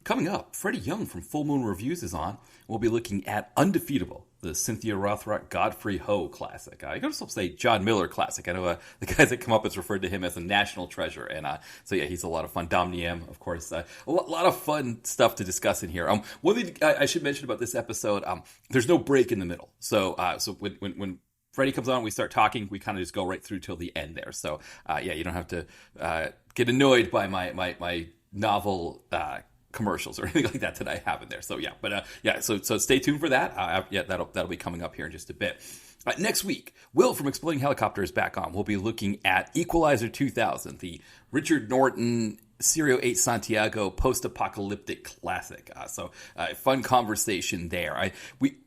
Coming up, Freddie Young from Full Moon Reviews is on. We'll be looking at Undefeatable, the Cynthia Rothrock Godfrey Ho classic. I could also say John Miller classic. I know the guys that come up has referred to him as a national treasure. And so yeah, he's a lot of fun. Dom Niem, of course. A lot of fun stuff to discuss in here. One thing I should mention about this episode, there's no break in the middle. So when Freddie comes on, we start talking, we kind of just go right through till the end there. So yeah, you don't have to get annoyed by my novel commercials or anything like that I have in there. So yeah, so stay tuned for that. Yeah, that'll be coming up here in just a bit. Next week, Will from Exploding Helicopter is back on. We'll be looking at Equalizer 2000, the Richard Norton Serio 8 Santiago post-apocalyptic classic. So fun conversation there.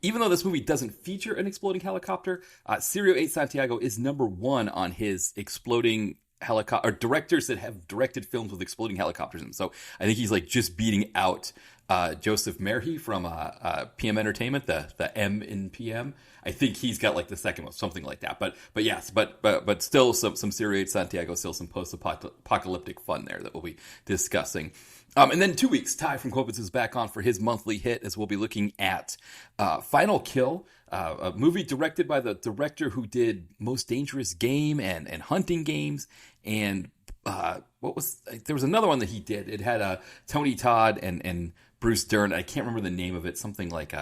Even though this movie doesn't feature an exploding helicopter, Serio 8 Santiago is number one on his exploding helicopter, or directors that have directed films with exploding helicopters in them. So I think he's like just beating out Joseph Merhi from PM Entertainment, the M in PM. I think he's got like the second one, something like that. But yes, but still some Serio 8 Santiago, still some post-apocalyptic fun there that we'll be discussing. And then 2 weeks, Ty from Kopitz is back on for his monthly hit, as we'll be looking at Final Kill, a movie directed by the director who did Most Dangerous Game and Hunting Games, and there was another one that he did. It had Tony Todd and Bruce Dern. I can't remember the name of it. Something like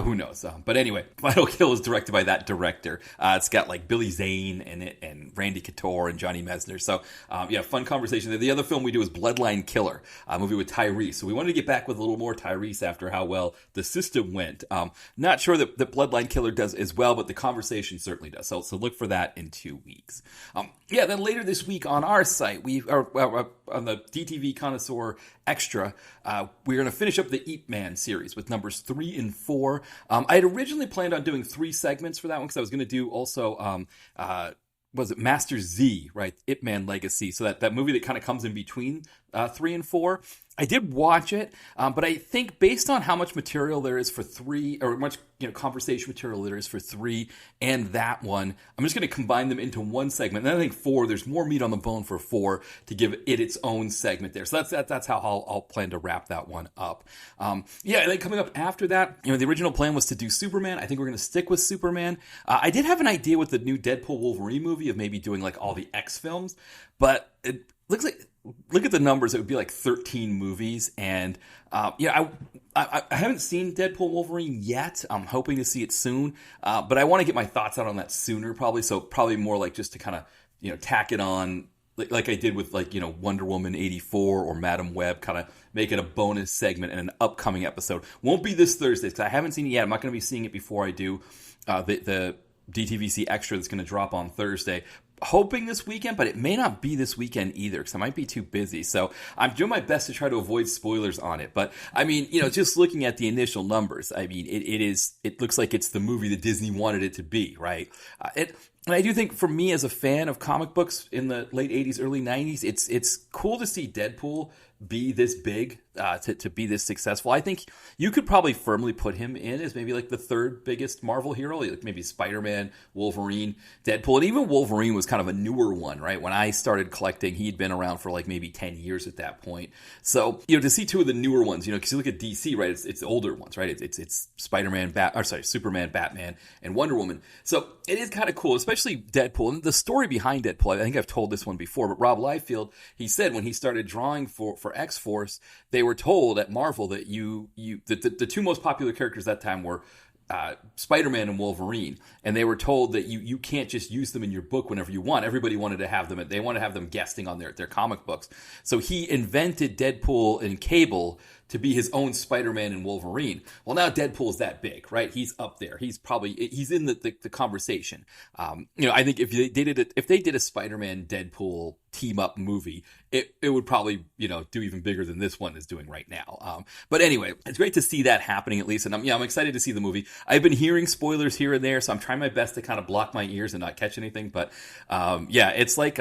who knows? But anyway, Final Kill is directed by that director. It's got like Billy Zane in it and Randy Couture and Johnny Mesner. So yeah, fun conversation there. The other film we do is Bloodline Killer, a movie with Tyrese. So we wanted to get back with a little more Tyrese after how well The System went. Not sure that Bloodline Killer does as well, but the conversation certainly does. So look for that in 2 weeks. Yeah, then later this week on our site, we are on the DTV Connoisseur Extra. We're going to finish up the Ip Man series with numbers 3 and 4. I had originally planned on doing 3 segments for that one because I was going to do also, was it Master Z, right? Ip Man Legacy. So that movie that kind of comes in between 3 and 4. I did watch it, but I think based on how much material there is for 3, or much conversation material there is for 3 and that one, I'm just going to combine them into one segment. And then I think 4, there's more meat on the bone for 4 to give it its own segment there. So that's how I'll plan to wrap that one up. Yeah, and then coming up after that, the original plan was to do Superman. I think we're going to stick with Superman. I did have an idea with the new Deadpool Wolverine movie of maybe doing like all the X films, but it looks like, look at the numbers, it would be like 13 movies. And I haven't seen Deadpool Wolverine yet. I'm hoping to see it soon. But I want to get my thoughts out on that sooner probably. So probably more like just to kind of, tack it on like I did with like, Wonder Woman 84 or Madam Web, kind of make it a bonus segment in an upcoming episode. Won't be this Thursday because I haven't seen it yet. I'm not going to be seeing it before I do the DTVC Extra that's going to drop on Thursday. Hoping this weekend, but it may not be this weekend either because I might be too busy. So I'm doing my best to try to avoid spoilers on it. But I mean, just looking at the initial numbers, I mean, it looks like it's the movie that Disney wanted it to be, right? And I do think for me as a fan of comic books in the late 80s, early 90s, it's cool to see Deadpool be this big, to be this successful. I think you could probably firmly put him in as maybe like the third biggest Marvel hero, like maybe Spider-Man, Wolverine, Deadpool, and even Wolverine was kind of a newer one, right? When I started collecting, he'd been around for like maybe 10 years at that point. So, to see 2 of the newer ones, because you look at DC, right? It's older ones, right? It's Spider-Man, Superman, Batman, and Wonder Woman. So it is kind of cool, especially Deadpool. And the story behind Deadpool, I think I've told this one before, but Rob Liefeld, he said when he started drawing for X-Force, they were told at Marvel that the 2 most popular characters at that time were Spider-Man and Wolverine, and they were told that you can't just use them in your book whenever you want. Everybody wanted to have them; they want to have them guesting on their comic books. So he invented Deadpool and Cable to be his own Spider-Man and Wolverine. Well, now Deadpool's that big, right? He's up there. He's in the conversation. I think if they did a Spider-Man Deadpool team up movie, it would probably do even bigger than this one is doing right now. But anyway, it's great to see that happening at least, and I'm excited to see the movie. I've been hearing spoilers here and there, so I'm trying my best to kind of block my ears and not catch anything. But yeah, it's like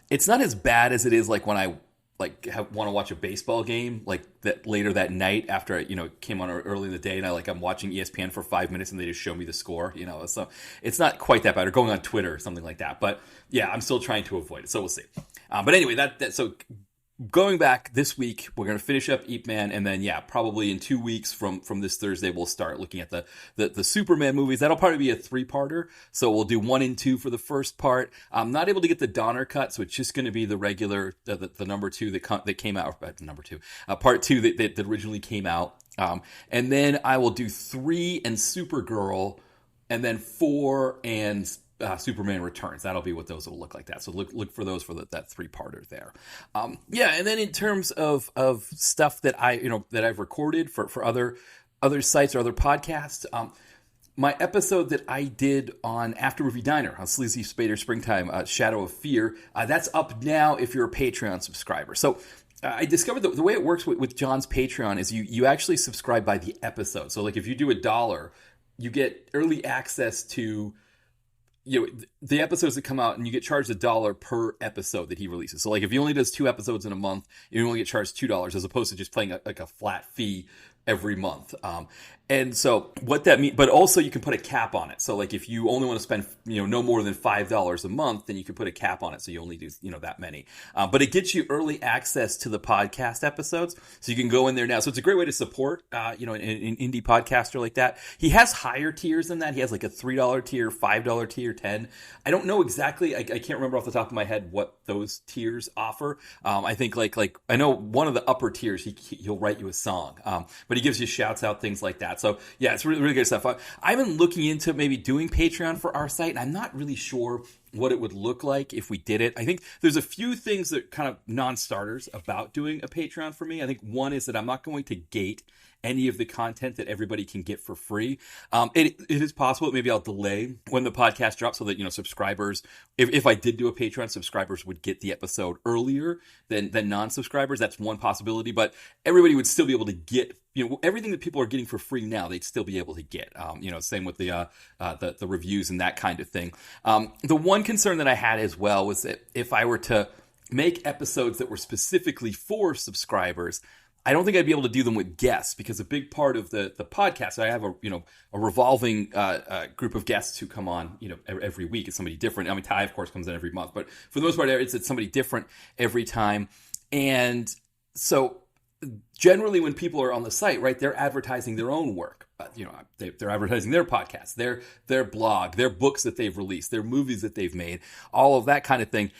it's not as bad as it is like when I want to watch a baseball game like that later that night after it came on early in the day, and I'm watching ESPN for 5 minutes and they just show me the score, so it's not quite that bad, or going on Twitter or something like that. But yeah, I'm still trying to avoid it, so we'll see. But anyway, so going back this week, we're going to finish up Ip Man, and then probably in 2 weeks from this Thursday, we'll start looking at the Superman movies. That'll probably be a 3-parter. So we'll do 1 and 2 for the first part. I'm not able to get the Donner cut, so it's just going to be the regular the number 2 that came out. Number 2, part 2 that originally came out. And then I will do 3 and Supergirl, and then 4 and Superman Returns. That'll be what those will look like. That. So look for those for that 3-parter there. And then in terms of stuff that I've recorded for other sites or other podcasts. My episode that I did on After Movie Diner on Sleazy Spader Springtime, Shadow of Fear, that's up now if you're a Patreon subscriber. So I discovered the way it works with John's Patreon is you actually subscribe by the episode. So like if you do $1, you get early access to the episodes that come out, and you get charged $1 per episode that he releases. So like if he only does 2 episodes in a month, you only get charged $2 as opposed to just paying a flat fee every month. And so what that means, but also you can put a cap on it. So like if you only want to spend, no more than $5 a month, then you can put a cap on it. So you only do, that many. But it gets you early access to the podcast episodes. So you can go in there now. So it's a great way to support, an indie podcaster like that. He has higher tiers than that. He has like a $3 tier, $5 tier, 10. I don't know exactly. I can't remember off the top of my head what those tiers offer. I think like I know one of the upper tiers, he'll write you a song. But he gives you shouts out, things like that. So yeah, it's really, really good stuff. I've been looking into maybe doing Patreon for our site, and I'm not really sure what it would look like if we did it. I think there's a few things that kind of non-starters about doing a Patreon for me. I think one is that I'm not going to gate any of the content that everybody can get for free. It is possible that maybe I'll delay when the podcast drops so that, subscribers, if I did do a Patreon, subscribers would get the episode earlier than non-subscribers. That's one possibility, but everybody would still be able to get, everything that people are getting for free now, they'd still be able to get, same with the reviews and that kind of thing. The one concern that I had as well was that if I were to make episodes that were specifically for subscribers, I don't think I'd be able to do them with guests, because a big part of the podcast, I have a revolving group of guests who come on, every week. It's somebody different. I mean, Ty, of course, comes in every month, but for the most part, it's somebody different every time. And so generally when people are on the site, right, they're advertising their own work. They're advertising their podcasts, their blog, their books that they've released, their movies that they've made, all of that kind of thing.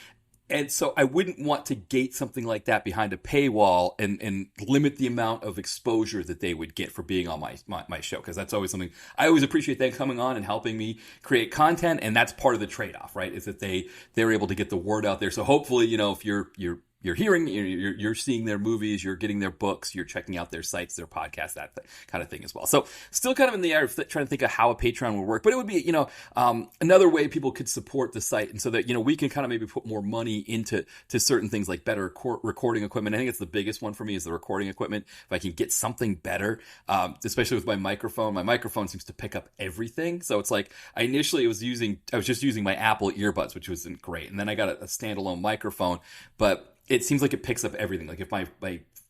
And so I wouldn't want to gate something like that behind a paywall and limit the amount of exposure that they would get for being on my show, because that's always something I always appreciate them coming on and helping me create content, and that's part of the trade-off, right? Is that they're able to get the word out there. So hopefully, if you're hearing, you're seeing their movies, you're getting their books, you're checking out their sites, their podcasts, that kind of thing as well. So still kind of in the air of trying to think of how a Patreon would work, but it would be, another way people could support the site, and so that, we can kind of maybe put more money into certain things like better recording equipment. I think it's the biggest one for me is the recording equipment. If I can get something better, especially with my microphone seems to pick up everything. So it's like I was just using my Apple earbuds, which wasn't great. And then I got a standalone microphone, but it seems like it picks up everything. Like if my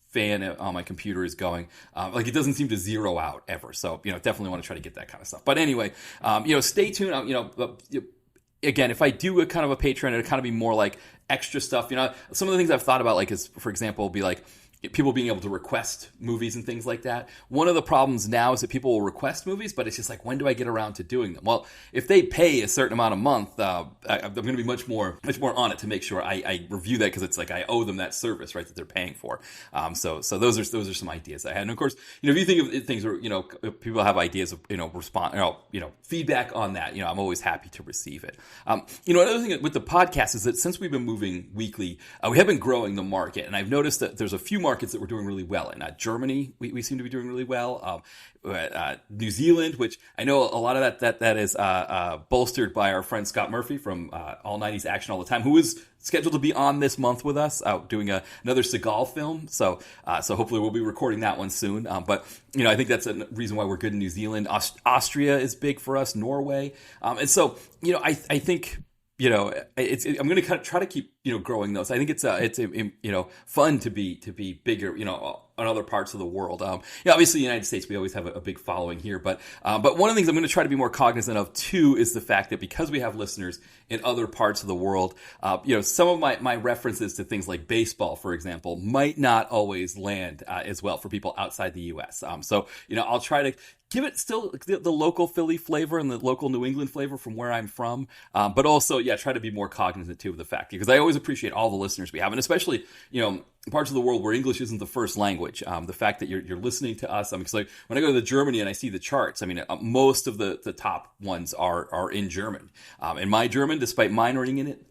fan on my computer is going, it doesn't seem to zero out ever. So, definitely want to try to get that kind of stuff. But anyway, stay tuned. Again, if I do a kind of a Patreon, it'll kind of be more like extra stuff. Some of the things I've thought about, is, for example, be like, people being able to request movies and things like that. One of the problems now is that people will request movies, but it's just like, when do I get around to doing them? Well, if they pay a certain amount a month, I'm going to be much more on it to make sure I review that, because it's like I owe them that service, right, that they're paying for. So those are some ideas I had. And of course, if you think of things where, if people have ideas of, feedback on that, I'm always happy to receive it. Another thing with the podcast is that since we've been moving weekly, we have been growing the market, and I've noticed that there's a few markets that we're doing really well in. Germany, we seem to be doing really well. New Zealand, which I know a lot of that is bolstered by our friend Scott Murphy from All 90s Action All the Time, who is scheduled to be on this month with us, doing another Seagal film. So hopefully we'll be recording that one soon. But I think that's a reason why we're good in New Zealand. Austria is big for us. Norway, and so I think. I'm going to kind of try to keep growing those. I think it's fun to be bigger, on other parts of the world. Obviously, the United States, we always have a big following here, but one of the things I'm going to try to be more cognizant of too is the fact that because we have listeners in other parts of the world, some of my references to things like baseball, for example, might not always land as well for people outside the U.S. I'll try to give it still the local Philly flavor and the local New England flavor from where I'm from, but also, try to be more cognizant too of the fact, because I always appreciate all the listeners we have, and especially, parts of the world where English isn't the first language. The fact that you're listening to us, because like when I go to Germany and I see the charts, most of the top ones are in German. And my German, despite minoring in it,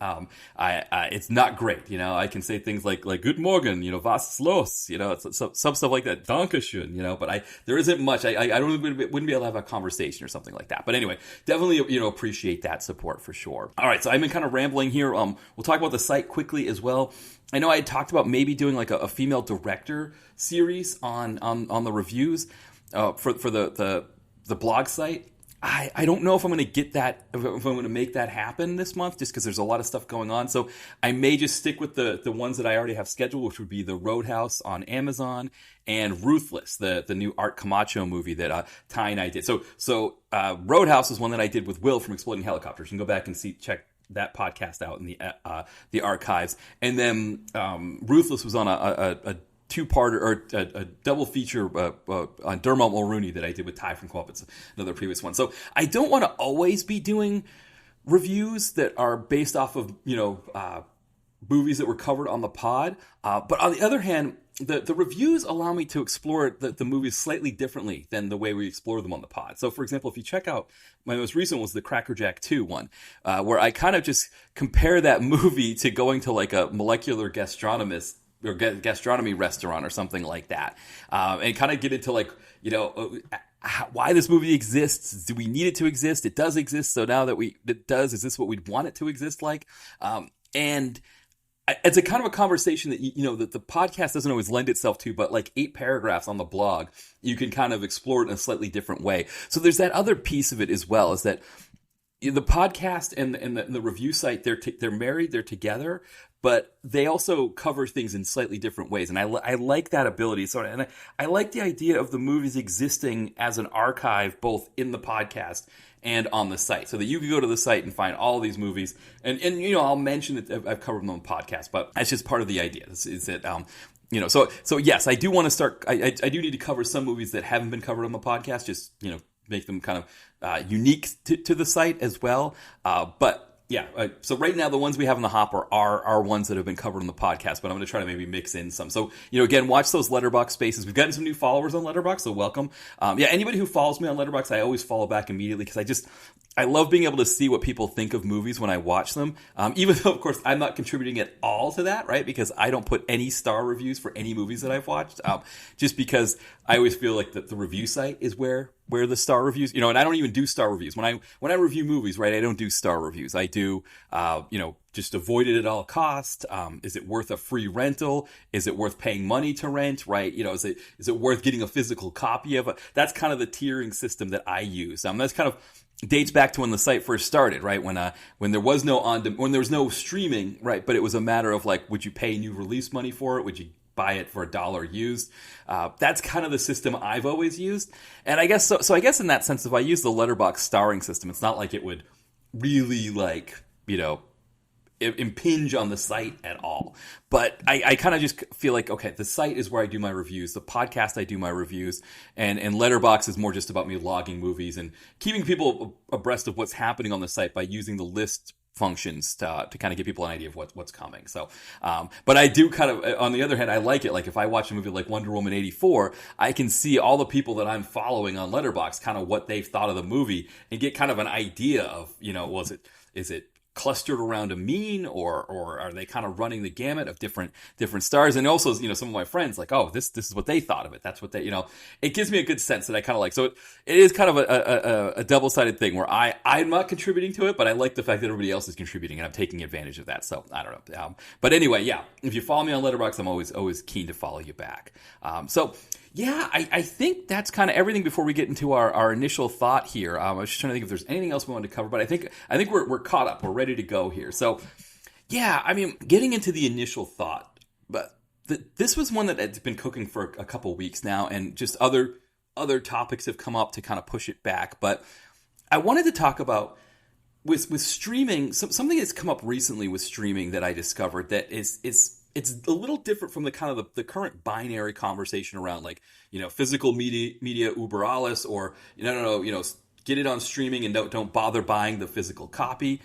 it's not great. I can say things like "Guten Morgen," was ist los? Some stuff like that. Dankeschön. But there isn't much. I wouldn't be able to have a conversation or something like that. But anyway, definitely appreciate that support for sure. All right, so I've been kind of rambling here. We'll talk about the site quickly as well. I know I had talked about maybe doing like a female director series on the reviews for the blog site. I don't know if I'm going to get that, if I'm going to make that happen this month, just because there's a lot of stuff going on. So I may just stick with the ones that I already have scheduled, which would be The Roadhouse on Amazon and Ruthless, the new Art Camacho movie that Ty and I did. So Roadhouse is one that I did with Will from Exploding Helicopters. You can go back and check that podcast out in the archives. And then Ruthless was on a two-parter or a double feature on Dermot Mulrooney that I did with Ty from Co-op. It's another previous one. So I don't want to always be doing reviews that are based off of movies that were covered on the pod. But on the other hand, the reviews allow me to explore the movies slightly differently than the way we explore them on the pod. So, for example, if you check out, my most recent was the Crackerjack 2 one, where I kind of just compare that movie to going to like a molecular gastronomist or gastronomy restaurant or something like that, and kind of get into like, why this movie exists. Do we need it to exist? It does exist. So now that it does, is this what we'd want it to exist like? And it's a kind of a conversation that, that the podcast doesn't always lend itself to, but like 8 paragraphs on the blog, you can kind of explore it in a slightly different way. So there's that other piece of it as well, is that the podcast and the review site, they're married, they're together, but they also cover things in slightly different ways. And I like that ability. So, and I like the idea of the movies existing as an archive, both in the podcast and on the site, so that you can go to the site and find all these movies. And I'll mention that I've covered them on the podcast, but that's just part of the idea. Is that so yes, I do want to start. I do need to cover some movies that haven't been covered on the podcast. Just make them kind of unique to the site as well. But yeah, so right now the ones we have in the hopper are ones that have been covered on the podcast, but I'm going to try to maybe mix in some. So, again, watch those Letterboxd spaces. We've gotten some new followers on Letterboxd, so welcome. Anybody who follows me on Letterboxd, I always follow back immediately, because I love being able to see what people think of movies when I watch them. Even though, of course, I'm not contributing at all to that, right? Because I don't put any star reviews for any movies that I've watched, just because I always feel like the review site is where the star reviews, and I don't even do star reviews. When I review movies, right, I don't do star reviews. I do, just avoid it at all cost. Is it worth a free rental? Is it worth paying money to rent, right? Is it worth getting a physical copy of it? That's kind of the tiering system that I use. That's kind of dates back to when the site first started, right? When there was no streaming, right? But it was a matter of like, would you pay new release money for it? Would you buy it for $1 used? That's kind of the system I've always used. And I guess so I guess in that sense, if I use the Letterboxd starring system, it's not like it would really impinge on the site at all. But I kind of just feel like, okay, the site is where I do my reviews. The podcast, I do my reviews. And Letterboxd is more just about me logging movies and keeping people abreast of what's happening on the site by using the list functions to kind of give people an idea of what's coming. So, but I do kind of, on the other hand, I like it. Like if I watch a movie like Wonder Woman 84, I can see all the people that I'm following on Letterboxd, kind of what they've thought of the movie and get kind of an idea of, is it clustered around a mean, or are they kind of running the gamut of different stars? And also, some of my friends like, oh, this is what they thought of it. That's what they, it gives me a good sense that I kind of like. So it is kind of a double-sided thing where I'm not contributing to it, but I like the fact that everybody else is contributing and I'm taking advantage of that. So I don't know. But anyway, yeah, if you follow me on Letterboxd, I'm always keen to follow you back. Yeah, I think that's kind of everything before we get into our initial thought here. I was just trying to think if there's anything else we wanted to cover, but I think we're caught up. We're ready to go here. So, Yeah, I mean, getting into the initial thought, but this was one that had been cooking for a couple weeks now, and just other topics have come up to kind of push it back. But I wanted to talk about with streaming, something that's come up recently with streaming that I discovered that is it's a little different from the kind of the current binary conversation around, like, physical media uber alles, or no, get it on streaming and don't bother buying the physical copy,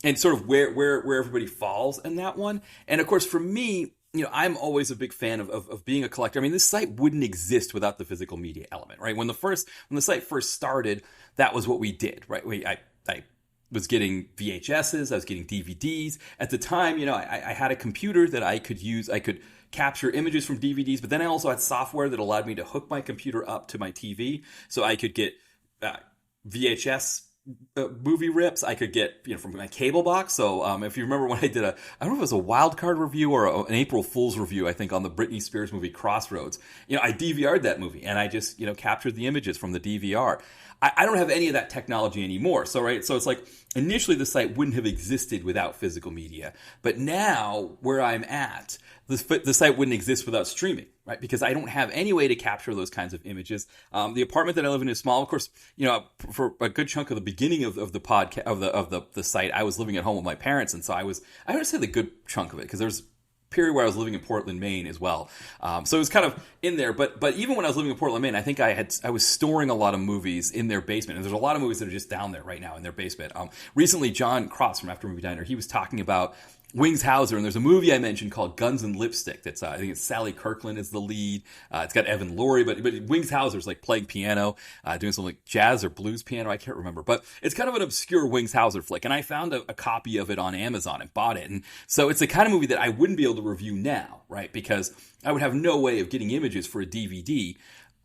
and sort of where everybody falls in that one. And of course, for me, I'm always a big fan of being a collector. I mean, this site wouldn't exist without the physical media element, right? When the site first started, that was what we did, right? I was getting VHSs, I was getting DVDs. At the time, I had a computer that I could use. I could capture images from DVDs, but then I also had software that allowed me to hook my computer up to my TV, so I could get VHS movie rips. I could get from my cable box. So if you remember when I did I don't know if it was a wild card review or an April Fool's review, I think, on the Britney Spears movie Crossroads, I DVR'd that movie and I just captured the images from the DVR. I don't have any of that technology anymore. So it's like initially the site wouldn't have existed without physical media, but now where I'm at, the site wouldn't exist without streaming, right? Because I don't have any way to capture those kinds of images. The apartment that I live in is small. Of course, for a good chunk of the beginning of the podcast of the site, I was living at home with my parents, and so I would say the good chunk of it, because there's period where I was living in Portland, Maine as well. So it was kind of in there. But even when I was living in Portland, Maine, I think I was storing a lot of movies in their basement. And there's a lot of movies that are just down there right now in their basement. Recently, John Cross from After Movie Diner, he was talking about Wings Hauser, and there's a movie I mentioned called Guns and Lipstick. That's I think it's Sally Kirkland is the lead. It's got Evan Laurie, but Wings Hauser's like playing piano, doing something like jazz or blues piano. I can't remember, but it's kind of an obscure Wings Hauser flick, and I found a copy of it on Amazon and bought it. And so it's the kind of movie that I wouldn't be able to review now, right? Because I would have no way of getting images for a DVD.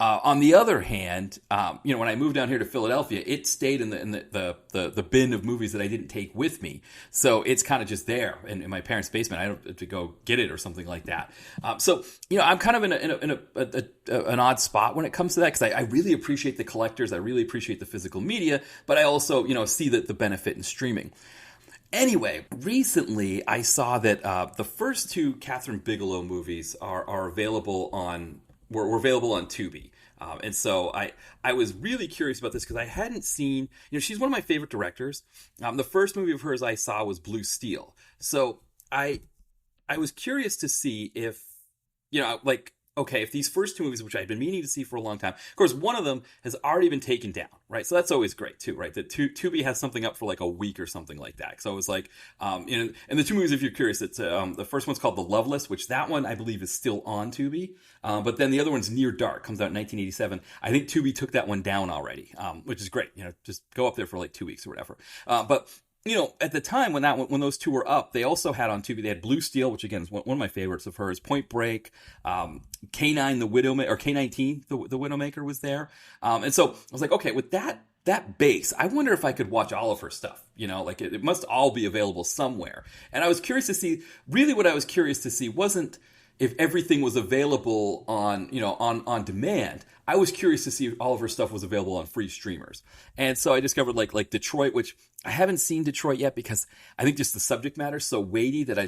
On the other hand, when I moved down here to Philadelphia, it stayed in the bin of movies that I didn't take with me. So it's kind of just there in my parents' basement. I don't have to go get it or something like that. So I'm kind of in an odd spot when it comes to that, because I really appreciate the collectors. I really appreciate the physical media, but I also see the benefit in streaming. Anyway, recently I saw that the first two Catherine Bigelow movies are available on. Were available on Tubi. And so I was really curious about this because I hadn't seen, she's one of my favorite directors. The first movie of hers I saw was Blue Steel. So I was curious to see if, okay, if these first two movies, which I'd been meaning to see for a long time, of course, one of them has already been taken down, right? So that's always great too, right? That Tubi has something up for like a week or something like that. So it was like, and the two movies, if you're curious, it's the first one's called The Loveless, which that one I believe is still on Tubi. But then the other one's Near Dark, comes out in 1987. I think Tubi took that one down already, which is great. Just go up there for like 2 weeks or whatever. But at the time when those two were up, they also had on Tubi, they had Blue Steel, which again is one of my favorites of hers, Point Break, K9 the Widowmaker, or K19 the Widowmaker was there. And so I was like, okay, with that base, I wonder if I could watch all of her stuff. It must all be available somewhere. And I was curious to see, really what I was curious to see wasn't if everything was available on demand. I was curious to see if all of her stuff was available on free streamers. And so I discovered like Detroit, which I haven't seen Detroit yet because I think just the subject matter is so weighty that I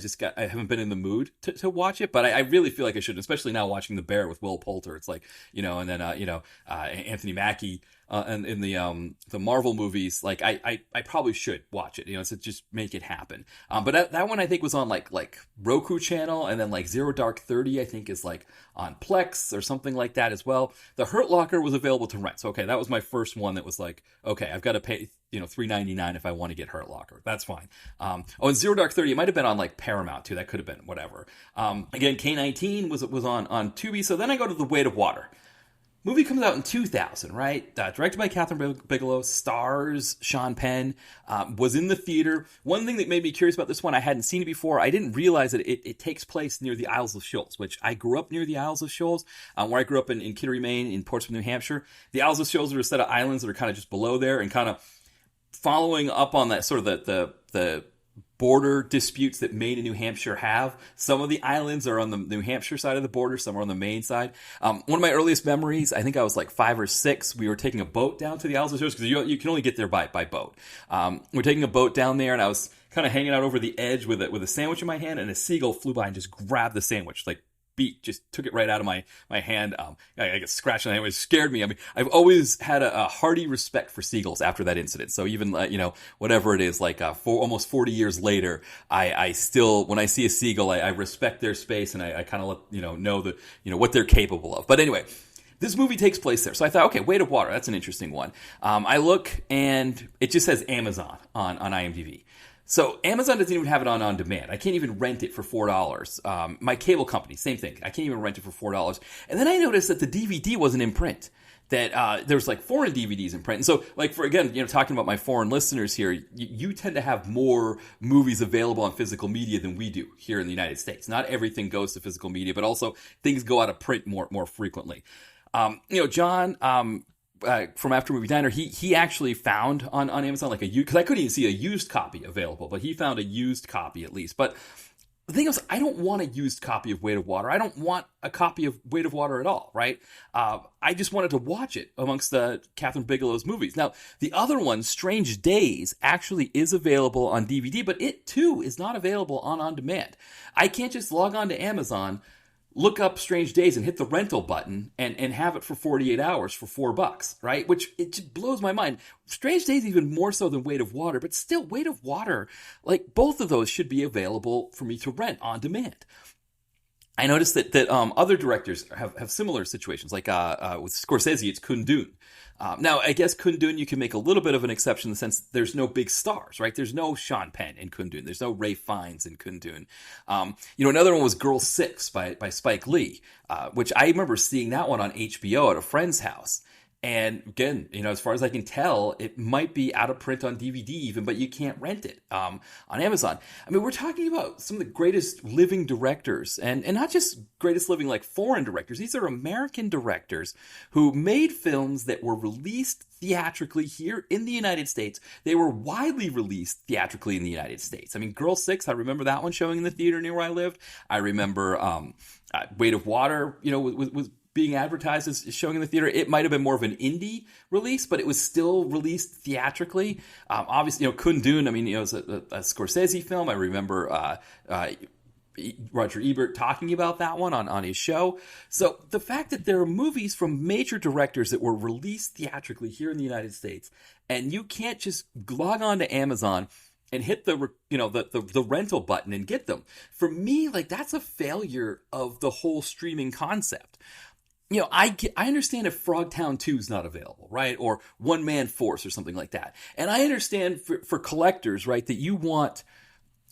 haven't been in the mood to watch it. But I really feel like I should, especially now watching The Bear with Will Poulter. It's like, and then, Anthony Mackie, and in the Marvel movies, like I probably should watch it, so just make it happen. But that one I think was on like Roku channel, and then like Zero Dark 30 I think is like on Plex or something like that as well. The Hurt Locker was available to rent. So okay, that was my first one that was like, okay, I've got to pay $3.99 if I want to get Hurt Locker. That's fine. And Zero Dark 30, it might have been on like Paramount too. That could have been whatever. Again, K19 was on Tubi. So then I go to The Weight of Water. Movie comes out in 2000, right? Directed by Catherine Bigelow, stars Sean Penn, was in the theater. One thing that made me curious about this one, I hadn't seen it before. I didn't realize that it takes place near the Isles of Shoals, which I grew up near the Isles of Shoals, where I grew up in Kittery, Maine, in Portsmouth, New Hampshire. The Isles of Shoals are a set of islands that are kind of just below there, and kind of following up on that sort of the border disputes that Maine and New Hampshire have. Some of the islands are on the New Hampshire side of the border, some are on the Maine side. One of my earliest memories, I think I was like 5 or 6, we were taking a boat down to the Isles of Shoals, because you can only get there by boat. We're taking a boat down there, and I was kind of hanging out over the edge with a sandwich in my hand, and a seagull flew by and just grabbed the sandwich, like just took it right out of my hand. I got scratched on the hand. It scared me. I mean, I've always had a hearty respect for seagulls after that incident. So even, whatever it is, like almost 40 years later, I still, when I see a seagull, I respect their space, and I kind of know that, what they're capable of. But anyway, this movie takes place there. So I thought, okay, Weight of Water, that's an interesting one. I look, and it just says Amazon on IMDb. So Amazon doesn't even have it on demand. I can't even rent it for $4. My cable company, same thing. I can't even rent it for $4. And then I noticed that the DVD wasn't in print. That there's like foreign DVDs in print. And so, like, for again, talking about my foreign listeners here, you tend to have more movies available on physical media than we do here in the United States. Not everything goes to physical media, but also things go out of print more frequently. John, from After Movie Diner, he actually found on Amazon like because I couldn't even see a used copy available, but he found a used copy at least. But the thing is, I don't want a used copy of Weight of Water. I don't want a copy of Weight of Water at all, right? I just wanted to watch it amongst Catherine Bigelow's movies. Now, the other one, Strange Days, actually is available on DVD, but it too is not available on demand. I can't just log on to Amazon, look up Strange Days, and hit the rental button and have it for 48 hours for $4, right? Which it just blows my mind. Strange Days even more so than Weight of Water, but still, Weight of Water, like both of those should be available for me to rent on demand. I noticed that other directors have similar situations, like with Scorsese, it's Kundun. Now, I guess Kundun, you can make a little bit of an exception in the sense there's no big stars, right? There's no Sean Penn in Kundun. There's no Ray Fiennes in Kundun. Another one was Girl 6 by Spike Lee, which I remember seeing that one on HBO at a friend's house. And again, as far as I can tell, it might be out of print on DVD even, but you can't rent it on Amazon. I mean, we're talking about some of the greatest living directors, and not just greatest living like foreign directors. These are American directors who made films that were released theatrically here in the United States. They were widely released theatrically in the United States. I mean, Girl 6, I remember that one showing in the theater near where I lived. I remember Weight of Water, was being advertised as showing in the theater. It might have been more of an indie release, but it was still released theatrically. Obviously, Kundun, I mean, it was a Scorsese film. I remember Roger Ebert talking about that one on his show. So the fact that there are movies from major directors that were released theatrically here in the United States, and you can't just log on to Amazon and hit the rental button and get them. For me, like, that's a failure of the whole streaming concept. I understand if Frogtown 2 is not available, right? Or One Man Force or something like that. And I understand for collectors, right, that you want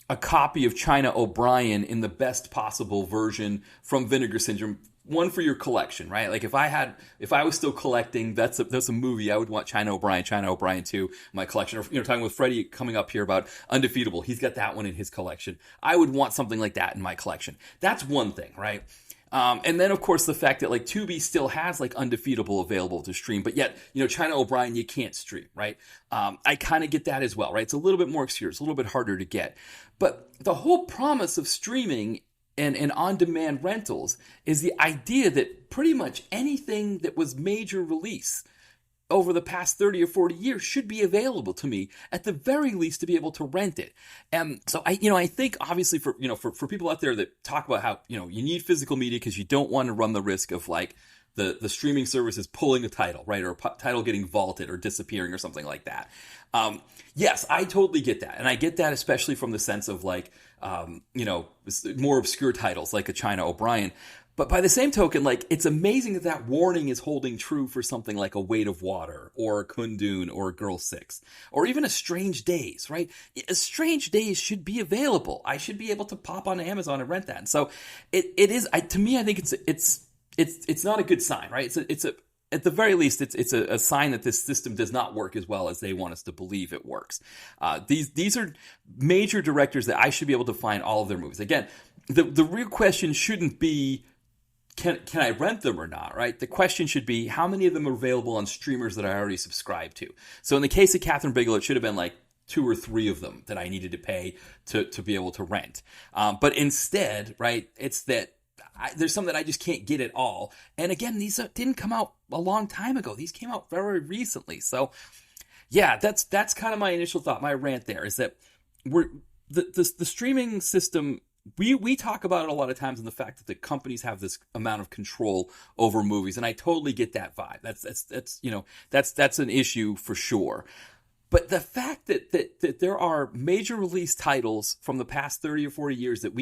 a copy of China O'Brien in the best possible version from Vinegar Syndrome, one for your collection, right? Like if I was still collecting, that's a movie, I would want China O'Brien 2 in my collection. Or, talking with Freddie coming up here about Undefeatable, he's got that one in his collection. I would want something like that in my collection. That's one thing, right? And then, of course, the fact that, like, Tubi still has, like, Undefeatable available to stream, but yet, China O'Brien, you can't stream, right? I kind of get that as well, right? It's a little bit more obscure. It's a little bit harder to get. But the whole promise of streaming and on-demand rentals is the idea that pretty much anything that was major release over the past 30 or 40 years should be available to me, at the very least, to be able to rent it. And so I think obviously for people out there that talk about how, you need physical media because you don't want to run the risk of like the streaming services pulling a title, right? Or a title getting vaulted or disappearing or something like that. Yes, I totally get that. And I get that especially from the sense of like, more obscure titles like a China O'Brien. But by the same token, like, it's amazing that warning is holding true for something like a Weight of Water or a Kundun or a Girl 6 or even a Strange Days, right? A Strange Days should be available. I should be able to pop on Amazon and rent that. And so it is, to me, I think it's not a good sign, right? It's at the very least, it's a sign that this system does not work as well as they want us to believe it works. These are major directors that I should be able to find all of their movies. Again, the real question shouldn't be, can I rent them or not, right? The question should be, how many of them are available on streamers that I already subscribe to? So in the case of Catherine Bigelow, it should have been like, two or three of them that I needed to pay to be able to rent. But instead, right, it's that there's some that I just can't get at all. And again, these didn't come out a long time ago. These came out very recently. So yeah, that's kind of my initial thought. My rant there is that the streaming system. We talk about it a lot of times in the fact that the companies have this amount of control over movies, and I totally get that vibe. That's an issue for sure. But the fact that there are major release titles from the past 30 or 40 years that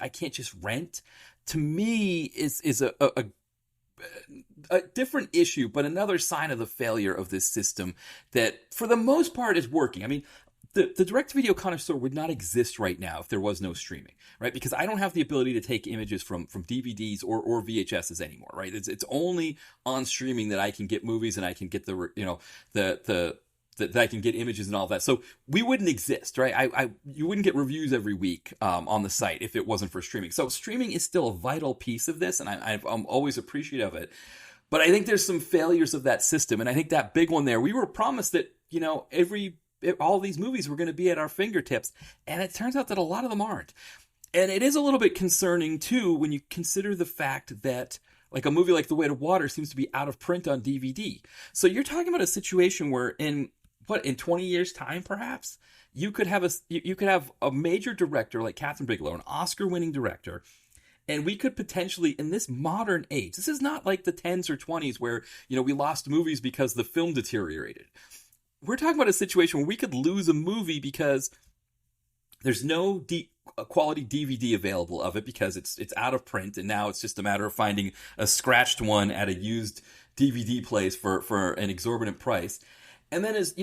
I can't just rent, to me is a different issue, but another sign of the failure of this system that for the most part is working. I mean, the direct-to-video connoisseur would not exist right now if there was no streaming, right? Because I don't have the ability to take images from DVDs or VHSs anymore, right? It's only on streaming that I can get movies and I can get that I can get images and all that. So we wouldn't exist, right? You wouldn't get reviews every week on the site if it wasn't for streaming. So streaming is still a vital piece of this, and I'm always appreciative of it. But I think there's some failures of that system, and I think that big one there, we were promised that, all these movies were going to be at our fingertips, and it turns out that a lot of them aren't. And it is a little bit concerning, too, when you consider the fact that like a movie like The Weight of Water seems to be out of print on DVD. So you're talking about a situation where in 20 years' time, perhaps, you could have a major director like Catherine Bigelow, an Oscar-winning director, and we could potentially, in this modern age, this is not like the 10s or 20s where, we lost movies because the film deteriorated. We're talking about a situation where we could lose a movie because there's no quality DVD available of it because it's out of print, and now it's just a matter of finding a scratched one at a used DVD place for an exorbitant price. And then as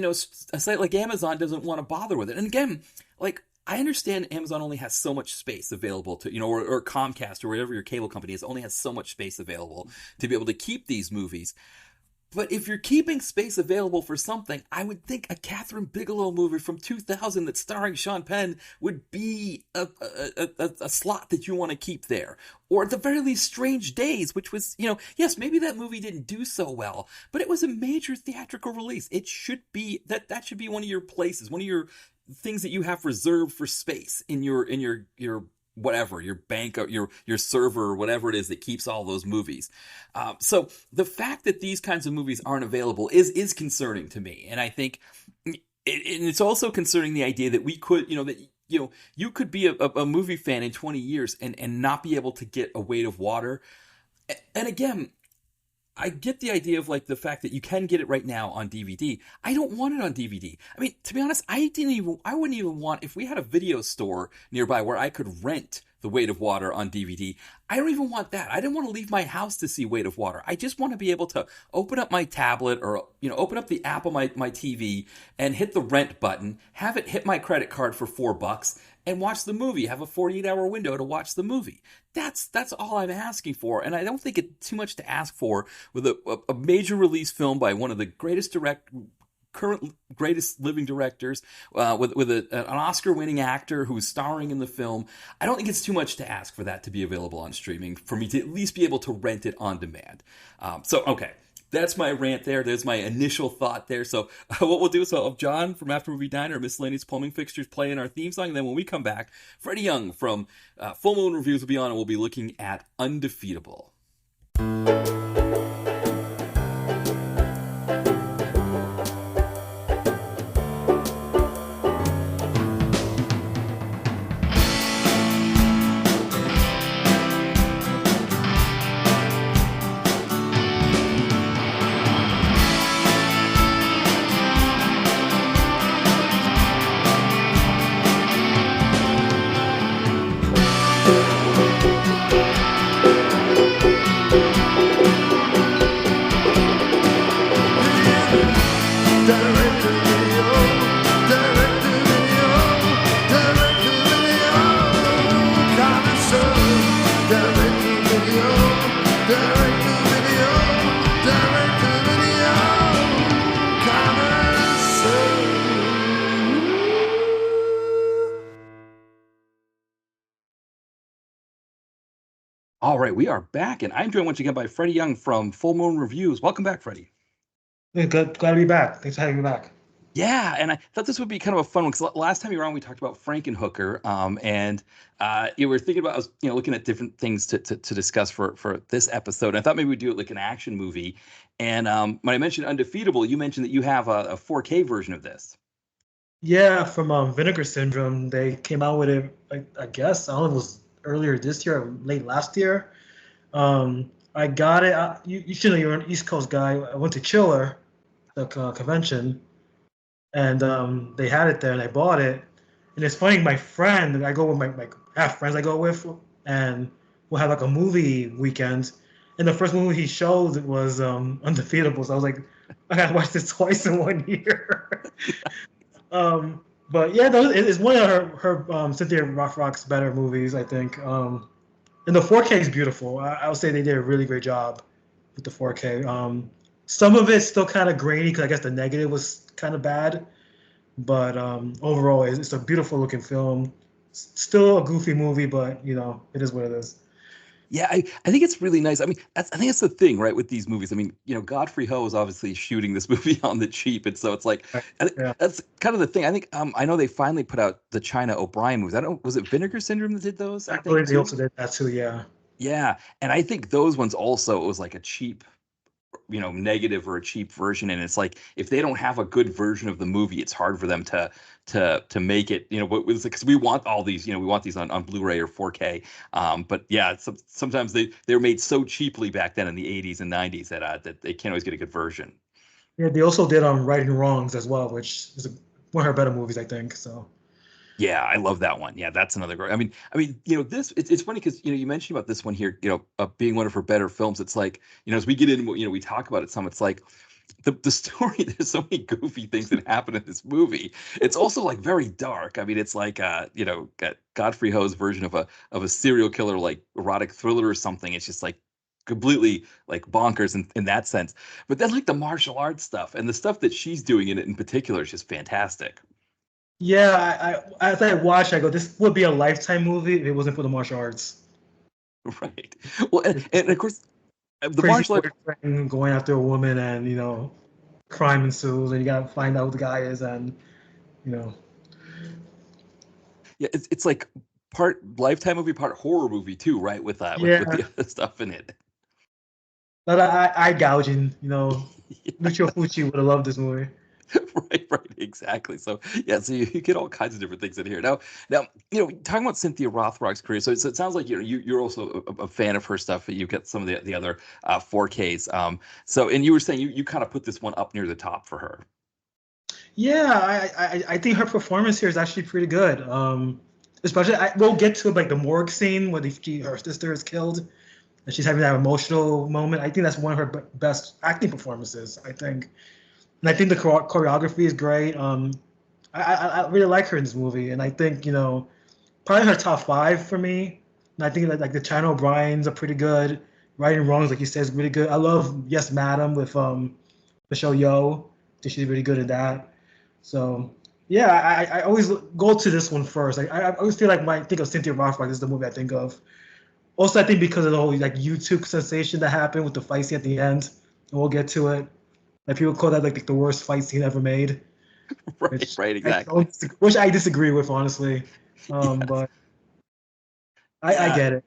a site like Amazon doesn't want to bother with it. And again, like I understand Amazon only has so much space available to, or Comcast or whatever your cable company is, only has so much space available to be able to keep these movies. But if you're keeping space available for something, I would think a Catherine Bigelow movie from 2000 that's starring Sean Penn would be a slot that you want to keep there. Or at the very least, Strange Days, which was, yes, maybe that movie didn't do so well, but it was a major theatrical release. It should be, that should be one of your places, one of your things that you have reserved for space in your whatever, your bank, your server, or whatever it is that keeps all those movies. So the fact that these kinds of movies aren't available is concerning to me. And I think it's also concerning the idea that we could, you could be a movie fan in 20 years and not be able to get A Weight of Water. And again, I get the idea of like the fact that you can get it right now on DVD. I don't want it on DVD. I mean, to be honest, I wouldn't even want, if we had a video store nearby where I could rent The Weight of Water on DVD. I don't even want that. I didn't want to leave my house to see Weight of Water. I just want to be able to open up my tablet or, open up the app on my TV and hit the rent button, have it hit my credit card for $4 and watch the movie, have a 48-hour window to watch the movie. That's all I'm asking for, and I don't think it's too much to ask for with a major release film by one of the current greatest living directors, with an Oscar-winning actor who's starring in the film. I don't think it's too much to ask for that to be available on streaming, for me to at least be able to rent it on demand. Okay. That's my rant there. There's my initial thought there. So what we'll do is I'll have John from After Movie Diner, Miscellaneous Plumbing Fixtures, playing our theme song. And then when we come back, Freddie Young from Full Moon Reviews will be on, and we'll be looking at Undefeatable. All right, we are back, and I'm joined once again by Freddie Young from Full Moon Reviews. Welcome back, Freddie. Hey, glad to be back. Thanks for having me back. Yeah, and I thought this would be kind of a fun one because last time you were on, we talked about Frankenhooker, and you were thinking about us, looking at different things to discuss for this episode. I thought maybe we'd do it like an action movie. And when I mentioned Undefeatable, you mentioned that you have a 4K version of this. Yeah, from Vinegar Syndrome, they came out with it. I guess I don't know if it was earlier this year or late last year. I got it. You should know you're an East Coast guy. I went to Chiller, the convention, and they had it there, and I bought it. And it's funny, my friend, I go with my half friends I go with, and we'll have like a movie weekend. And the first movie he showed was Undefeatable. So I was like, I gotta watch this twice in 1 year. But yeah, it's one of her Cynthia Rothrock's better movies, I think. And the 4K is beautiful. I would say they did a really great job with the 4K. Some of it's still kind of grainy because I guess the negative was kind of bad, but overall, it's a beautiful looking film. Still a goofy movie, but it is what it is. Yeah, I think it's really nice. I mean, I think that's the thing, right, with these movies. I mean, Godfrey Ho is obviously shooting this movie on the cheap, and so it's like Right. Yeah, that's kind of the thing. I think I know they finally put out the China O'Brien movies. I don't was it Vinegar Syndrome that did those? I I think believe they too. also did that too. Yeah. Yeah, and I think those ones also it was like a cheap negative or a cheap version, and it's like if they don't have a good version of the movie, it's hard for them to make it, because we want all these, we want these on Blu-ray or 4K. But yeah, sometimes they're made so cheaply back then in the 80s and 90s that they can't always get a good version. Yeah, they also did Right and Wrongs as well, which is one of her better movies, I think. So Yeah, I love that one. Yeah, that's another great. I mean, this it's funny because you mentioned about this one here, being one of her better films. It's like, as we get in, we talk about it some. It's like the story. There's so many goofy things that happen in this movie. It's also like very dark. I mean, it's like Godfrey Ho's version of a serial killer, like erotic thriller or something. It's just like completely like bonkers in that sense. But then like the martial arts stuff and the stuff that she's doing in it in particular is just fantastic. yeah, as I watched, I go, this would be a Lifetime movie if it wasn't for the martial arts. Right. Well, and, It's just and like of course, the crazy martial art. boyfriend going after a woman, and crime ensues, and you gotta find out who the guy is, and you know, Yeah, it's like part Lifetime movie, part horror movie too, right? With yeah, the other stuff in it. but eye gouging. Lucio Fucci would have loved this movie. Right, exactly. So yeah, so you get all kinds of different things in here. Now, talking about Cynthia Rothrock's career. So it sounds like you're also a fan of her stuff. You get some of the other 4Ks. So and you were saying you kind of put this one up near the top for her. Yeah, I think her performance here is actually pretty good. Especially, we'll get to like the morgue scene where her sister is killed, and she's having that emotional moment. I think that's one of her best acting performances. I think, and I think the choreography is great. I really like her in this movie, and I think probably her top five for me. And I think that like the China O'Brien's are pretty good. Right and Wrongs, like you said, is really good. I love Yes Madam with Michelle Yeoh. I think she's really good at that. So yeah, I always go to this one first. I always feel like when I think of Cynthia Rothrock, this is the movie I think of. Also, I think because of the whole like YouTube sensation that happened with the fight scene at the end, and we'll get to it. Like people call that like the worst fight scene ever made, Right, which right, exactly. which I disagree with honestly. Yes. But I Yeah. get it.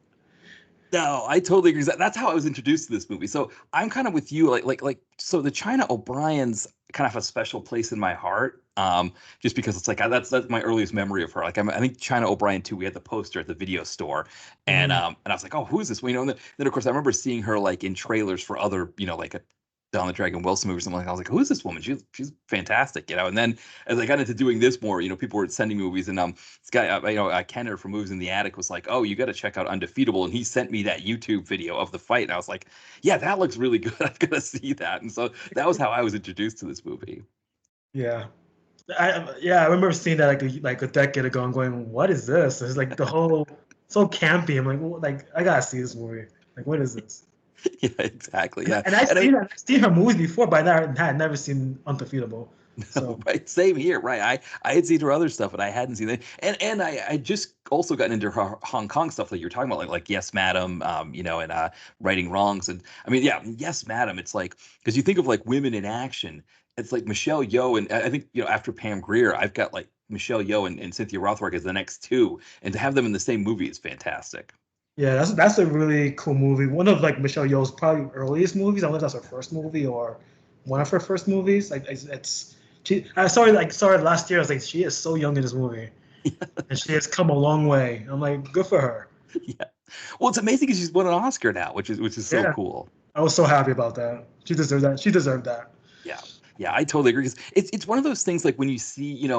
No, I totally agree. That's how I was introduced to this movie. So I'm kind of with you. So the China O'Brien's kind of have a special place in my heart. Just because it's like that's my earliest memory of her. Like I think China O'Brien too. We had the poster at the video store, and Mhm. um, and I was like, oh, who is this? Well, and then of course I remember seeing her like in trailers for other, like a Don the Dragon Wilson movie or something like that. I was like, who is this woman? She's fantastic, And then as I got into doing this more, people were sending me movies, and this guy, Kenner from Movies in the Attic was like, "Oh, you got to check out Undefeatable," and he sent me that YouTube video of the fight, and I was like, "Yeah, that looks really good. I'm gonna see that." And so that was how I was introduced to this movie. Yeah. I remember seeing that like a decade ago and going, what is this? It's like the whole so campy. I'm like, I gotta see this movie. Like, what is this? Yeah, exactly. And, Yeah, and I've and I seen mean, I've seen her movies before, but I had never seen Undefeatable. So Right, same here. Right, I had seen her other stuff, but I hadn't seen it, and I just also gotten into her Hong Kong stuff like you're talking about, like Yes, Madam, and Righting Wrongs, and I mean, yeah, Yes, Madam. It's like because you think of like women in action, it's like Michelle Yeoh, and I think after Pam Grier, I've got like Michelle Yeoh and Cynthia Rothrock as the next two, and to have them in the same movie is fantastic. yeah, that's a really cool movie. One of like Michelle Yeoh's probably earliest movies. I don't know if that's her first movie or one of her first movies. Like it's she. I saw it last year. I was like, she is so young in this movie, and she has come a long way. I'm like, good for her. Yeah. Well, it's amazing because she's won an Oscar now, which is so Yeah, cool. I was so happy about that. She deserved that. She deserved that. Yeah, yeah, I totally agree. 'Cause it's one of those things like when you see,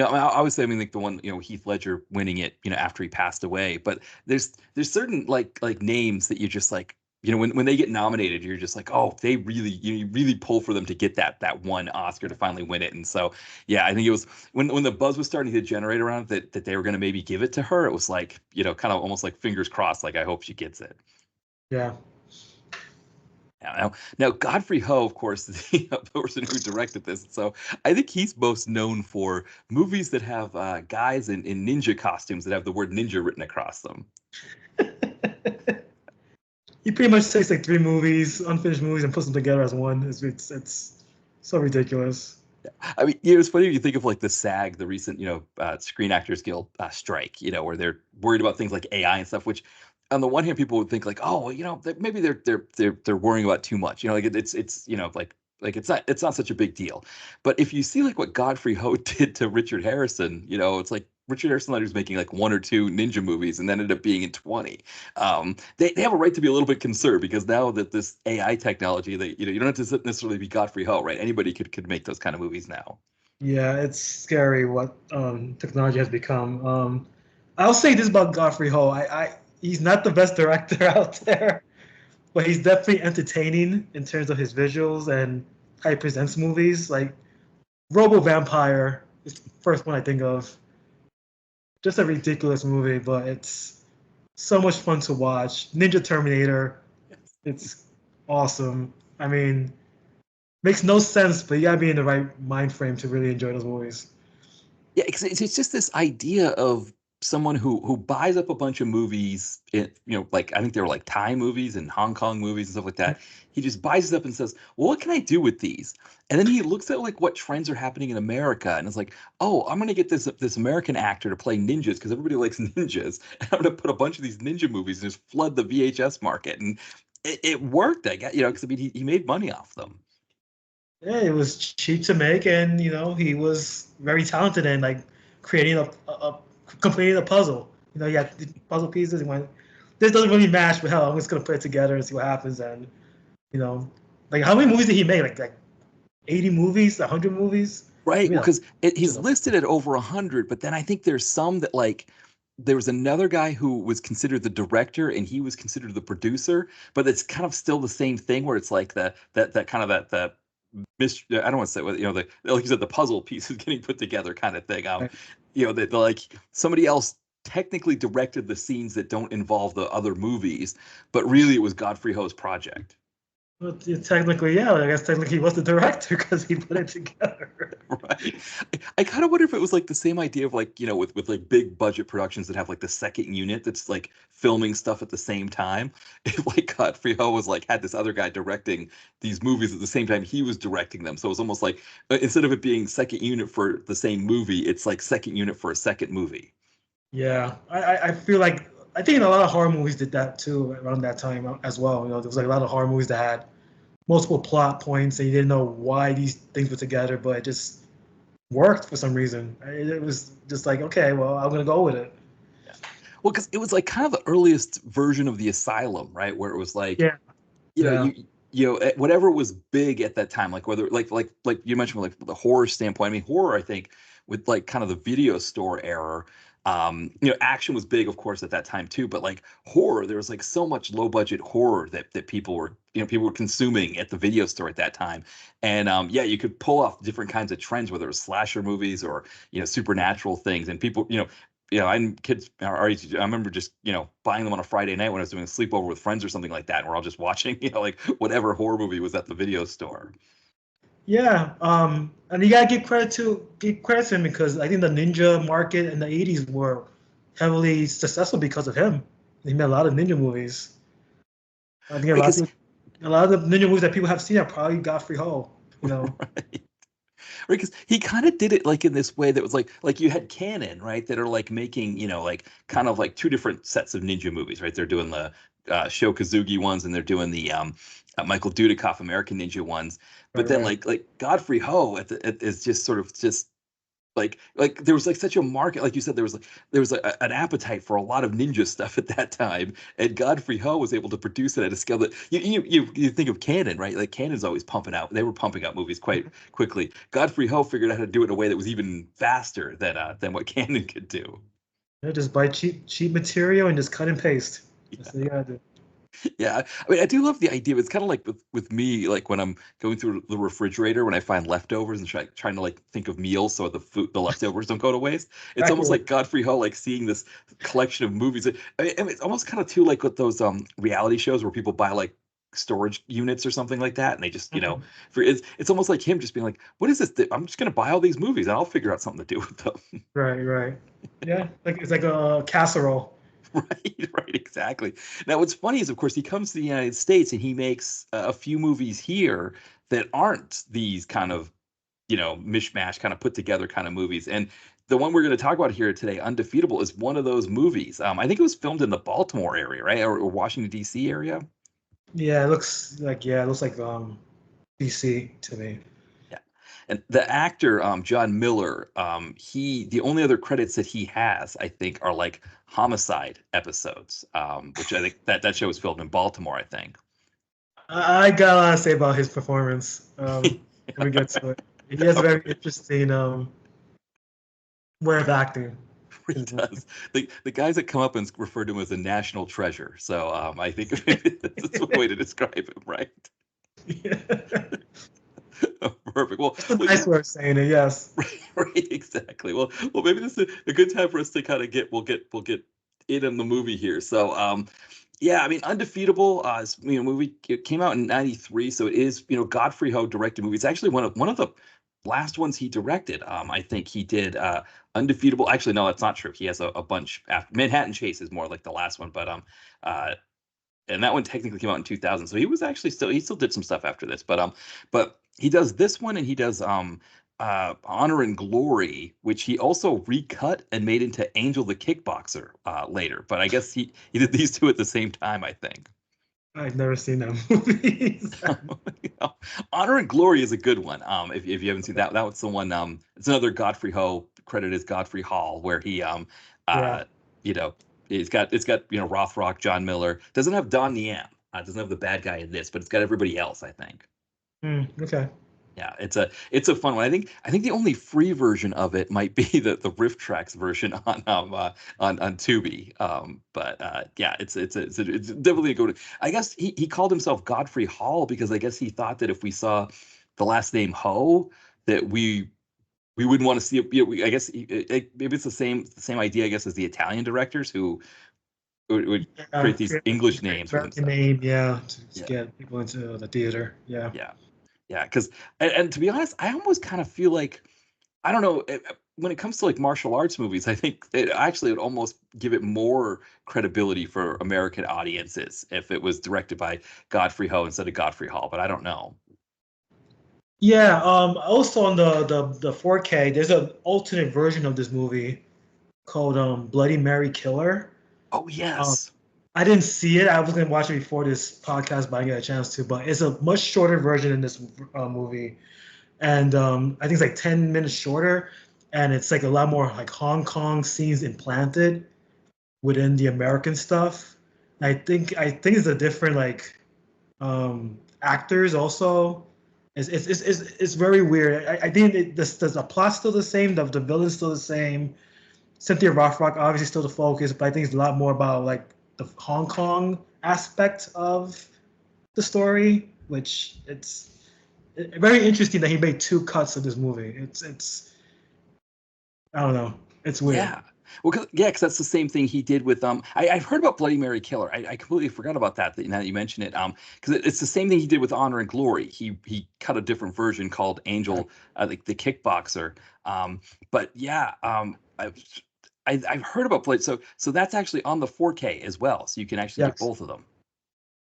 obviously, I mean, like the one, Heath Ledger winning it, after he passed away. But there's certain like names that you just like, when they get nominated, you're just like, oh, they really, you really pull for them to get that one Oscar to finally win it. And so, yeah, I think it was when the buzz was starting to generate around it that they were going to maybe give it to her. It was like, kind of almost like fingers crossed, like I hope she gets it. Yeah. Now, Godfrey Ho, of course, is the person who directed this. So I think he's most known for movies that have guys in ninja costumes that have the word ninja written across them. He pretty much takes like three movies, unfinished movies, and puts them together as one. It's so ridiculous. I mean, it's funny when you think of like the SAG, the recent, Screen Actors Guild strike, where they're worried about things like AI and stuff, which on the one hand, people would think like, oh, well, maybe they're worrying about too much, like it's like it's not such a big deal. But if you see like what Godfrey Ho did to Richard Harrison, it's like Richard Harrison thought he was making like one or two ninja movies and then ended up being in 20. They have a right to be a little bit concerned because now that this AI technology, that you don't have to necessarily be Godfrey Ho, right? Anybody could make those kind of movies now. Yeah, it's scary what technology has become. I'll say this about Godfrey Ho. He's not the best director out there, but he's definitely entertaining in terms of his visuals and how he presents movies. Like Robo Vampire is the first one I think of. Just a ridiculous movie, but it's so much fun to watch. Ninja Terminator, it's awesome. I mean, makes no sense, but you gotta be in the right mind frame to really enjoy those movies. Yeah, it's just this idea of someone who buys up a bunch of movies, like I think they were like Thai movies and Hong Kong movies and stuff like that. He just buys it up and says, "Well, what can I do with these?" And then he looks at like what trends are happening in America, and it's like, "Oh, I'm gonna get this American actor to play ninjas because everybody likes ninjas. And I'm gonna put a bunch of these ninja movies and just flood the VHS market." And it worked, I guess, because I mean he made money off them. Yeah, it was cheap to make, and he was very talented in like creating a completing a puzzle. You had the puzzle pieces, and went, this doesn't really match, but hell, I'm just gonna put it together and see what happens. And you know, like how many movies did he make? Like 80 movies, 100 movies? I Right. mean, Well, because he's a listed at over 100, but then I think there's some that like there was another guy who was considered the director and he was considered the producer, but it's kind of still the same thing where it's like that kind of that I don't want to say the like you said the puzzle pieces getting put together kind of thing. right. That like somebody else technically directed the scenes that don't involve the other movies, but really it was Godfrey Ho's project. Well, yeah, technically, yeah. I guess technically he was the director because he put it together. Right. I kind of wonder if it was like the same idea of like, with like big budget productions that have like the second unit that's like filming stuff at the same time. If like Godfrey Ho was like had this other guy directing these movies at the same time he was directing them. So it was almost like instead of it being second unit for the same movie, it's like second unit for a second movie. Yeah, I feel like I think a lot of horror movies did that too around that time as well. There was like a lot of horror movies that had multiple plot points and you didn't know why these things were together, but it just worked for some reason. It was just like, okay, well, I'm gonna go with it. Yeah. Well, because it was like kind of the earliest version of the Asylum, right? Where it was like, Yeah, you know, yeah, whatever was big at that time, like whether like you mentioned, like the horror standpoint. I mean, horror, I think, with like kind of the video store era, action was big, of course, at that time too. But like horror, there was like so much low budget horror that people were consuming at the video store at that time. And yeah, you could pull off different kinds of trends, whether it was slasher movies or supernatural things, and people, I'm kids our age. I remember just buying them on a Friday night when I was doing a sleepover with friends or something like that, and we're all just watching like whatever horror movie was at the video store. yeah. And you gotta give credit to him because I think the ninja market in the '80s were heavily successful because of him. He made a lot of ninja movies. I think Because a lot of the ninja movies that people have seen are probably Godfrey Ho. You know, right. Because he kind of did it like in this way that was like you had canon, right, that are like making, like kind of like two different sets of ninja movies, right? They're doing the Sho Kozugi ones, and they're doing the Michael Dudikoff American Ninja ones. But right, then right. like Godfrey Ho is just sort of just like there was like such a market, like you said, there was an appetite for a lot of ninja stuff at that time, and Godfrey Ho was able to produce it at a scale that you think of Canon, right? Like Canon's always pumping out, they were pumping out movies quite quickly. Godfrey Ho figured out how to do it in a way that was even faster than what Canon could do. Yeah, just buy cheap material and just cut and paste. That's what you gotta do. Yeah, I mean, I do love the idea. It's kind of like with me, like when I'm going through the refrigerator when I find leftovers and trying to like think of meals so the leftovers don't go to waste. It's almost Accurate. like Godfrey Ho, like seeing this collection of movies. I mean, it's almost kind of too like with those reality shows where people buy like storage units or something like that, and they just Mhm. for it's almost like him just being like, what is this? I'm just gonna buy all these movies and I'll figure out something to do with them. Right, right. Yeah, like it's like a casserole. Right, right, exactly. Now, what's funny is, of course, he comes to the United States and he makes a few movies here that aren't these kind of, mishmash, kind of put together kind of movies. And the one we're going to talk about here today, Undefeatable, is one of those movies. I think it was filmed in the Baltimore area, right, or Washington D.C. area. It looks like BC to me. Yeah. And the actor, John Miller, the only other credits that he has, I think, are like homicide episodes, which I think that show was filmed in Baltimore, I think. I got a lot to say about his performance. When we get to it, he has a very interesting way of acting. He does. The guys that come up and refer to him as a national treasure. So I think maybe that's one way to describe him, right? Yeah. Perfect. Well, That's a well, nice way of saying it. Yes. right, right, exactly. Well, maybe this is a good time for us to kind of we'll get in the movie here. So, yeah, I mean, Undefeatable, movie, it came out in '93, so it is, Godfrey Ho directed movie. It's actually one of the last ones he directed. I think he did Undefeatable. Actually, no, that's not true. He has a bunch after Manhattan Chase is more like the last one, but uh, and that one technically came out in 2000. So he still did some stuff after this, but he does this one, and he does Honor and Glory, which he also recut and made into Angel the Kickboxer later. But I guess he did these two at the same time, I think. I've never seen that movie. You know, Honor and Glory is a good one. If you haven't seen that was the one. It's another Godfrey Ho, credited as Godfrey Hall, where he Yeah. uh, you know, it's got Rothrock, John Miller. Doesn't have Don Niam. Doesn't have the bad guy in this, but it's got everybody else, I think. Okay. Yeah, it's a fun one. I think the only free version of it might be the Riff Tracks version on Tubi. But yeah, it's definitely a good. I guess he called himself Godfrey Hall because I guess he thought that if we saw the last name Ho, that we wouldn't want to see it. I guess maybe it's the same idea, I guess, as the Italian directors who would Yeah. create these English names for American themselves. name. Yeah. To Yeah, get people into the theater. Yeah. yeah, yeah. Because and to be honest, I almost kind of feel like I don't know. When it comes to like martial arts movies, I think it actually would almost give it more credibility for American audiences if it was directed by Godfrey Ho instead of Godfrey Hall. But I don't know. Yeah. Also on the 4K, there's an alternate version of this movie called Bloody Mary Killer. Oh Um, yes. I didn't see it. I was gonna watch it before this podcast, but I didn't get a chance to. But it's a much shorter version in this movie, and I think it's like 10 minutes shorter, and it's like a lot more like Hong Kong scenes implanted within the American stuff. I think it's a different like actors also. It's very weird. I think the plot's still the same. The villain's still the same. Cynthia Rothrock obviously still the focus, but I think it's a lot more about like the Hong Kong aspect of the story, which it's very interesting that he made two cuts of this movie. It's I don't know, it's Yeah. weird. Well, yeah, because that's the same thing he did with I've heard about Bloody Mary Killer. I completely forgot about that. Now that you mention it, because it's the same thing he did with Honor and Glory. He cut a different version called Angel, the kickboxer. But yeah, I've heard about Blade. So that's actually on the 4K as well. So you can actually get Yes. both of them.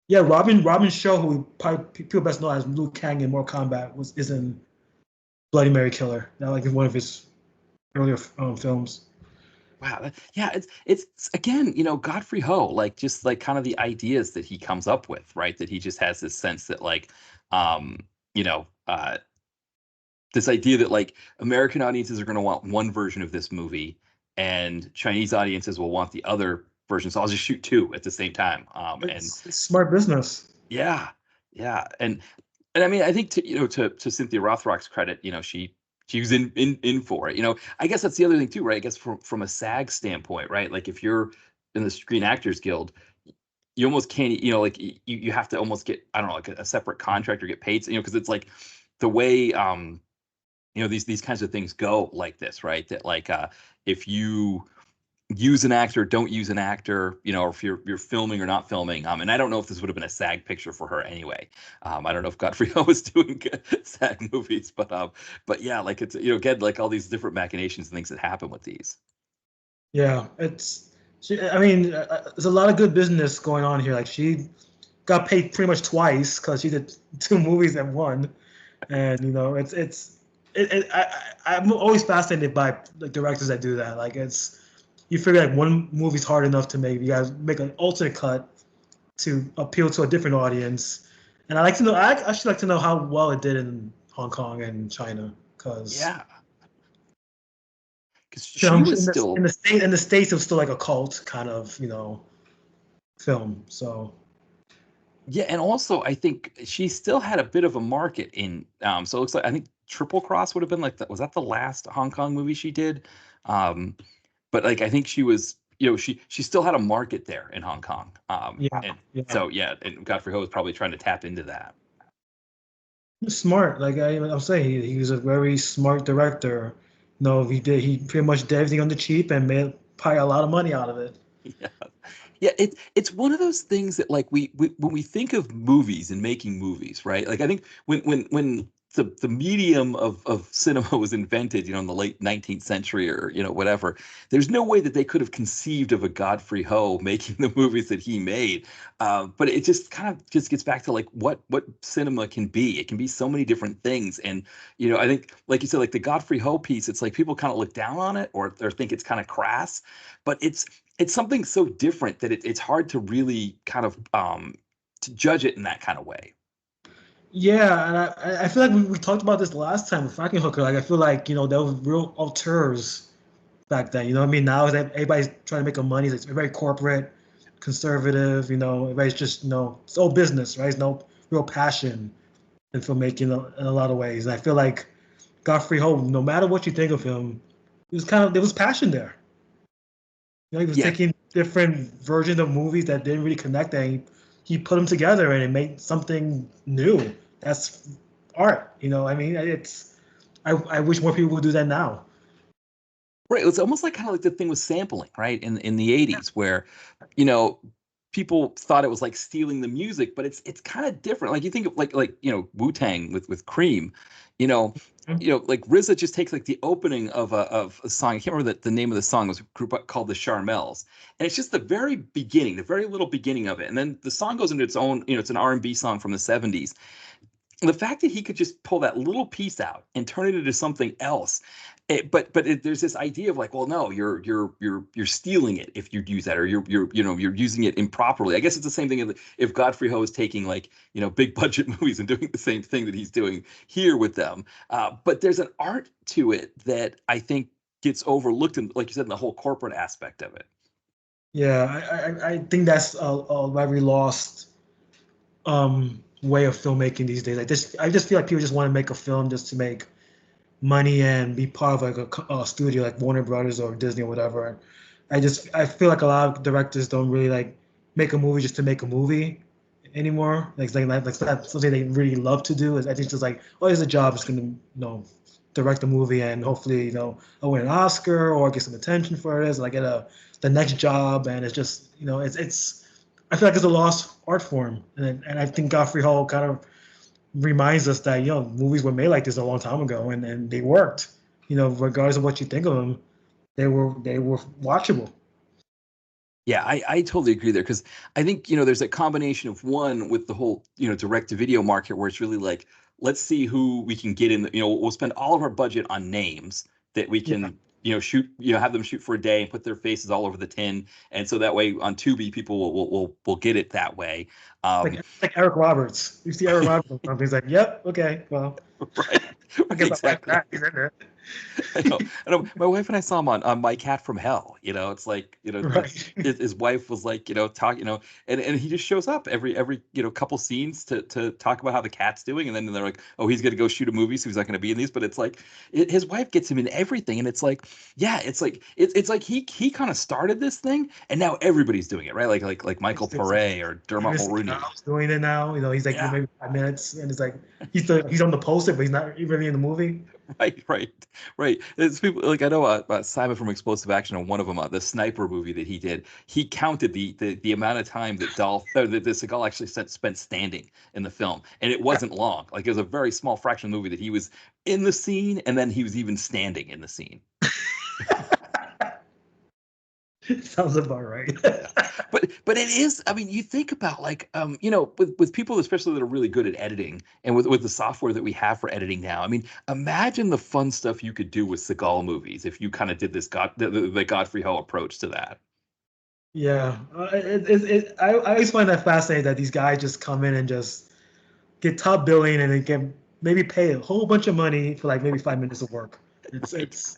Yeah, Robin Shaw, who probably people best know as Liu Kang in Mortal Kombat, is in Bloody Mary Killer. Now, like in one of his earlier films. Wow. Yeah, it's again, Godfrey Ho, like just like kind of the ideas that he comes up with, right? That he just has this sense that like, um, you know, this idea that like American audiences are going to want one version of this movie, and Chinese audiences will want the other version. So I'll just shoot two at the same time. And It's smart business. yeah, yeah, and I mean, I think to Cynthia Rothrock's credit, she was in for it. I guess that's the other thing too, right? I guess from a SAG standpoint, right? Like if you're in the Screen Actors Guild, you almost can't, like you have to almost get, I don't know, like a separate contract or get paid, because it's like the way these kinds of things go like this, right? That like if you use an actor, don't use an actor, or if you're filming or not filming. And I don't know if this would have been a SAG picture for her anyway. I don't know if Godfrey Ho was doing SAG movies, but yeah, like it's again like all these different machinations and things that happen with these. Yeah, I mean, there's a lot of good business going on here. Like she got paid pretty much twice because she did two movies at one, and I'm always fascinated by like directors that do that. Like you figure like one movie's hard enough to make, you guys make an alternate cut to appeal to a different audience. And I actually like to know how well it did in Hong Kong and China, because Yeah, because she was in still. the states it was still like a cult kind of film. So Yeah, and also I think she still had a bit of a market in. So it looks like I think Triple Cross would have been like that. Was that the last Hong Kong movie she did? Um, but like I think she was, she still had a market there in Hong Kong. yeah, And yeah, so yeah, and Godfrey Ho was probably trying to tap into that. he's smart. Like I'm saying, he was a very smart director. No, he pretty much did everything on the cheap and made probably a lot of money out of it. Yeah. Yeah, it's one of those things that like we when we think of movies and making movies, right? Like I think when the medium of cinema was invented, in the late 19th century or whatever, there's no way that they could have conceived of a Godfrey Ho making the movies that he made. But it just kind of just gets back to like what cinema can be. It can be so many different things, and I think like you said, like the Godfrey Ho piece, it's like people kind of look down on it or think it's kind of crass, but it's something so different that it's hard to really kind of to judge it in that kind of way. Yeah, and I feel like we talked about this last time with Frankenhooker. Like I feel like there was real auteurs back then. You know what I mean? Now that everybody's trying to make a money, it's very corporate, conservative. Everybody's just it's all business, right? There's no real passion in filmmaking in a lot of ways. And I feel like Godfrey Ho, no matter what you think of him, there was passion there. He was Yeah, taking different versions of movies that didn't really connect, and he put them together and it made something new. That's art. I mean, I wish more people would do that now. right. It's almost like kind of like the thing with sampling, right? In the 80s where, you know, people thought it was like stealing the music, but it's kind of different. Like you think of like Wu-Tang with Cream, you know, like RZA just takes like the opening of a song. I can't remember the name of the song. It was a group called the Charmels, and it's just the very beginning, the very little beginning of it, and then the song goes into its own. It's an R&B song from the 70s. The fact that he could just pull that little piece out and turn it into something else, there's this idea of like, well, no, you're stealing it if you use that, or you're using it improperly. I guess it's the same thing if Godfrey Ho is taking like big budget movies and doing the same thing that he's doing here with them. But there's an art to it that I think gets overlooked, and like you said, in the whole corporate aspect of it. Yeah, I think that's a very lost way of filmmaking these days. I just feel like people just want to make a film just to make money and be part of like a studio like Warner Brothers or Disney or whatever. I feel like a lot of directors don't really like make a movie just to make a movie anymore. Like it's not something they really love to do. I think it's just like, oh, here's a job. It's gonna direct a movie and hopefully, I win an Oscar or get some attention for this, and I get the next job, and it's just, it's I feel like it's a lost art form, and I think Godfrey Ho kind of reminds us that movies were made like this a long time ago, and they worked, regardless of what you think of them, they were watchable. Yeah, I totally agree there because I think, there's a combination of one with the whole, direct to video market where it's really like, let's see who we can get in, we'll spend all of our budget on names that we Yeah, can, shoot, have them shoot for a day and put their faces all over the tin. And so that way on Tubi, people will get it that way. like Um, like Eric Roberts. You see Eric Roberts on something, he's like, yep, okay, well, right, I right, guess I like exactly. that. He's in there. I know. I know. My wife and I saw him on My Cat from Hell. It's like, Right. his wife was like, talk, and he just shows up every, couple scenes to talk about how the cat's doing. And then they're like, oh, he's going to go shoot a movie. So he's not going to be in these. But it's like, his wife gets him in everything. And it's like, yeah, it's like he kind of started this thing and now everybody's doing it, right? Like Michael It's Pare or Dermot Steven Mulrooney. Seagal's doing it now. He's like Yeah. maybe 5 minutes, and it's like he's on the poster, but he's not really in the movie. Right, right, right. It's people like I know Simon from Explosive Action on one of them, the sniper movie that he did. He counted the amount of time that that the Seagal actually spent standing in the film, and it wasn't long. Like it was a very small fraction of the movie that he was in the scene, and then he was even standing in the scene. Sounds about right. Yeah. But it is, I mean, you think about like with people especially that are really good at editing and with the software that we have for editing now. I mean, imagine the fun stuff you could do with Seagal movies if you kind of did this the Godfrey Ho approach to that. Yeah, I always find that fascinating that these guys just come in and just get top billing and they can maybe pay a whole bunch of money for like maybe 5 minutes of work. It's Right. it's.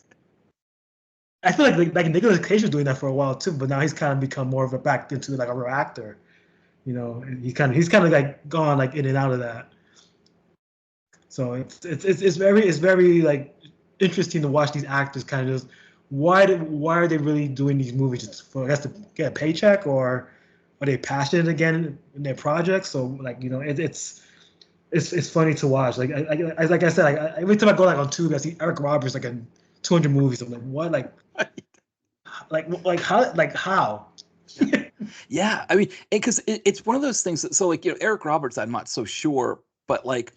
I feel like Nicolas Cage was doing that for a while too, but now he's kind of become more of a back into like a real actor. And he's kind of like gone like in and out of that. So it's very like interesting to watch these actors kind of just why are they really doing these movies just for I guess to get a paycheck, or are they passionate again in their projects? So like it's funny to watch. Like I said, every time I go like on Tubi, I see Eric Roberts like in 200 movies. I'm like, what? How? Yeah. Yeah, I mean, because it's one of those things. So, like, Eric Roberts, I'm not so sure, but like,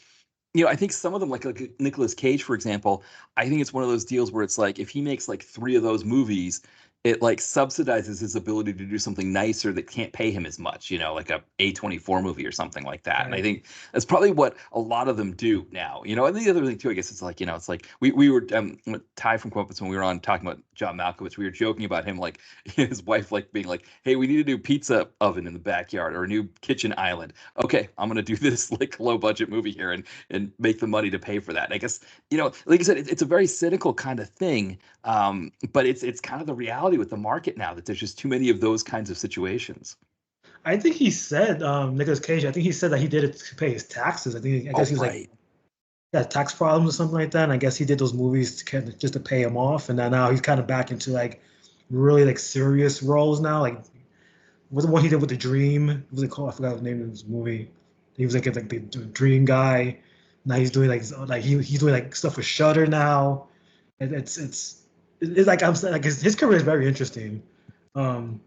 I think some of them, like Nicolas Cage, for example, I think it's one of those deals where it's like if he makes like three of those movies, it like subsidizes his ability to do something nicer that can't pay him as much, like a A24 movie or something like that. And I Right. think that's probably what a lot of them do now. And the other thing too, I guess it's like, it's like we were with Ty from Compass when we were on talking about John Malkovich, we were joking about him like his wife like being like, hey, we need a new pizza oven in the backyard or a new kitchen island. Okay, I'm gonna do this like low budget movie here and make the money to pay for that. And I guess, like I said, it's a very cynical kind of thing. But it's kind of the reality with the market now that there's just too many of those kinds of situations. I think he said Nicolas Cage. I think he said that he did it to pay his taxes. I Oh, guess he was like right. he had tax problems or something like that. And I guess he did those movies to kind of just to pay him off. And then now he's kind of back into like really like serious roles now. Like was the one he did with the Dream? What was it called? I forgot the name of his movie. He was like the Dream guy. Now he's doing like he's doing like stuff with Shutter now. It's like I'm saying like his career is very interesting. Um,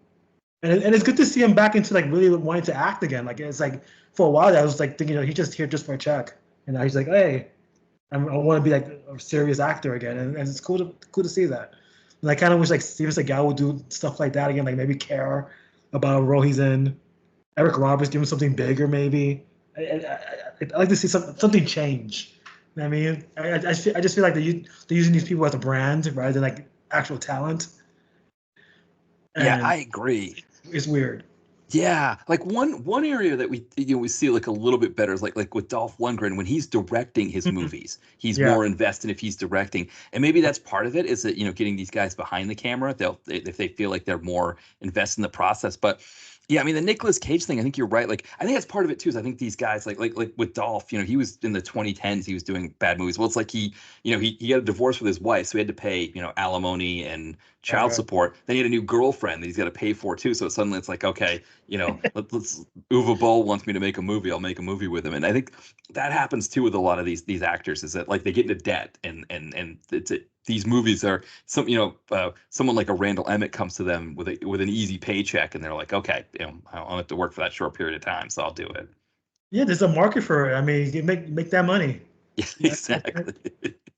and it's good to see him back into like really wanting to act again. Like it's like for a while I was like thinking, he's just here just for a check, and now he's like, hey, I want to be like a serious actor again, and it's cool to see that. And I kind of wish like Steven Seagal would do stuff like that again, like maybe care about a role he's in. Eric Roberts give him something bigger, maybe. I like to see something change. You know what I mean, I just feel like they're using these people as a brand rather than like actual talent, Yeah, and I agree. it's weird. Yeah, like one area that we see like a little bit better is like with Dolph Lundgren when he's directing his Mhm. movies, he's Yeah. more invested if he's directing, and maybe that's part of it is that getting these guys behind the camera, if they feel like they're more invested in the process, but Yeah, I mean the Nicolas Cage thing. I think you're right. Like, I think that's part of it too. Is I think these guys, like with Dolph, he was in the 2010s. He was doing bad movies. Well, it's like he got a divorce with his wife, so he had to pay alimony and Right, child right. support. Then he had a new girlfriend that he's got to pay for too. So suddenly it's like, okay, let's Uwe Boll wants me to make a movie. I'll make a movie with him. And I think that happens too with a lot of these actors. Is that like they get into debt and these movies are someone like a Randall Emmett comes to them with an easy paycheck, and they're like, okay, I don't have to work for that short period of time, so I'll do it. Yeah, there's a market for it. I mean, you make that money. Yeah, Yeah. exactly,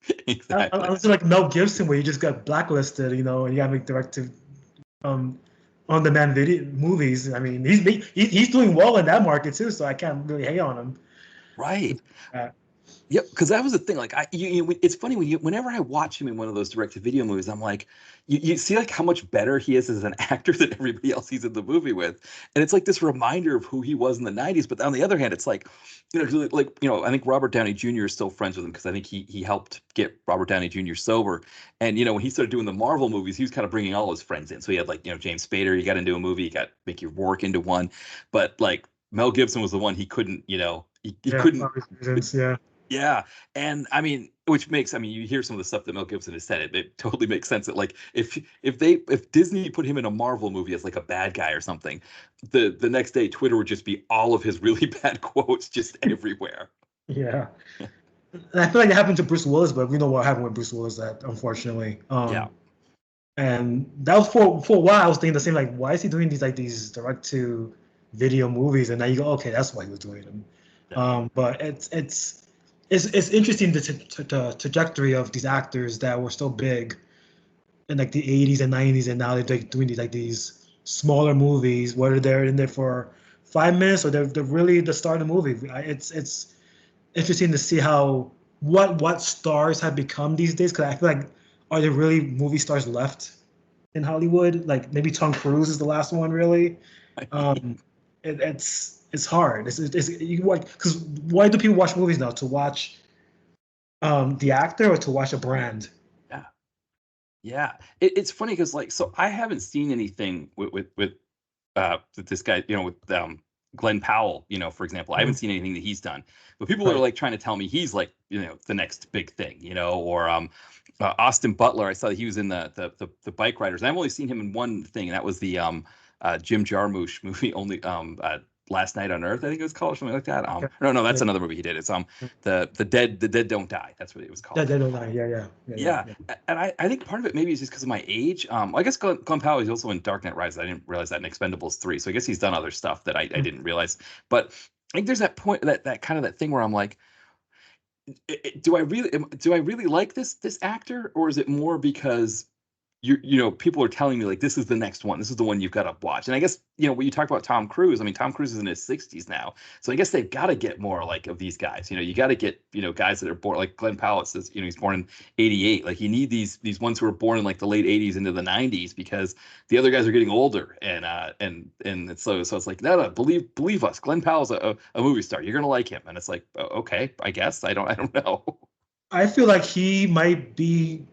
I exactly. was like Mel Gibson, where you just got blacklisted, and you got to make um, on-demand video movies. I mean, he's doing well in that market too, so I can't really hate on him. Right. Yep, because that was the thing. Like, it's funny whenever I watch him in one of those direct-to-video movies, I'm like, you see like how much better he is as an actor than everybody else he's in the movie with, and it's like this reminder of who he was in the '90s. But on the other hand, it's like, I think Robert Downey Jr. is still friends with him because I think he helped get Robert Downey Jr. sober, and when he started doing the Marvel movies, he was kind of bringing all his friends in. So he had like James Spader, he got into a movie, he got Mickey Rourke into one, but like Mel Gibson was the one he couldn't, he Yeah, couldn't. obvious reasons. Yeah, Yeah, and I mean, you hear some of the stuff that Mel Gibson has said. It totally makes sense that like if Disney put him in a Marvel movie as like a bad guy or something, the next day Twitter would just be all of his really bad quotes just everywhere. yeah. And I feel like it happened to Bruce Willis, but we know what happened with Bruce Willis, that unfortunately. Yeah, And that was for a while. I was thinking the same, like, why is he doing these direct to video movies? And now you go, okay, that's why he was doing them. yeah, But it's interesting the trajectory of these actors that were so big in like the 80s and 90s, and now they're like doing these smaller movies, whether they're in there for 5 minutes or they're really the star of the movie. It's interesting to see how what stars have become these days. Because I feel like, are there really movie stars left in Hollywood? Like maybe Tom Cruise is the last one, really. Um, it's hard. It's you like, because why do people watch movies now? To watch the actor or to watch a brand? yeah. Yeah, it's funny because like so I haven't seen anything with this guy, with Glenn Powell, for example. I haven't Mhm. seen anything that he's done, but people are Right. like trying to tell me he's like the next big thing, or Austin Butler. I saw that he was in the Bike Riders. I've only seen him in one thing, and that was the Jim Jarmusch movie, only Last Night on Earth, I think it was called, or something like that. Okay. No, that's Yeah. another movie he did. It's the dead don't die. That's what it was Yeah, called. Dead or Alive. Yeah, yeah, yeah, yeah, Yeah, yeah. and I think part of it maybe is just because of my age. I guess Glenn Powell is also in Dark Knight Rises. I didn't realize that in Expendables 3. So I guess he's done other stuff that I Mhm. didn't realize. But I think there's that point, that kind of that thing where I'm like, do I really like this actor, or is it more because people are telling me like this is the next one, this is the one you've got to watch? And I guess when you talk about Tom Cruise, I mean Tom Cruise is in his 60s now, so I guess they've got to get more like of these guys. You got to get guys that are born like Glenn Powell says. He's born in '88. Like you need these ones who are born in like the late '80s into the '90s, because the other guys are getting older, and so it's like, no, believe us, Glenn Powell's a movie star, you're gonna like him. And it's like, okay, I guess I don't know. I feel like he might be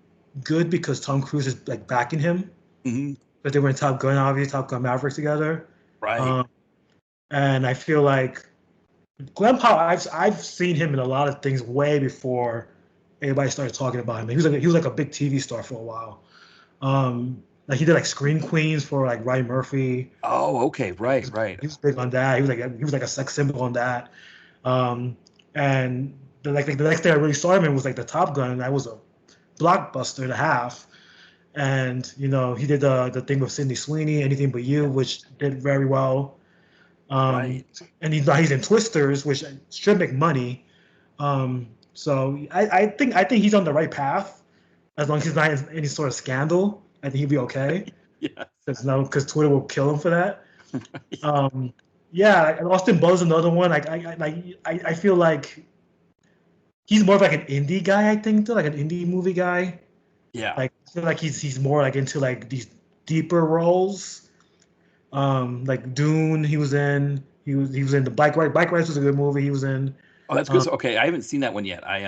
good because Tom Cruise is like backing him. Mhm. But they were in Top Gun, obviously, Top Gun Maverick together. Right. Um, and I feel like Glenn Powell, I've seen him in a lot of things way before anybody started talking about him. He was like a big TV star for a while. Like he did like Screen Queens for like Ryan Murphy. Oh, okay. He Right, was, right. he was big on that. He was like a sex symbol on that. Um, and the next thing I really saw him in was like the Top Gun, and that was a blockbuster and a half. And he did the thing with Sydney Sweeney, Anything But You, Yeah. which did very well. Um, Right. and he's in Twisters, which should make money. So I think he's on the right path, as long as he's not in any sort of scandal. I think he'll be okay. Yeah. Because Twitter will kill him for that. Um, yeah, and Austin Buzz another one. I feel like he's more of like an indie guy. I think too, like an indie movie guy. Yeah. Like I feel like he's more like into like these deeper roles. Like Dune, he was in. He was in the Bike Ride. Bike Rides was a good movie. He was in. Oh, that's good. Um, So, okay, I haven't seen that one yet. I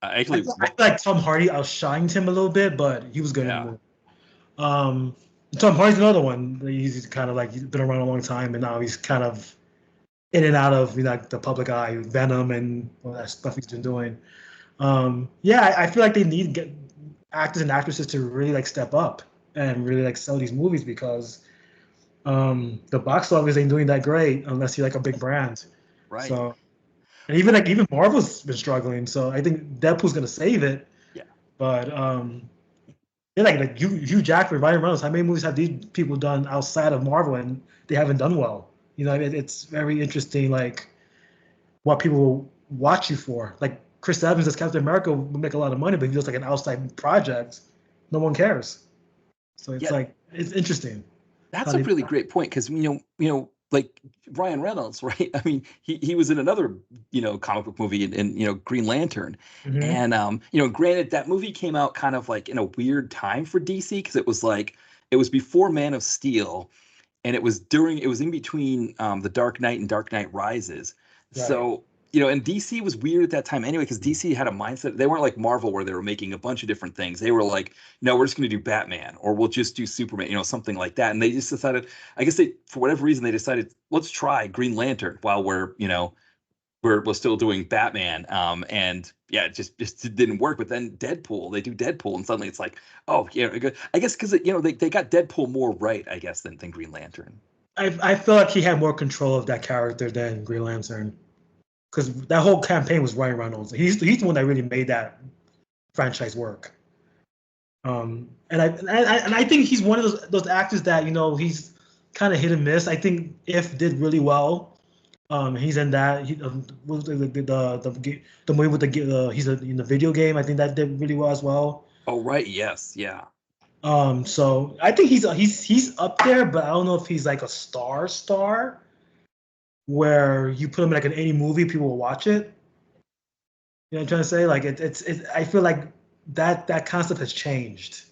I actually, feel, I feel like Tom Hardy outshined him a little bit, but he was good in the yeah. movie. Um, Tom Hardy's another one. He's kind of like he's been around a long time, and now he's kind of in and out of like the public eye, Venom and all that stuff he's been doing. Yeah, I feel like they need get actors and actresses to really like step up and really like sell these movies because the box office ain't doing that great unless you're like a big brand. Right. So and even Marvel's been struggling. So I think Deadpool's gonna save it. Yeah. But yeah, like Hugh Jackman, Ryan Reynolds, how many movies have these people done outside of Marvel and they haven't done well? You know, it's very interesting, like what people will watch you for. Like Chris Evans as Captain America would make a lot of money, but if he does like an outside project, no one cares. So it's Yeah. like it's interesting how That's a they. really great point because like Ryan Reynolds, right? I mean, he was in another comic book movie in Green Lantern, Mhm. and granted that movie came out kind of like in a weird time for DC because it was before Man of Steel, and it was in between The Dark Knight and Dark Knight Rises. Right. So, and DC was weird at that time anyway, because DC had a mindset. They weren't like Marvel where they were making a bunch of different things. They were like, no, we're just going to do Batman or we'll just do Superman, something like that. And they just decided, I guess for whatever reason, they decided, let's try Green Lantern while we're still doing Batman. And yeah, it just didn't work. But then they do Deadpool, and suddenly it's like, oh yeah, I guess because they got Deadpool more right, I guess, than Green Lantern. I feel like he had more control of that character than Green Lantern because that whole campaign was Ryan Reynolds. He's the one that really made that franchise work. And I think he's one of those actors that he's kind of hit and miss. I think If did really well. He's in that. What was the movie with he's in the video game. I think that did really well as well. Oh right, yes, yeah. So I think he's up there, but I don't know if he's like a star where you put him in like in any movie, people will watch it. You know what I'm trying to say? Like I feel like that concept has changed.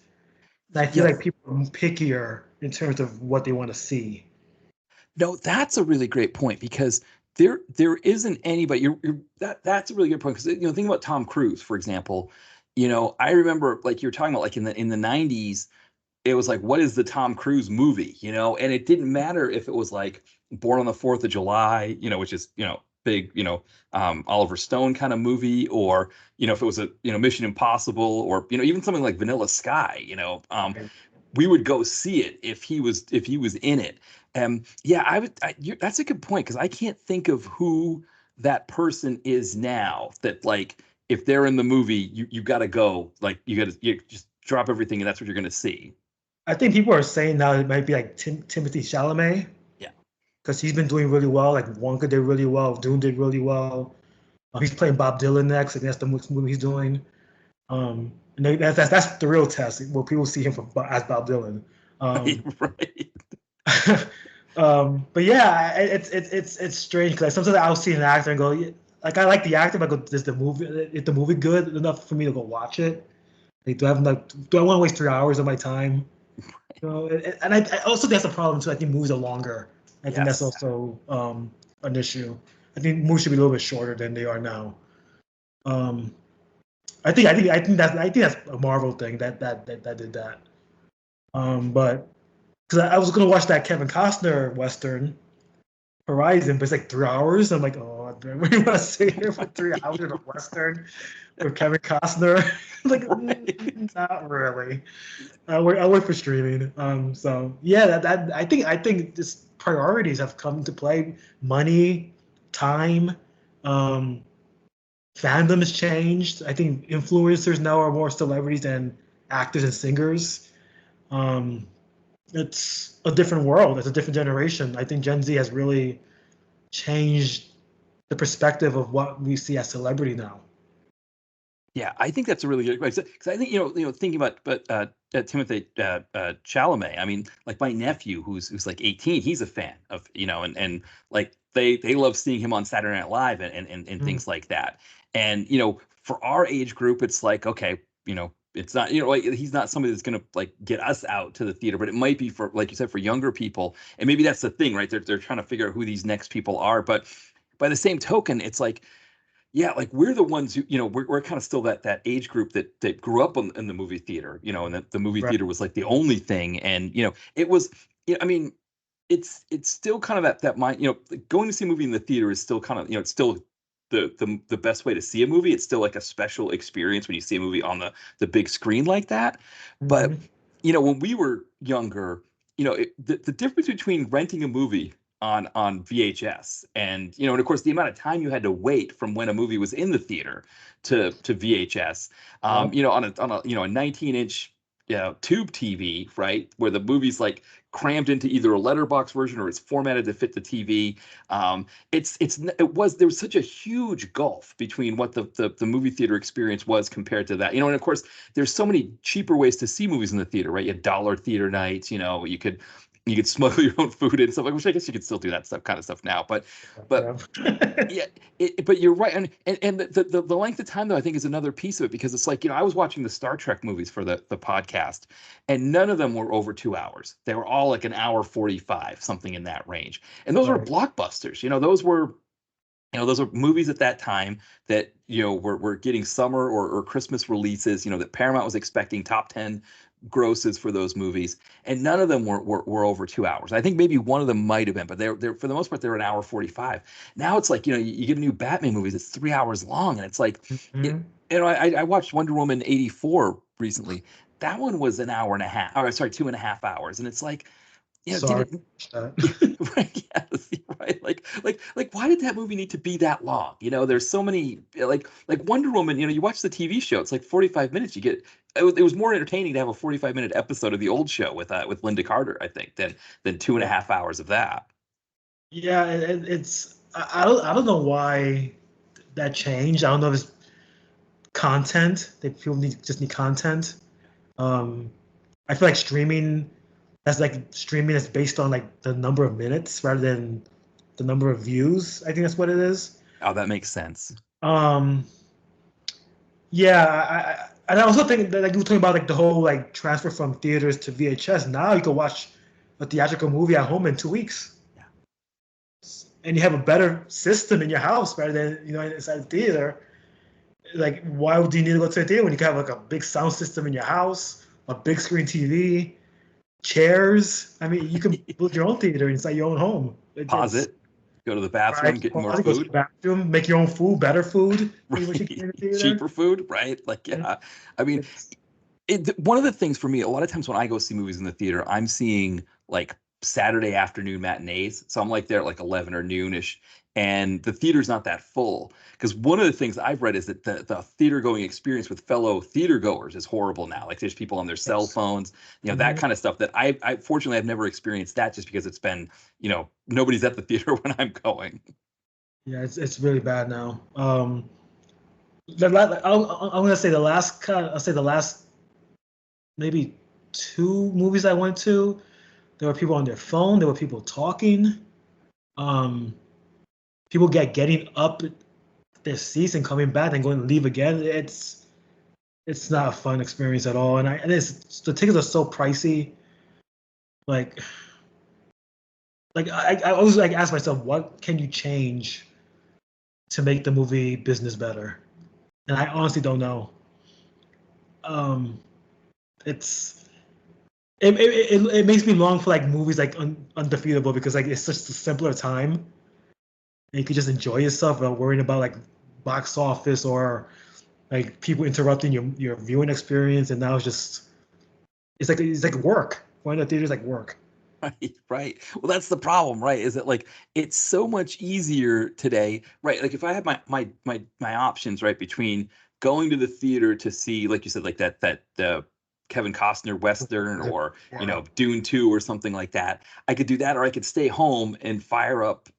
And I feel Yeah, like people are pickier in terms of what they want to see. no, that's a really great point because there isn't anybody. That's a really good point because think about Tom Cruise, for example. I remember like you're talking about like in the '90s, it was like, what is the Tom Cruise movie? And it didn't matter if it was like Born on the Fourth of July, which is big, Oliver Stone kind of movie, or if it was a Mission Impossible, or even something like Vanilla Sky. We would go see it if he was in it. And yeah, that's a good point because I can't think of who that person is now that like if they're in the movie, you got to go, like you just drop everything and that's what you're going to see. I think people are saying now it might be like Timothy Chalamet Yeah. because he's been doing really well. Like Wonka did really well, Dune did really well. He's playing Bob Dylan next. I think that's the next movie he's doing. And that's the real test. Where people see him as Bob Dylan. Right, Um, right. but yeah, it's strange because sometimes I'll see an actor and go, yeah, like I like the actor, but I go, is the movie is the movie good enough for me to go watch it? Like, do I want to waste 3 hours of my time? And I also think that's a problem too. I think movies are longer. I think that's Yes. also an issue. I think movies should be a little bit shorter than they are now. Um, I think that's a Marvel thing that did that. But because I was gonna watch that Kevin Costner Western Horizon, but it's like 3 hours. I'm like, oh, do I really want to sit here for 3 hours in a Western with Kevin Costner? Like, Right. not really. I wait for streaming. So yeah, that I think this priorities have come into play. Money, time, um, fandom has changed. I think influencers now are more celebrities than actors and singers. Um, it's a different world. It's a different generation. I think Gen Z has really changed the perspective of what we see as celebrity now. Yeah, I think that's a really good question because I think thinking about Timothy Chalamet. I mean, like my nephew who's like 18, he's a fan of and like they love seeing him on Saturday Night Live and Mm. things like that. And for our age group, it's like okay, it's not like he's not somebody that's gonna like get us out to the theater, but it might be for like you said for younger people, and maybe that's the thing, right? They're trying to figure out who these next people are, but by the same token, it's like Yeah, like we're the ones who, we're kind of still that age group that grew up in the movie theater, and the movie Right. theater was like the only thing. And, it was, I mean, it's still kind of that mind, going to see a movie in the theater is still kind of, it's still the best way to see a movie. It's still like a special experience when you see a movie on the big screen like that. But, Hmm. when we were younger, the difference between renting a movie on VHS and of course the amount of time you had to wait from when a movie was in the theater to VHS, Yep. on a 19-inch tube TV, right, where the movie's like crammed into either a letterbox version or it's formatted to fit the TV. There was such a huge gulf between what the movie theater experience was compared to that. And of course there's so many cheaper ways to see movies in the theater, right? You had dollar theater nights, you could smuggle your own food in and stuff like, which I guess you could still do that stuff kind of stuff now. But Yeah. yeah, but you're right. And the length of time though, I think is another piece of it, because it's like, I was watching the Star Trek movies for the podcast, and none of them were over 2 hours. They were all like an hour 45, something in that range. And those were Right. blockbusters. Those are movies at that time that were getting summer or Christmas releases. That Paramount was expecting top 10 grosses for those movies, and none of them were over 2 hours. I think maybe one of them might have been, but they're for the most part they're an hour 45. Now it's like you get a new Batman movie that's 3 hours long, and it's like it. Hmm. I watched Wonder Woman 84 recently. That one was an hour and a half. Or sorry, 2.5 hours, and it's like did Sorry. it That. right? Yes, right. Like, why did that movie need to be that long? There's so many like Wonder Woman. You watch the TV show; it's like 45 minutes. It was more entertaining to have a 45-minute episode of the old show with Linda Carter, I think, than two and a Yeah. half hours of that. Yeah. It's I don't know why that changed. I don't know if it's content. They people just need content. Um, I feel like streaming is based on like the number of minutes rather than the number of views. I think that's what it is. Oh, that makes sense. Um, yeah, and I also think that like you were talking about like the whole like transfer from theaters to VHS. Now you can watch a theatrical movie at home in 2 weeks, Yeah. and you have a better system in your house rather than inside the theater. Like, why would you need to go to the theater when you can have like a big sound system in your house, a big screen TV, chairs? I mean, you can build your own theater inside your own home. Pause It's it, go to the right. bathroom, get more Pause it, go to the food. bathroom, make your own food, better food than what you get Right, in the theater. cheaper food, right? Like, Mhm. yeah. I mean, It's one of the things for me, a lot of times when I go see movies in the theater, I'm seeing like Saturday afternoon matinees. So I'm like there at like 11 or noonish, and the theater's not that full. Because one of the things I've read is that the theater going experience with fellow theater goers is horrible now. Like there's people on their cell yes. phones, that Mhm. kind of stuff that I fortunately I've never experienced that, just because it's been, nobody's at the theater when I'm going. Yeah, it's really bad now. I'm gonna say I'll say the last maybe two movies I went to. There were people on their phone. There were people talking. Um, People getting up their seats and coming back and going to leave again. It's not a fun experience at all. And the tickets are so pricey. Like I always like ask myself, what can you change to make the movie business better? And I honestly don't know. Um, it's it makes me long for like movies like Undefeatable, because like it's such a simpler time and you could just enjoy yourself without worrying about like box office or like people interrupting your viewing experience. And now it's like work. Going to the theater is like work. Right, right. Well, that's the problem, right? Is that like it's so much easier today, right? Like if I had my options, right, between going to the theater to see, like you said, like that Kevin Costner Western, or Yeah. Dune 2 or something like that, I could do that, or I could stay home and fire up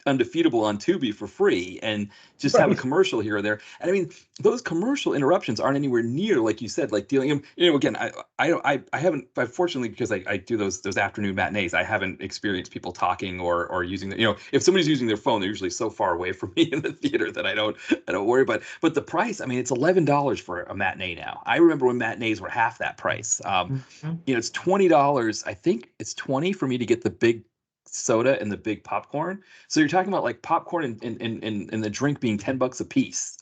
Undefeatable on Tubi for free and just have a Right. commercial here or there. And I mean, those commercial interruptions aren't anywhere near, like you said, like dealing. Again, I haven't. Fortunately, because I do those afternoon matinees, I haven't experienced people talking or using the. If somebody's using their phone, they're usually so far away from me in the theater that I don't worry. But the price, I mean, it's $11 for a matinee now. I remember when matinees were half that price. Mhm. It's $20. I think it's 20 for me to get the big soda and the big popcorn. So you're talking about like popcorn and the drink being $10 a piece,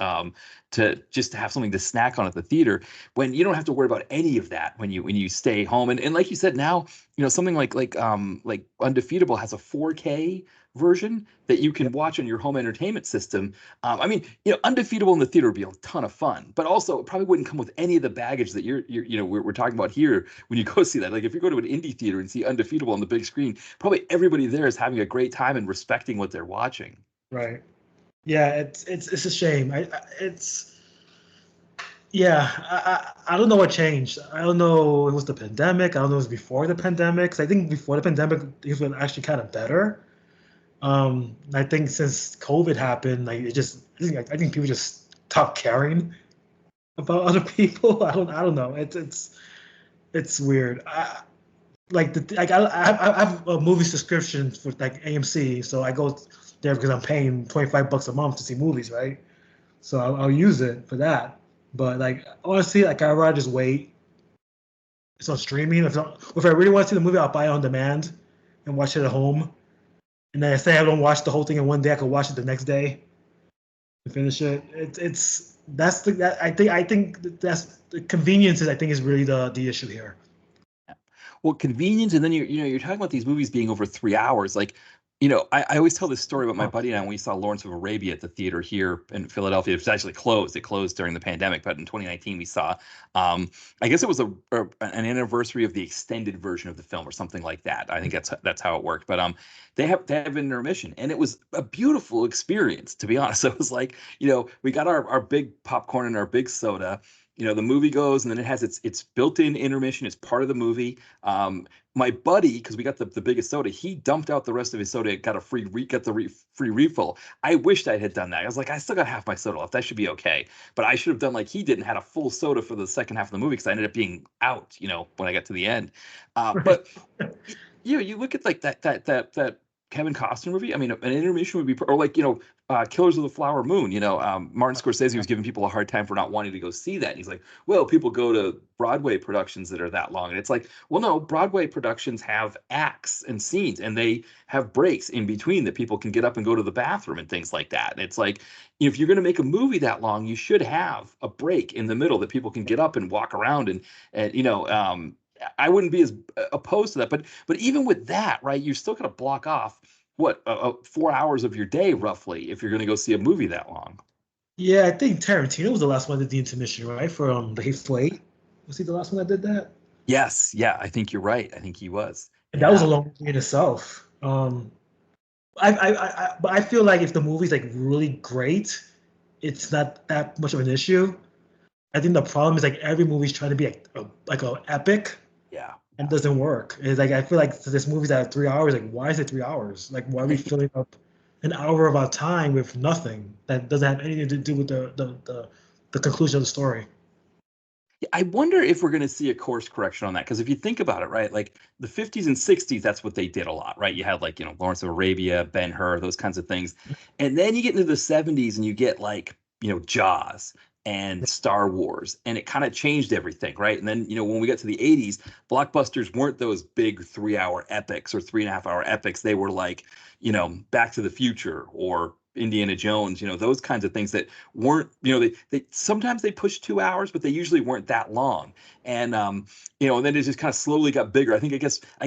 to just to have something to snack on at the theater, when you don't have to worry about any of that when you stay home. And like you said, now, something like Undefeatable has a 4K version that you can watch on your home entertainment system. I mean, Undefeatable in the theater would be a ton of fun, but also it probably wouldn't come with any of the baggage that we're talking about here when you go see that. Like if you go to an indie theater and see Undefeatable on the big screen, probably everybody there is having a great time and respecting what they're watching. Right. Yeah, it's a shame. It's yeah. I don't know what changed. I don't know. It was the pandemic. I don't know. It was before the pandemic. 'Cause I think before the pandemic, things were actually kind of better. I think since COVID happened, like I think people just stopped caring about other people. I don't know. It's weird. I have a movie subscription for like AMC, so I go there because I'm paying $25 a month to see movies, right? So I'll use it for that. But like honestly, like I'd rather just wait. It's on streaming. If I really want to see the movie, I'll buy it on demand and watch it at home. And then say I don't watch the whole thing in one day, I could watch it the next day and finish it. It's that's the that I think that's the conveniences. I think is really the issue here. Well, convenience, and then you're talking about these movies being over 3 hours. Like, I always tell this story about my buddy and I when we saw Lawrence of Arabia at the theater here in Philadelphia. It was actually closed. It closed during the pandemic, but in 2019 we saw. I guess it was an anniversary of the extended version of the film or something like that. I think that's how it worked. But they have an intermission, and it was a beautiful experience. To be honest, it was like we got our big popcorn and our big soda. The movie goes, and then it has its built-in intermission. It's part of the movie. My buddy, because we got the biggest soda, he dumped out the rest of his soda, got a free refill. I wished I had done that. I was like, I still got half my soda left. That should be okay. But I should have done like he did and had a full soda for the second half of the movie because I ended up being out, when I got to the end. Right. But you look at like that Kevin Costner movie. I mean, an intermission would be, or like Killers of the Flower Moon. Martin Scorsese was giving people a hard time for not wanting to go see that. And he's like, well, people go to Broadway productions that are that long, and it's like, well, no, Broadway productions have acts and scenes, and they have breaks in between that people can get up and go to the bathroom and things like that. And it's like, if you're going to make a movie that long, you should have a break in the middle that people can get up and walk around and. I wouldn't be as opposed to that, but even with that, right? You're still going to block off what 4 hours of your day roughly if you're going to go see a movie that long. Yeah, I think Tarantino was the last one that did the intermission, right? For The Hateful Eight. Was he the last one that did that? Yes, yeah, I think you're right. I think he was. And that was a Yeah, long movie in itself. But I feel like if the movie's like really great, it's not that much of an issue. I think the problem is like every movie's trying to be like a epic yeah. and doesn't work. It's like I feel like this movie's at 3 hours. Like why is it 3 hours? Like why are we filling up an hour of our time with nothing that doesn't have anything to do with the conclusion of the story? I wonder if we're going to see a course correction on that. Because if you think about it, right, like the 50s and 60s, that's what they did a lot, right? You had like, Lawrence of Arabia, Ben-Hur, those kinds of things. And then you get into the 70s and you get like, Jaws and Star Wars, and it kind of changed everything, right? And then, when we got to the 80s, blockbusters weren't those big 3 hour epics or 3.5 hour epics. They were like, Back to the Future or Indiana Jones, those kinds of things that weren't, they sometimes they pushed 2 hours, but they usually weren't that long. And and then it just kind of slowly got bigger. I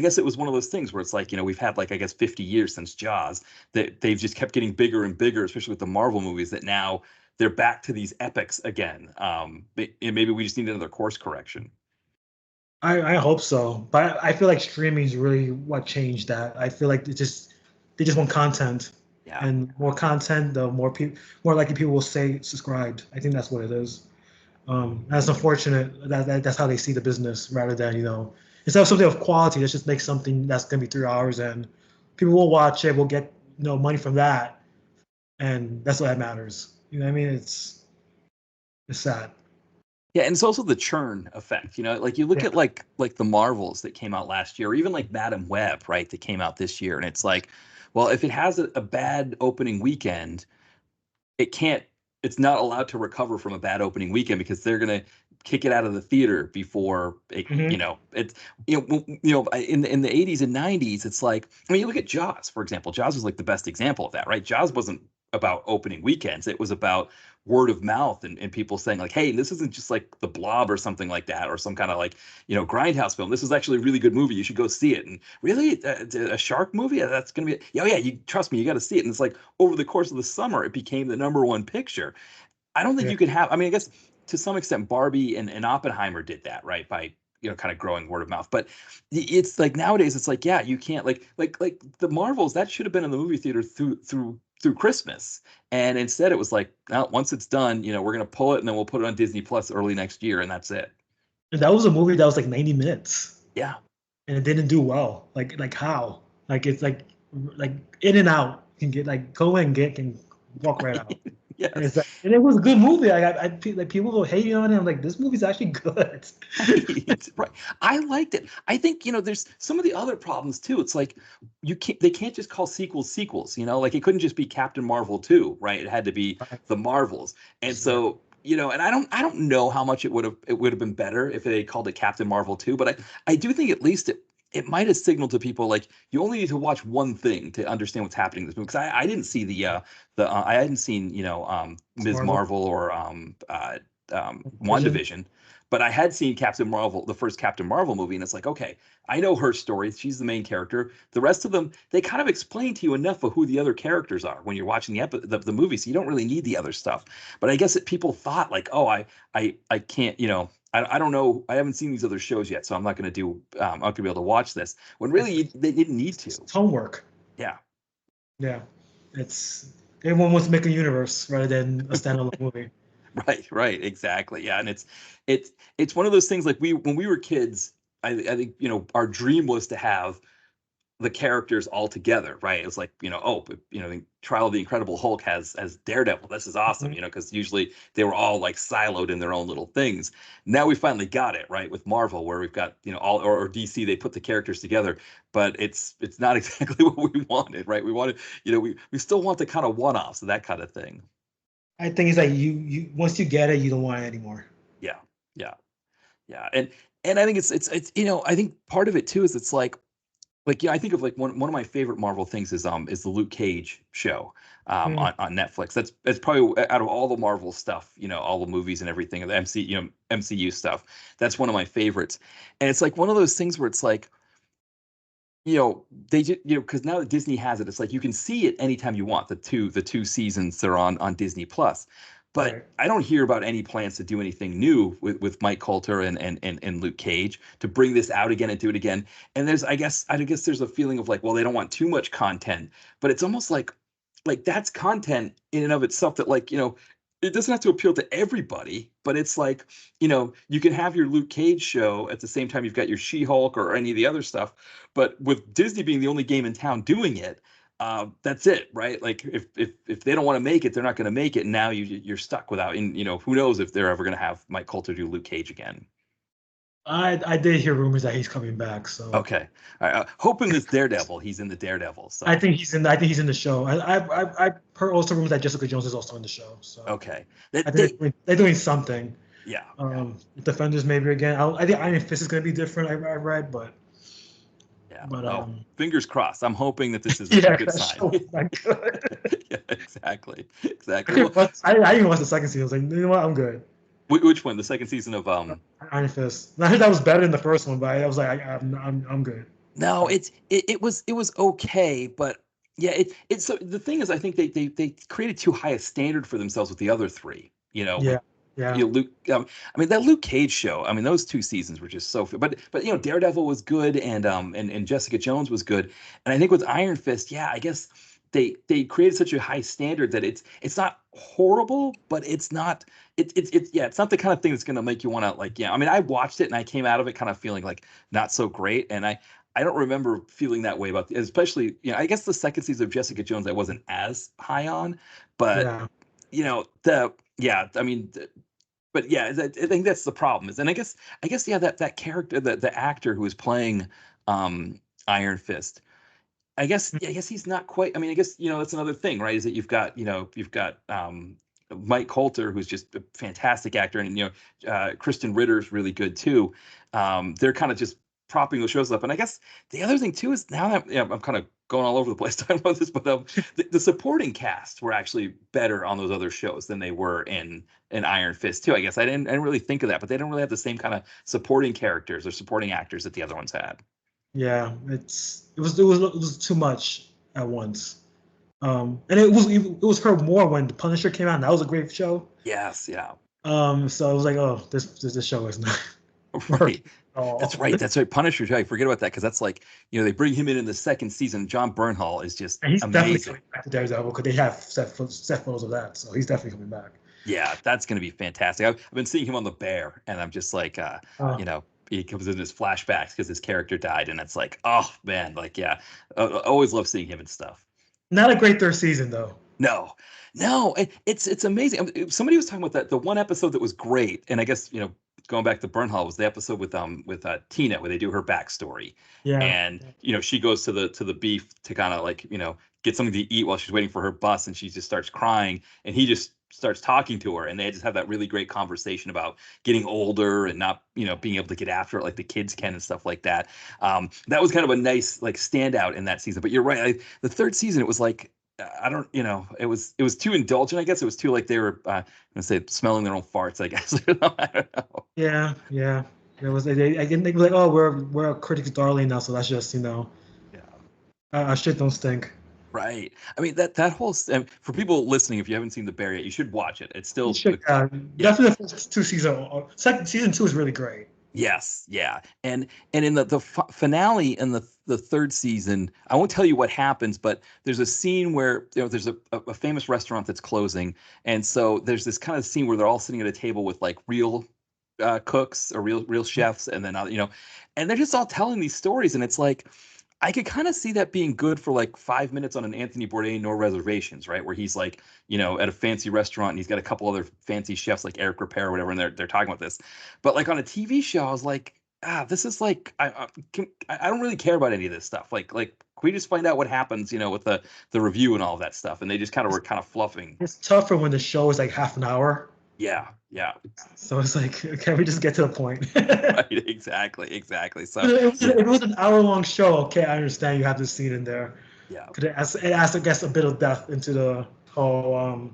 guess it was one of those things where it's like, we've had like I guess 50 years since Jaws that they've just kept getting bigger and bigger, especially with the Marvel movies that now they're back to these epics again. And maybe we just need another course correction. I hope so, but I feel like streaming is really what changed that. I feel like they just want content, Yeah. and more content, the more likely people will say subscribed. I think that's what it is. That's unfortunate that's how they see the business rather than instead of something of quality, let's just make something that's gonna be 3 hours and people will watch it. We'll get money from that, and that's what matters. You know what I mean? It's sad. Yeah, and it's also the churn effect. Like you look Yeah. at like the Marvels that came out last year, or even like Madam Web, right, that came out this year, and it's like, well, if it has a bad opening weekend, it can't it's not allowed to recover from a bad opening weekend because they're gonna kick it out of the theater before it, Hmm. it's in the 80s and 90s. It's like, I mean, you look at Jaws, for example. Jaws was like the best example of that, right? Jaws wasn't about opening weekends. It was about word of mouth and people saying like, hey, this isn't just like The Blob or something like that, or some kind of like, grindhouse film. This is actually a really good movie. You should go see it. And really, a shark movie? That's going to be, oh yeah, you trust me, you got to see it. And it's like over the course of the summer, it became the number one picture. I don't think Yeah. you could have, I mean, I guess to some extent Barbie and Oppenheimer did that, right? By, kind of growing word of mouth. But it's like nowadays it's like, yeah, you can't like the Marvels, that should have been in the movie theater through Christmas. And instead it was like, well, once it's done, we're gonna pull it and then we'll put it on Disney Plus early next year and that's it. And that was a movie that was like 90 minutes, Yeah. and it didn't do well. Like how? Like it's like in and out. You can get like go in and get and walk right out. And Yes. it's like, and it was a good movie. Like people go hating on it. I'm like, this movie's actually good. Right, right. I liked it. I think, there's some of the other problems too. It's like they can't just call sequels sequels, like it couldn't just be Captain Marvel 2, right? It had to be the Marvels. And Yeah. so, and I don't know how much it would have been better if they called it Captain Marvel 2, but I do think at least it might have signaled to people like you only need to watch one thing to understand what's happening in this movie. Because I didn't see I hadn't seen, Ms. Marvel, Marvel or Vision. WandaVision, but I had seen Captain Marvel, the first Captain Marvel movie, and it's like, okay, I know her story. She's the main character. The rest of them, they kind of explain to you enough of who the other characters are when you're watching the movie, so you don't really need the other stuff. But I guess that people thought like, oh, I can't, I don't know. I haven't seen these other shows yet, so I'm not going to do. I'm not going to be able to watch this. When really they didn't need to. It's homework. Yeah. Yeah, it's everyone wants to make a universe rather than a standalone movie. Right, right, exactly. Yeah, and it's one of those things like when we were kids, I think, our dream was to have the characters all together, right? It was like, oh, the Trial of the Incredible Hulk has Daredevil. This is awesome, Mhm. because usually they were all like siloed in their own little things. Now we finally got it, right, with Marvel, where we've got, all or DC, they put the characters together, but it's not exactly what we wanted, right? We wanted, we still want the kind of one-offs, that kind of thing. I think it's like you once you get it, you don't want it anymore. Yeah, yeah, yeah, and I think it's I think part of it too is it's like yeah, I think of like one of my favorite Marvel things is the Luke Cage show Mm. on Netflix. That's probably out of all the Marvel stuff, all the movies and everything, the MCU stuff. That's one of my favorites. And it's like one of those things where it's like, they just, because now that Disney has it, it's like you can see it anytime you want. The two seasons they're on Disney Plus. But Right. I don't hear about any plans to do anything new with Mike Coulter and Luke Cage to bring this out again and do it again. And I guess there's a feeling of like, well, they don't want too much content, but it's almost like that's content in and of itself that like, it doesn't have to appeal to everybody, but it's like, you can have your Luke Cage show at the same time you've got your She-Hulk or any of the other stuff. But with Disney being the only game in town doing it, that's it, right? Like if they don't want to make it, they're not going to make it. And now you're stuck without, and who knows if they're ever going to have Mike Coulter do Luke Cage again. I did hear rumors that he's coming back, so Okay, hoping this Daredevil, he's in the Daredevil. I So think he's in. I think he's in the show. I heard also rumors that Jessica Jones is also in the show. So okay, I that think they they're doing something. yeah. Defenders maybe again. I think Iron Fist is going to be different. I read, Yeah. but Oh, fingers crossed. I'm hoping that this is a yeah, good that sign. show was not good. Yeah, exactly. I Exactly. Well, couldn't watch, I didn't even watch the second season. I was like, you know what, I'm good. which one? The second season of Iron Fist. And I heard that was better than the first one, but I was like, I'm good. No, it was okay, but yeah, it's so the thing is I think they created too high a standard for themselves with the other three. With Yeah, yeah. Luke. I mean that Luke Cage show. I mean those two seasons were just so. But Daredevil was good and Jessica Jones was good, and I think with Iron Fist, yeah, I guess they created such a high standard that it's not horrible, but it's not it's yeah, it's not the kind of thing that's gonna make you want to like yeah. I mean I watched it and I came out of it kind of feeling like not so great, and I don't remember feeling that way about especially I guess the second season of Jessica Jones I wasn't as high on, but Yeah. the yeah, I mean, but yeah, I think that's the problem is, and I guess yeah, that character, the actor who was playing um Iron Fist, I guess yeah, I guess he's not quite. I mean, I guess that's another thing, right? Is that you've got Mike Coulter, who's just a fantastic actor, and Kristen Ritter's really good too. They're kind of just propping those shows up. And I guess the other thing too is now that I'm kind of going all over the place talking about this, but the supporting cast were actually better on those other shows than they were in Iron Fist too. I guess I didn't really think of that, but they don't really have the same kind of supporting characters or supporting actors that the other ones had. Yeah, it was too much at once. And it was her more when the Punisher came out. And that was a great show. Yes, yeah. So I was like, oh, this show is not Right. working at all. That's right. That's right. Punisher. I forget about that because that's like, they bring him in the second season. John Bernthal is just And he's definitely amazing. coming back to Daredevil because they have set photos of that, so he's definitely coming back. Yeah, that's going to be fantastic. I've been seeing him on The Bear, and I'm just like, Uh, he comes in his flashbacks because his character died, and it's like, oh man, like yeah, I always love seeing him and stuff. Not a great third season though. No, no, it's amazing. Somebody was talking about that the one episode that was great, and I guess going back to Burnhall was the episode with Tina where they do her backstory, Yeah. and she goes to the beef to kind of like get something to eat while she's waiting for her bus, and she just starts crying, and he just starts talking to her, and they just have that really great conversation about getting older and not being able to get after it like the kids can and stuff like that. That was kind of a nice like standout in that season. But you're right, the third season it was like I don't, it was too indulgent. I guess it was too like they were, I'm gonna say, smelling their own farts. I guess. I don't know. Yeah, yeah. It was. I didn't think like, oh, we're a critic's darling now, so that's just Yeah. our shit don't stink. Right. I mean that whole for people listening, if you haven't seen The Bear yet, you should watch it. It's You still, should, yeah. definitely the first two season. Second season two is really great. Yes, yeah, and in the finale in the third season, I won't tell you what happens, but there's a scene where there's a famous restaurant that's closing, and so there's this kind of scene where they're all sitting at a table with like real cooks or real chefs, and then and they're just all telling these stories, and it's like I could kind of see that being good for like 5 minutes on an Anthony Bourdain No Reservations, right? Where he's like, at a fancy restaurant and he's got a couple other fancy chefs like Eric Ripert or whatever, and they're talking about this. But like on a TV show, I was like, this is like I don't really care about any of this stuff. Like can we just find out what happens, with the review and all of that stuff? And they just kind of were kind of fluffing. It's tougher when the show is like half an hour. Yeah, yeah. So it's like, can we just get to the point? Right, exactly. So If it was an hour-long show, okay, I understand you have this scene in there. yeah. Because it adds, I guess, a bit of depth into the whole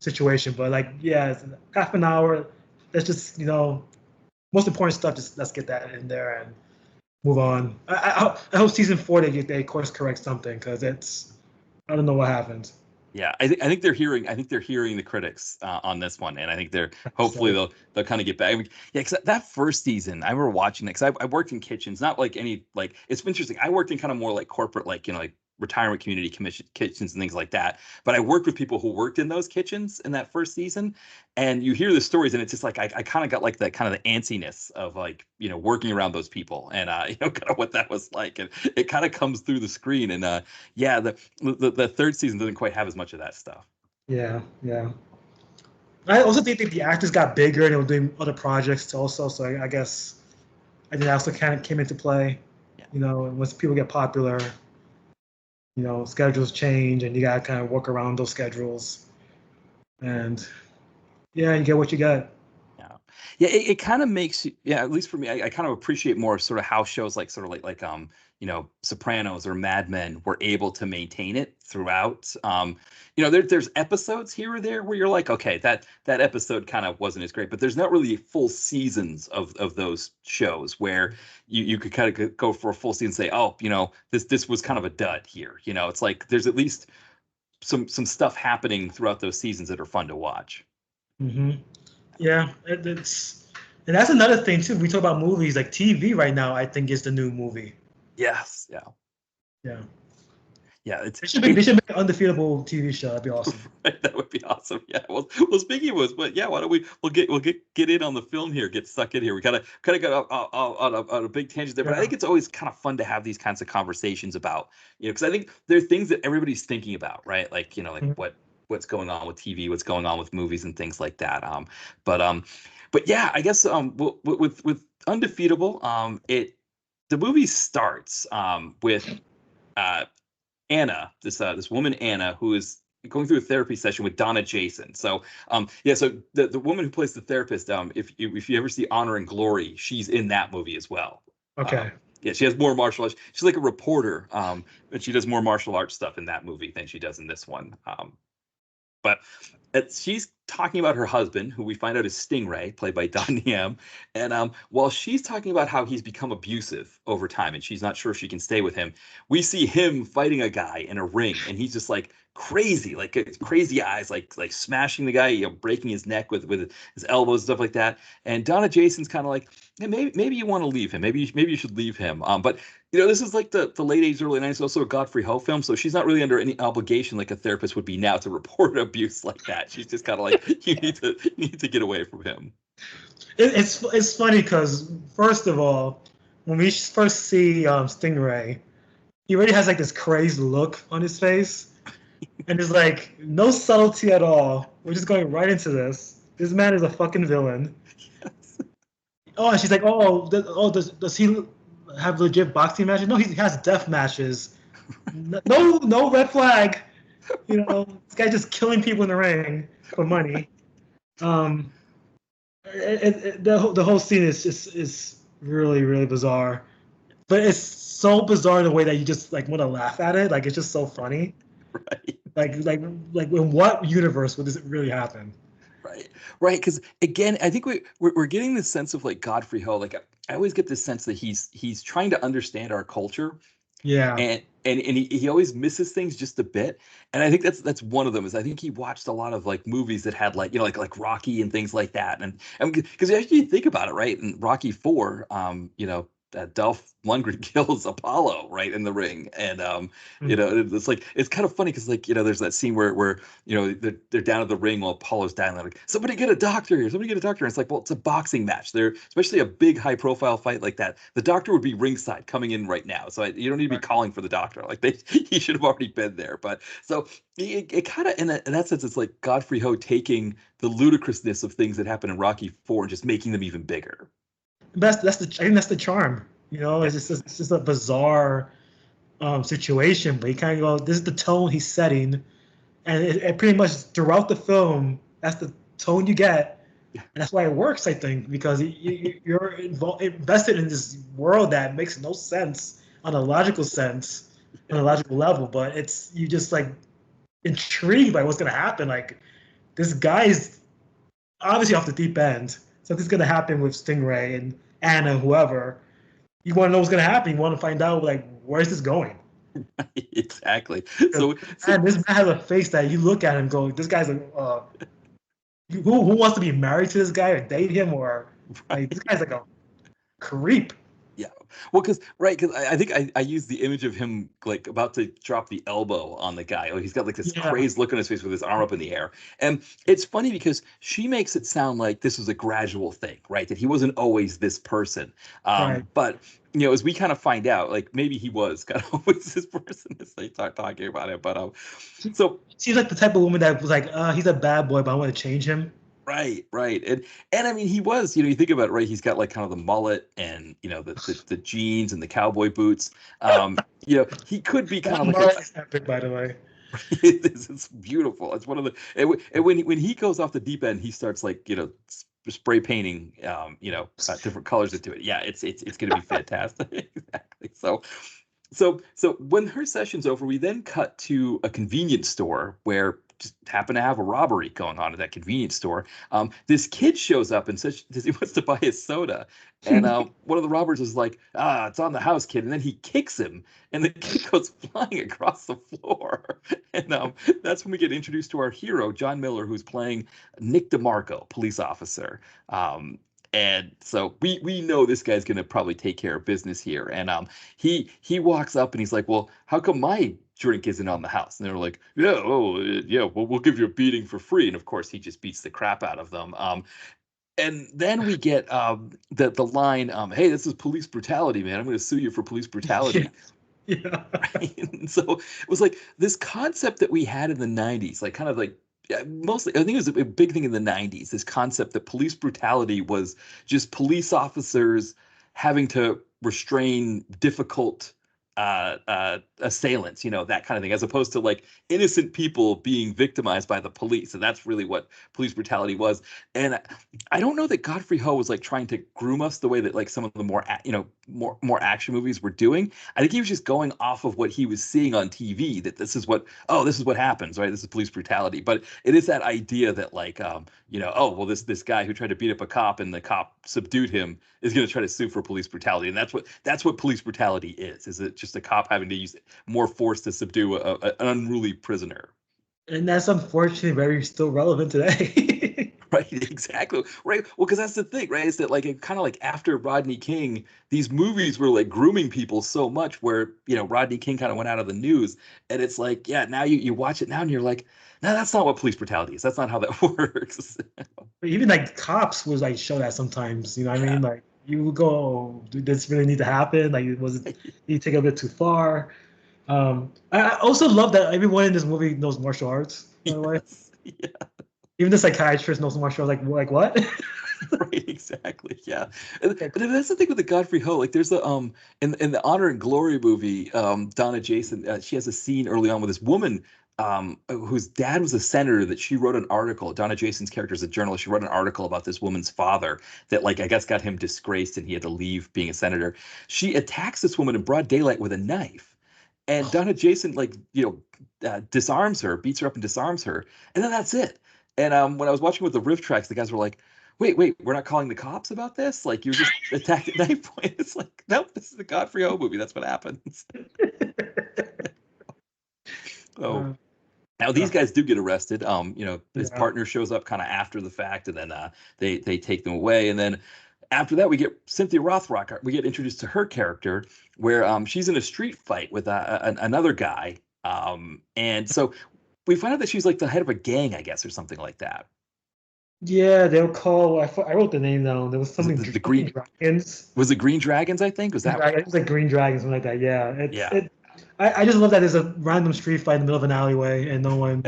situation. But like, yeah, it's half an hour. That's just, most important stuff. Just let's get that in there and move on. I hope season 4 they course correct something because I don't know what happened. Yeah, I think they're hearing the critics on this one, and I think they're hopefully they'll kind of get back. I mean, yeah, because that first season, I remember watching it because I worked in kitchens, not like any like it's interesting. I worked in kind of more like corporate, like like retirement community commission kitchens and things like that. But I worked with people who worked in those kitchens in that first season, and you hear the stories, and it's just like I kind of got like that kind of the antsiness of like working around those people, and kind of what that was like, and it kind of comes through the screen, and yeah, the third season doesn't quite have as much of that stuff. Yeah, yeah. I also think that the actors got bigger and they were doing other projects also. So I guess I think that also kind of came into play. Yeah. Once people get popular, schedules change and you got to kind of work around those schedules. And yeah, you get what you get. Yeah, it kind of makes you, yeah, at least for me, I kind of appreciate more sort of how shows like sort of like Sopranos or Mad Men were able to maintain it throughout. There's episodes here or there where you're like, okay, that episode kind of wasn't as great, but there's not really full seasons of those shows where you could kind of go for a full season and say, oh, this was kind of a dud here. It's like there's at least some stuff happening throughout those seasons that are fun to watch. Mm-hmm. Yeah, and that's another thing too. We talk about movies, like TV right now. I think is the new movie. Yes. Yeah. Yeah. Yeah. They should make an Undefeatable TV show. That'd be awesome. That would be awesome. Yeah. Well, speaking of but yeah, why don't we'll get in on the film here, get stuck in here. We kind of got on a big tangent there, but I think it's always kind of fun to have these kinds of conversations about, because I think there are things that everybody's thinking about, right? Like, like what's going on with TV, what's going on with movies and things like that. But yeah, I guess with Undefeatable, the movie starts with Anna, this woman Anna, who is going through a therapy session with Donna Jason. So yeah, so the woman who plays the therapist, if you ever see Honor and Glory, she's in that movie as well. Okay. Yeah, she has more martial arts. She's like a reporter, but she does more martial arts stuff in that movie than she does in this one. But she's talking about her husband, who we find out is Stingray, played by Don Yam. And while she's talking about how he's become abusive over time and she's not sure if she can stay with him, we see him fighting a guy in a ring, and he's just like crazy, like crazy eyes, like smashing the guy, breaking his neck with his elbows and stuff like that. And Donna Jason's kind of like, hey, maybe you want to leave him, maybe you should leave him. But this is like the late 80s, early 90s, also a Godfrey Ho film, so she's not really under any obligation like a therapist would be now to report abuse like that. She's just kind of like, you need to get away from him. It's funny because, first of all, when we first see Stingray, he already has like this crazed look on his face, and there's like no subtlety at all. We're just going right into this. This man is a fucking villain. Yes. Oh, and she's like, does he have legit boxing matches? No, he has death matches. No red flag. This guy just killing people in the ring for money. The whole scene is really, really bizarre, but it's so bizarre in a way that you just like want to laugh at it. Like, it's just so funny. Right. Like in what universe would this really happen? Right. Because again, I think we're getting this sense of like Godfrey Ho. Like, I always get this sense that he's trying to understand our culture. Yeah. And he always misses things just a bit. And I think that's one of them. Is I think he watched a lot of like movies that had like like Rocky and things like that. And because actually you think about it, right? In Rocky 4, Dolph Lundgren kills Apollo right in the ring, and it's like, it's kind of funny because like there's that scene where they're down at the ring while Apollo's dying. They're like, somebody get a doctor here, somebody get a doctor. And it's like, well, it's a boxing match. They're, especially a big high profile fight like that, the doctor would be ringside coming in right now, so you don't need to be calling for the doctor. Like, he should have already been there. But so it kind of, in that sense, it's like Godfrey Ho taking the ludicrousness of things that happen in Rocky 4 and just making them even bigger. I think that's the charm. It's just a bizarre situation, but he kind of go, this is the tone he's setting, and it pretty much throughout the film, that's the tone you get, and that's why it works, I think, because you're invested in this world that makes no sense on a logical level, but you just like intrigued by what's gonna happen. Like, this guy's obviously off the deep end. Something's gonna happen with Stingray and Anna and whoever. You want to know what's gonna happen. You want to find out, like, where's this going? Exactly. So this man has a face that you look at him and go, this guy's like, who wants to be married to this guy or date him, or like, this guy's like a creep. Yeah, well, because I think I used the image of him like about to drop the elbow on the guy. Like, he's got like this crazed look on his face with his arm up in the air, and it's funny because she makes it sound like this was a gradual thing, right? That he wasn't always this person, Right. But as we kind of find out, like, maybe he was kind of always this person as they start talking about it. But so she's like the type of woman that was like, he's a bad boy, but I want to change him. Right. And I mean, he was, you think about it, right? He's got like kind of the mullet and the jeans and the cowboy boots. He could be kind of like epic, by the way. It's beautiful. It's one of the, and when he goes off the deep end, he starts like spray painting different colors into it. Yeah, it's going to be fantastic. Exactly. So when her session's over, we then cut to a convenience store where just happen to have a robbery going on at that convenience store. This kid shows up and says he wants to buy a soda, and one of the robbers is like, it's on the house, kid, and then he kicks him, and the kid goes flying across the floor. And that's when we get introduced to our hero, John Miller, who's playing Nick DeMarco, police officer. And so we know this guy's going to probably take care of business here. And he walks up and he's like, well, how come my drink isn't on the house? And they're like, yeah, well, we'll give you a beating for free. And of course, he just beats the crap out of them. And then we get the line, hey, this is police brutality, man. I'm going to sue you for police brutality. Yeah. Right? And so it was like this concept that we had in the 90s, like kind of like, mostly, I think it was a big thing in the 90s, this concept that police brutality was just police officers having to restrain difficult assailants, that kind of thing, as opposed to like innocent people being victimized by the police. And that's really what police brutality was. And I don't know that Godfrey Ho was like trying to groom us the way that like some of the more action movies were doing. I think he was just going off of what he was seeing on TV, that this is what happens, right? This is police brutality. But it is that idea that like, oh, well, this guy who tried to beat up a cop and the cop subdued him is going to try to sue for police brutality. And that's what police brutality is. Is it just a cop having to use more force to subdue an unruly prisoner? And that's unfortunately very still relevant today. Right, exactly. Right. Well, because that's the thing, right? Is that like it kind of like after Rodney King, these movies were like grooming people so much where, Rodney King kind of went out of the news. And it's like, yeah, now you watch it now and you're like, no, that's not what police brutality is. That's not how that works. But even like cops was like show that sometimes, you know what I Yeah. mean? Like you would go, oh, did this really need to happen? Like was it you take it a bit too far? I also love that everyone in this movie knows martial arts, by the way. Yes. Yeah. Even the psychiatrist knows martial arts, like what? Right, exactly. Yeah. But that's the thing with the Godfrey Ho. Like there's in the Honor and Glory movie, Donna Jason, she has a scene early on with this woman whose dad was a senator, that she wrote an article. Donna Jason's character is a journalist. She wrote an article about this woman's father that like I guess got him disgraced and he had to leave being a senator. She attacks this woman in broad daylight with a knife. And Donna Jason like, disarms her, beats her up and disarms her. And then that's it. And when I was watching with the riff tracks, the guys were like, wait, we're not calling the cops about this? Like, you were just attacked at knife point. It's like, nope, this is the Godfrey Ho movie. That's what happens. Oh, now these guys do get arrested. His Yeah. partner shows up kind of after the fact, and then they take them away. And then after that, we get Cynthia Rothrock. We get introduced to her character, where she's in a street fight with another guy. And so we find out that she's like the head of a gang, I guess, or something like that. Yeah, they'll call. I wrote the name down. There was Was it something the Green? dragons. Was it Green Dragons? I think was that. It was like green dragons, something like that. Yeah, Yeah. I just love that there's a random street fight in the middle of an alleyway and no one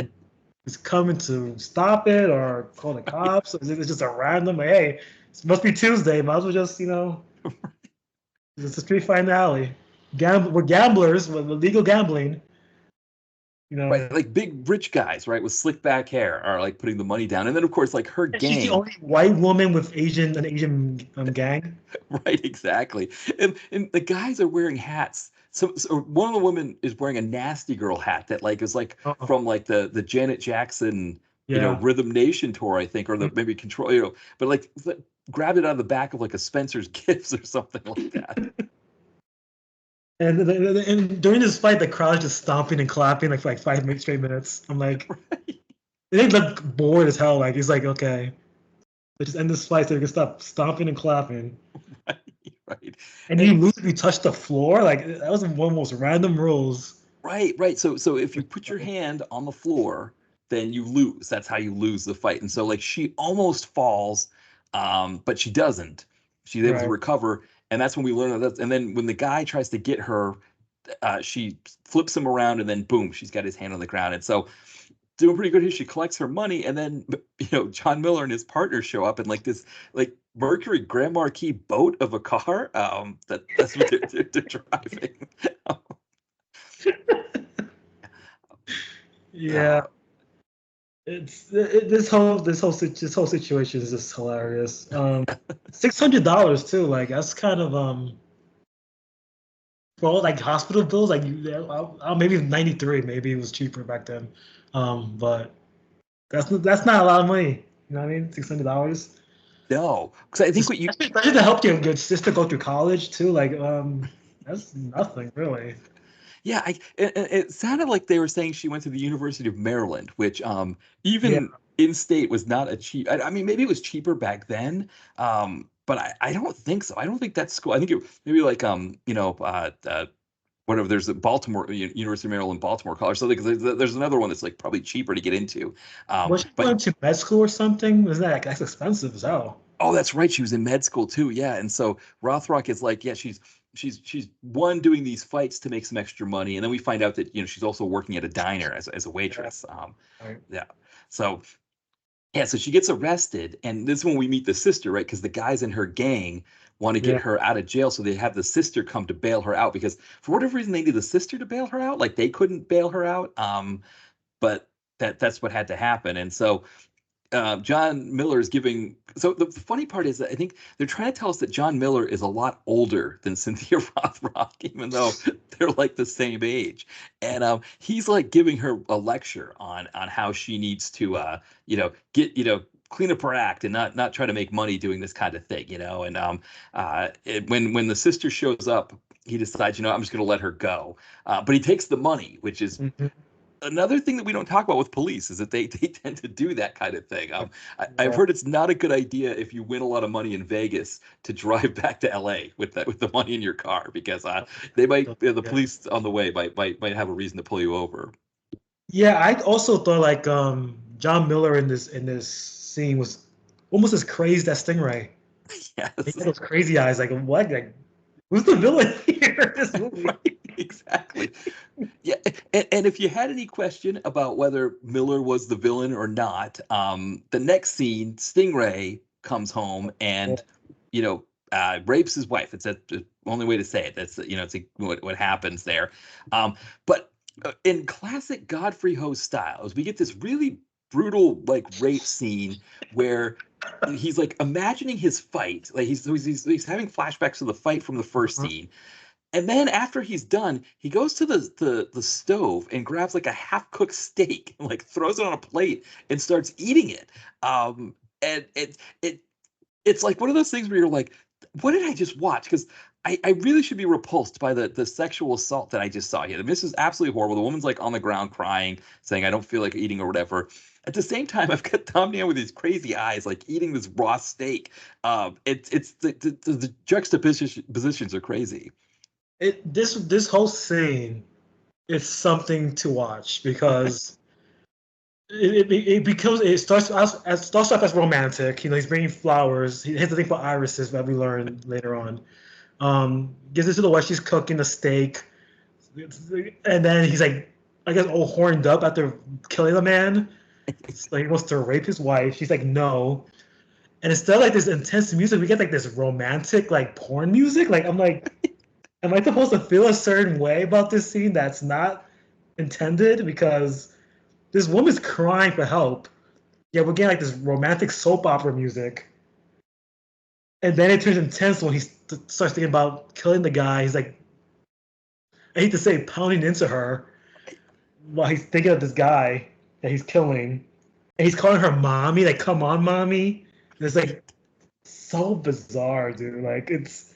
is coming to stop it or call the cops. It's just a random. Like, hey, it must be Tuesday. Might as well just it's a street fight in the alley. We're gamblers with legal gambling. Right, like big rich guys, right, with slick back hair are like putting the money down, and then of course like her And she's the gang. only white woman with an Asian gang. Right, exactly. And the guys are wearing hats. So one of the women is wearing a Nasty Girl hat that like is like Uh-oh. from like the Janet Jackson, Yeah. Rhythm Nation tour, I think, or the maybe Control, but like grabbed it out of the back of like a Spencer's Gifts or something like that. And during this fight, the crowd's just stomping and clapping like for like 5 straight minutes. I'm like, Right, they look bored as hell. Like he's like, okay, let's just end this fight so we can stop stomping and clapping. right, right. And you lose if you touch the floor. Like that was one of the most random rules. Right. So if you put your hand on the floor, then you lose. That's how you lose the fight. And so like she almost falls, but she doesn't. She's able to Right. recover, and that's when we learn that. And then when the guy tries to get her, she flips him around, and then boom, she's got his hand on the ground. And so doing pretty good here. She collects her money, and then John Miller and his partner show up in like this like Mercury Grand Marquis boat of a car. That's what they're driving. Yeah. This whole situation is just hilarious. $600 too. Like that's kind of for all like hospital bills. Like maybe 93. Maybe it was cheaper back then. But that's not a lot of money. You know what I mean? $600. No, because I think what you Especially to help your sister go through college too. Like that's nothing really. yeah, it sounded like they were saying she went to the University of Maryland, which Yeah. even in state was not a cheap. I mean, maybe it was cheaper back then, but I don't think so. I don't think that's school. I think it maybe like whatever. There's a Baltimore University of Maryland Baltimore College. So there's another one that's like probably cheaper to get into. Was she But going to med school or something? Was that that's expensive as hell? oh, that's right. She was in med school too. Yeah. And so Rothrock is like, yeah, she's one doing these fights to make some extra money. And then we find out that, she's also working at a diner as a waitress. Right. Yeah. So yeah, so she gets arrested, and this is when we meet the sister, right? Because the guys in her gang want to get Yeah. her out of jail. So they have the sister come to bail her out because for whatever reason they need the sister to bail her out. Like they couldn't bail her out. But that's what had to happen. And so John Miller is giving. So the funny part is that I think they're trying to tell us that John Miller is a lot older than Cynthia Rothrock, even though they're like the same age. And he's like giving her a lecture on how she needs to, get clean up her act and not try to make money doing this kind of thing, And when the sister shows up, he decides, I'm just going to let her go. But he takes the money, which is Mhm. another thing that we don't talk about with police is that they tend to do that kind of thing. I've Yeah. heard it's not a good idea if you win a lot of money in Vegas to drive back to LA with the money in your car because they might the Yeah. police on the way might have a reason to pull you over. Yeah, I also thought like John Miller in this scene was almost as crazy as Stingray. He Yes. had those crazy eyes. Like what? Like who's the villain here in this movie? Right, exactly. Yeah, and if you had any question about whether Miller was the villain or not, the next scene, Stingray comes home and, rapes his wife. It's the only way to say it. That's it's what happens there. But in classic Godfrey Ho styles, we get this really brutal like rape scene where he's like imagining his fight, like he's having flashbacks to the fight from the first Uh-huh. scene and then after he's done, he goes to the stove and grabs like a half cooked steak and like throws it on a plate and starts eating it. And it's like one of those things where you're like, what did I just watch? Because I really should be repulsed by the sexual assault that I just saw here. This is absolutely horrible. The woman's like on the ground crying, saying, I don't feel like eating or whatever. At the same time, I've got Tom Nam with these crazy eyes, like eating this raw steak. It's the juxtaposition positions are crazy. This whole scene is something to watch because it starts off as romantic. He's bringing flowers. He has the thing for irises that we learn later on. Gives it to the wife. She's cooking a steak, and then he's like, I guess, all horned up after killing the man. So he wants to rape his wife. She's like, no. And instead of like this intense music, we get like this romantic like porn music. Like I'm like, am I supposed to feel a certain way about this scene that's not intended? Because this woman's crying for help. Yeah, we're getting like this romantic soap opera music. And then it turns intense when he starts thinking about killing the guy. He's like, I hate to say, pounding into her while he's thinking of this guy that he's killing. And he's calling her mommy, like, come on, mommy. And it's like so bizarre, dude. Like, it's.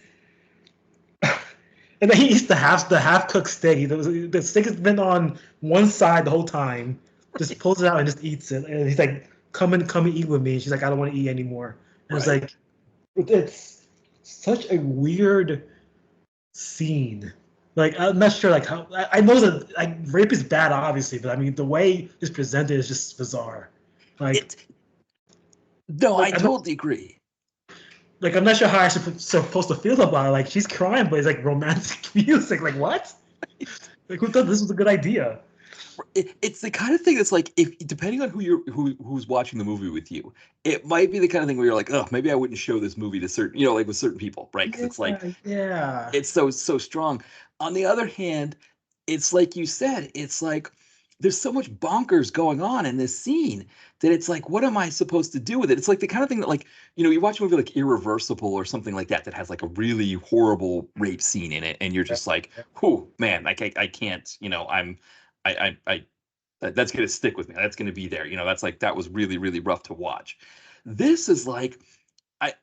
And then he eats the half cooked steak. The steak has been on one side the whole time. Just pulls it out and just eats it. And he's like, come and eat with me. She's like, I don't want to eat anymore. And it's Right. like, it's such a weird scene. Like I'm not sure like how I know that like rape is bad obviously, but I mean the way it's presented is just bizarre. Like It no, I like I'm not, totally agree. I'm not sure how I'm supposed to feel about it. Like she's crying, but it's like romantic music. Like what? Like who thought this was a good idea? It's the kind of thing that's like if depending on who's watching the movie with you, it might be the kind of thing where you're like, oh, maybe I wouldn't show this movie to certain, like with certain people, right? Because it's like Yeah, yeah. it's so strong. On the other hand, it's like you said, it's like there's so much bonkers going on in this scene that it's like, what am I supposed to do with it? It's like the kind of thing that like, you watch a movie like Irreversible or something like that that has like a really horrible rape scene in it, and you're just like, whew, man, like I can't, I that's gonna stick with me. That's gonna be there. That's like that was really, really rough to watch. This is like I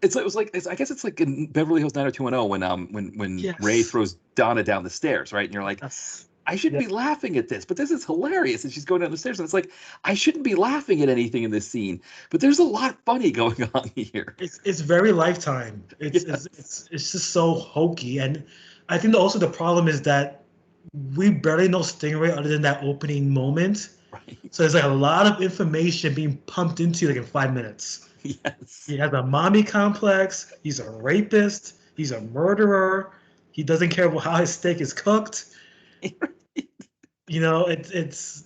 guess it's like in Beverly Hills 90210 when Ray Yes. throws Donna down the stairs, right? And you're like, Yes. I shouldn't Yeah. be laughing at this, but this is hilarious. And she's going down the stairs, and it's like I shouldn't be laughing at anything in this scene, but there's a lot funny going on here. It's very Lifetime. It's Yeah, it's it's it's just so hokey, and I think also the problem is that we barely know Stingray other than that opening moment. right. So there's like a lot of information being pumped into you like in 5 minutes. Yes. He has a mommy complex. He's a rapist. He's a murderer. He doesn't care about how his steak is cooked. It's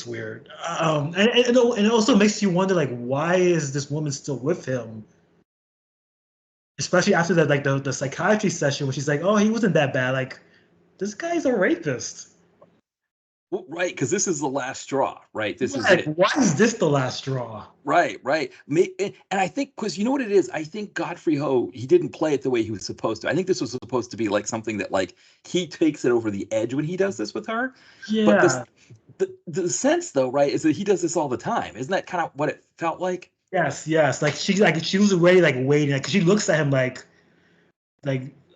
weird. And it also makes you wonder like why is this woman still with him? especially after the psychiatry session where she's like, oh, he wasn't that bad. Like, this guy's a rapist. Well, right, because this is the last straw, right? This is Like, it. why is this the last straw? Right, right. And I think because you know what it is, I think Godfrey Ho he didn't play it the way he was supposed to. I think this was supposed to be like something that like he takes it over the edge when he does this with her. But this Yeah. the sense though, right, is that he does this all the time. Isn't that kind of what it felt like? Yes, yes. Like she was already like waiting, like 'cause she looks at him like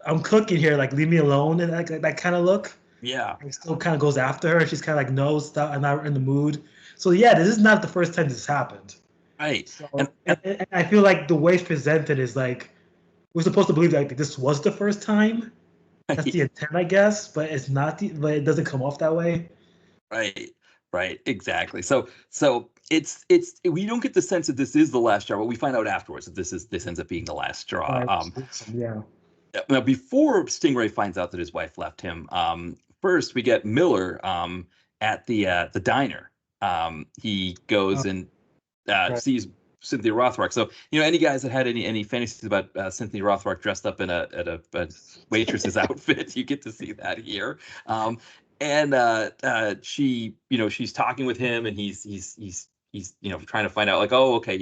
I'm cooking here, like leave me alone, and like that kind of look. Yeah, And he still kind of goes after her. She's kind of like, no, stop, I'm not in the mood. So yeah, this is not the first time this happened. right. And, So and I feel like the way it's presented is like we're supposed to believe like this was the first time. That's the intent, I guess, but it's not. But it doesn't come off that way. right, right, exactly. So it's we don't get the sense that this is the last straw, but we find out afterwards that this ends up being the last straw. Right. Yeah. Now before Stingray finds out that his wife left him, first we get Miller at the diner. He goes and Right. sees Cynthia Rothrock. So any guys that had any fantasies about Cynthia Rothrock dressed up in a waitress's outfit, you get to see that here. And she she's talking with him, and he's trying to find out like, oh, okay,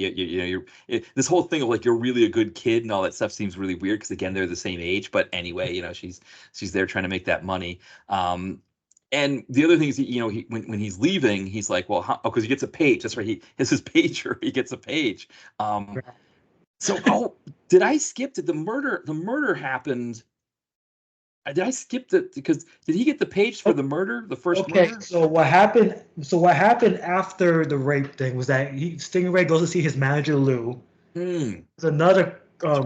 this whole thing of like you're really a good kid and all that stuff seems really weird because again they're the same age, but anyway, she's there trying to make that money. And the other thing is, when he's leaving, he's like, well, because he gets a page. That's right. He has his pager. He gets a page. So, did I skip? Did the murder happened? Did I skip because did he get the page for the murder, the first Okay, murder? so what happened? So what happened after the rape thing was that Stingray goes to see his manager Lou. Hmm. There's another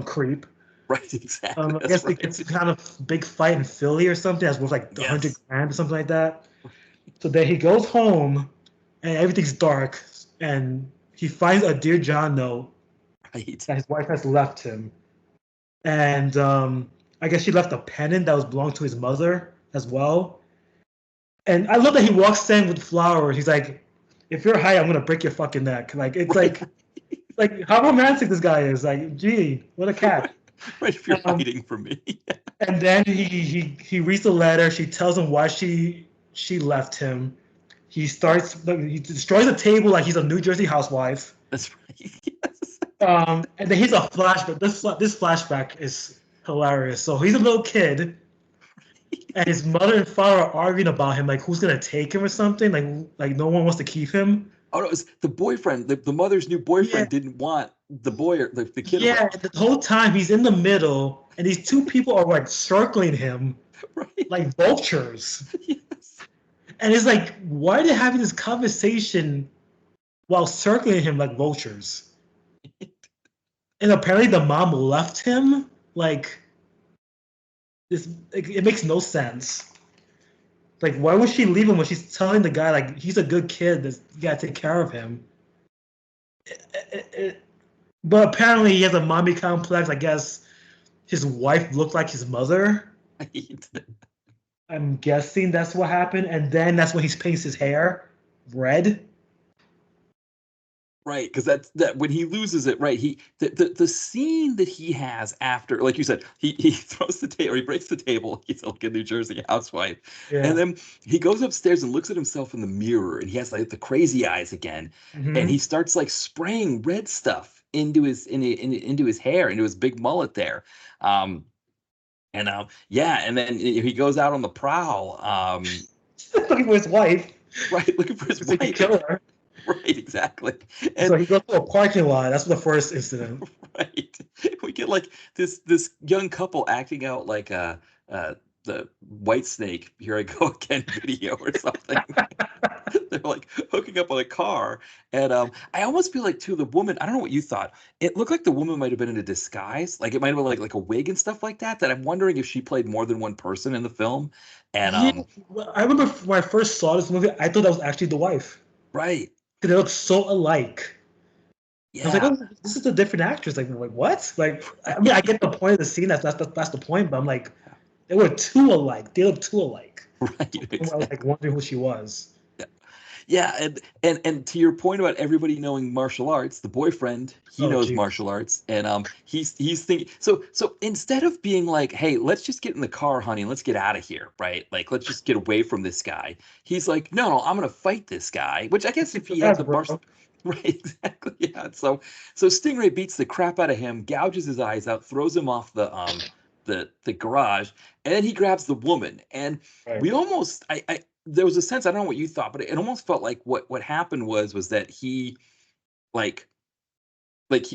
creep. Right, exactly. I That's guess they right. get some kind of big fight in Philly or something. That's worth like 100 Yes. grand or something like that. So then he goes home, and everything's dark, and he finds a Dear John note Right. that his wife has left him, and I guess she left a pendant that was belonged to his mother as well. And I love that he walks in with flowers. He's like, "If you're high, I'm gonna break your fucking neck." Like it's Right. like how romantic this guy is. Like, gee, what a cat. Right. If you're Um, hiding from me. and then he reads the letter. She tells him why she left him. He destroys the table like he's a New Jersey housewife. That's right. Yes. And then he's a flashback. This flashback is hilarious. So he's a little kid, and his mother and father are arguing about him, like who's gonna take him or something. Like no one wants to keep him. Oh no, it was the boyfriend. The mother's new Yeah, boyfriend didn't want the boy or the kid yeah. around. The whole time he's in the middle, and these two people are like circling him Right. like vultures. Yes. And it's like, why are they having this conversation while circling him like vultures? And apparently the mom left him. Like this, like, it makes no sense. Like, why would she leave him when she's telling the guy like he's a good kid? That you gotta take care of him. But apparently he has a mommy complex. I guess his wife looked like his mother. Right. I'm guessing that's what happened. And then that's when he paints his hair red. Right, because that's that when he loses it, right? The scene that he has after, like you said, he throws the table, he breaks the table. He's like a New Jersey housewife, and Yeah. then he goes upstairs and looks at himself in the mirror, and he has like the crazy eyes again, and he Mm-hmm. starts like spraying red stuff into into his hair, into his big mullet there, um, and yeah, and then he goes out on the prowl, Looking for his wife. right, looking for his So he can wife, kill her. right, exactly, So and he goes to a parking lot. That's the first incident. right. We get like this young couple acting out like uh the White Snake Here I Go Again video or something. They're like hooking up on a car. And I almost feel like too the woman, I don't know what you thought. It looked like the woman might have been in a disguise. Like it might have been like a wig and stuff like that. That I'm wondering if she played more than one person in the film. And Yeah, well, I remember when I first saw this movie, I thought that was actually the wife right. because they look so alike. I was like, Yeah. oh, this is a different actress. Like what? Like, I mean, I get the point of the scene. That's the point. But I'm like, they were too alike. They look too alike. Right. I was like Exactly. wondering who she was. Yeah, and to your point about everybody knowing martial arts, the boyfriend, he Oh, knows jeez. martial arts, and he's thinking so instead of being like, hey, let's just get in the car, honey, and let's get out of here, right? Like let's just get away from this guy. He's like, no, I'm gonna fight this guy. Which I guess if he had Yes, the martial bro. right, exactly, yeah. So Stingray beats the crap out of him, gouges his eyes out, throws him off the garage, and then he grabs the woman, and Right. we almost I there was a sense, I don't know what you thought, but it almost felt like what happened was that he like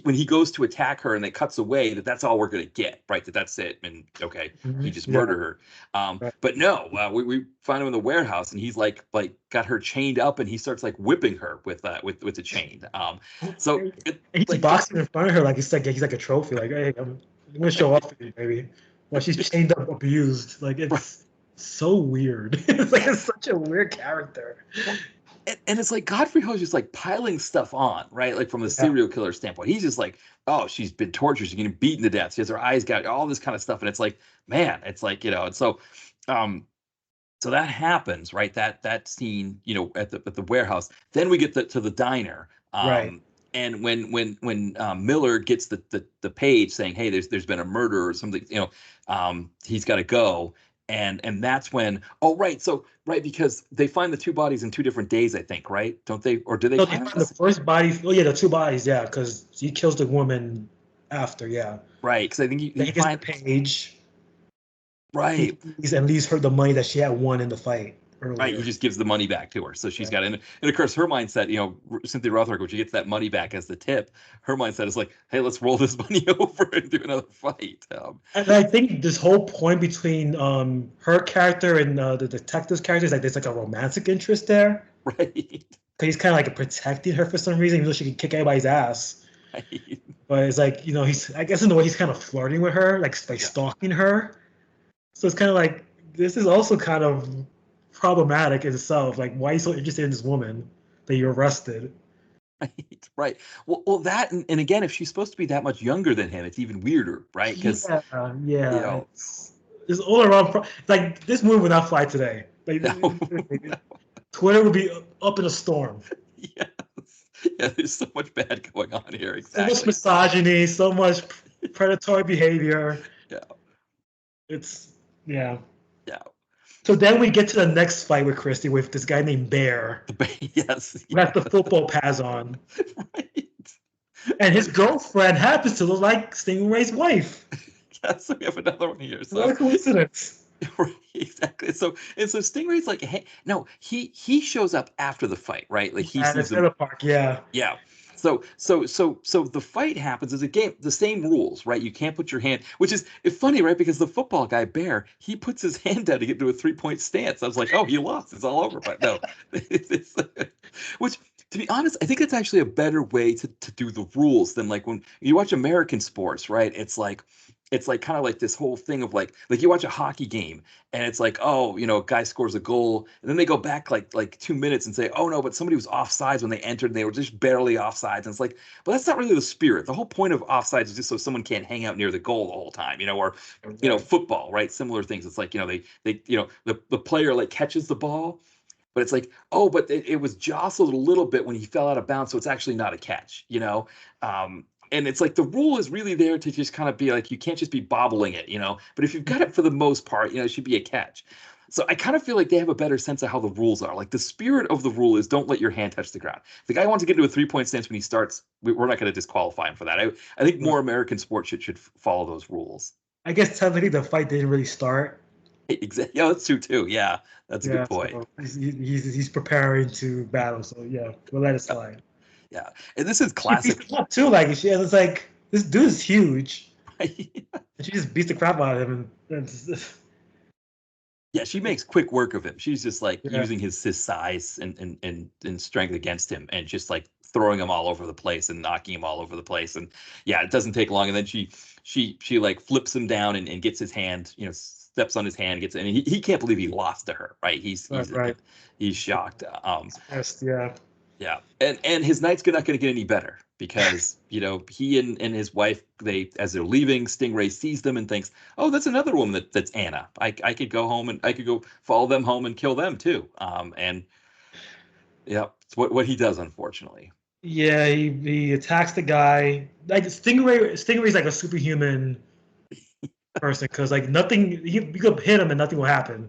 when he goes to attack her and it cuts away, that's all we're gonna get, right? That's it, and okay, he just Yeah. murdered her. Right. But no, we find him in the warehouse and he's like got her chained up and he starts like whipping her with the chain. So And it, he's like God, boxing in front of her like he's like a trophy. Like, hey, I'm gonna show off for you, baby. While she's chained up, abused. Like right, it's so weird. It's like yeah. it's such a weird character. Well, and it's like Godfrey Ho's just like piling stuff on, right? Like from a Yeah. serial killer standpoint, he's just like, oh, she's been tortured, she's getting beaten to death, she has her eyes gouged, all this kind of stuff, and it's like, man, it's like and um, so that happens, right? That scene, at the warehouse. Then we get to the diner, Right. and when Miller gets the page saying, hey, there's been a murder or something, he's got to go, and that's when, oh right, so right, because they find the two bodies in 2 different days, I think, right? Don't they, or do they No, they find them? find the first body. Oh yeah, the two bodies. Yeah, because he kills the woman after. Yeah. Right, because I think Then he he gets the find page. He right. leaves and leaves her the money that she had won in the fight Right, he earlier. just gives the money back to her, so she's Yeah. got it. And of course, her mindset, Cynthia Rothrock, when she gets that money back as the tip, her mindset is like, "Hey, let's roll this money over and do another fight." And I think this whole point between her character and the detective's character is like there's like a romantic interest there. Right, 'Cause he's kind of like protecting her for some reason, even though she can kick everybody's ass. right, But it's like he's I guess in the way he's kind of flirting with her, like yeah, stalking her. So it's kind of like this is also kind of problematic in itself. Like why are you so interested in this woman that you arrested? right, right. Well, that and again, if she's supposed to be that much younger than him, it's even weirder, right? Because Yeah, you yeah. know, It's all around. Like this movie would not fly today. Like no, Twitter would be up in a storm. yes, yeah, there's so much bad going on here. So much Exactly. misogyny, so much predatory behavior. Yeah, It's yeah. yeah. So then we get to the next fight with Christy with this guy named Bear Yes, who has the yes, football pads on, right. and his girlfriend happens to look like Stingray's wife. Yes, we have another one here. What So a coincidence! right, exactly. So Stingray's like, hey, no, he shows up after the fight, right? Like he At the sees them. trailer park, yeah. Yeah. So the fight happens as a game, the same rules, right? You can't put your hand, which is it's funny, right? Because the football guy Bear, he puts his hand down to get to a 3-point stance. I was like, oh, he lost. It's all over. But no, it's, which to be honest, I think it's actually a better way to do the rules than like when you watch American sports, right? It's like kind of like this whole thing of like you watch a hockey game and it's like, oh, a guy scores a goal and then they go back like 2 minutes and say, oh no, but somebody was offsides when they entered and they were just barely offsides, and it's like, but that's not really the spirit. The whole point of offsides is just so someone can't hang out near the goal the whole time, or Right. football, right? Similar things. It's like, they the player like catches the ball, but it's like, oh, but it was jostled a little bit when he fell out of bounds, so it's actually not a catch. And it's like the rule is really there to just kind of be like, you can't just be bobbling it. But if you've got it for the most part, it should be a catch. So I kind of feel like they have a better sense of how the rules are. Like the spirit of the rule is don't let your hand touch the ground. If the guy wants to get into a 3-point stance when he starts, we're not going to disqualify him for that. I think more American sports should follow those rules. I guess technically the fight didn't really start. Exactly. Yeah, that's true too. Yeah, that's a Yeah, good point. so he's preparing to battle. So yeah, we'll let it Yeah, slide. yeah. And this is She beats classic. him up too. Like it's like this dude is huge, Right? and she just beats the crap out of him. And Yeah, she makes quick work of him. She's just like yeah, using his size and strength against him and just like throwing him all over the place and knocking him all over the place. And yeah, it doesn't take long. And then she like flips him down and gets his hand, steps on his hand, and he can't believe he lost to her, right? He's right, he's right. he's shocked. Yes, yeah. Yeah, and his night's not going to get any better because he and his wife, they as they're leaving, Stingray sees them and thinks, oh, that's another woman that's Anna. I could go home and I could go follow them home and kill them too. And Yep. It's what he does, unfortunately. Yeah, he attacks the guy. Like Stingray's like a superhuman person because like nothing you could hit him and nothing will happen.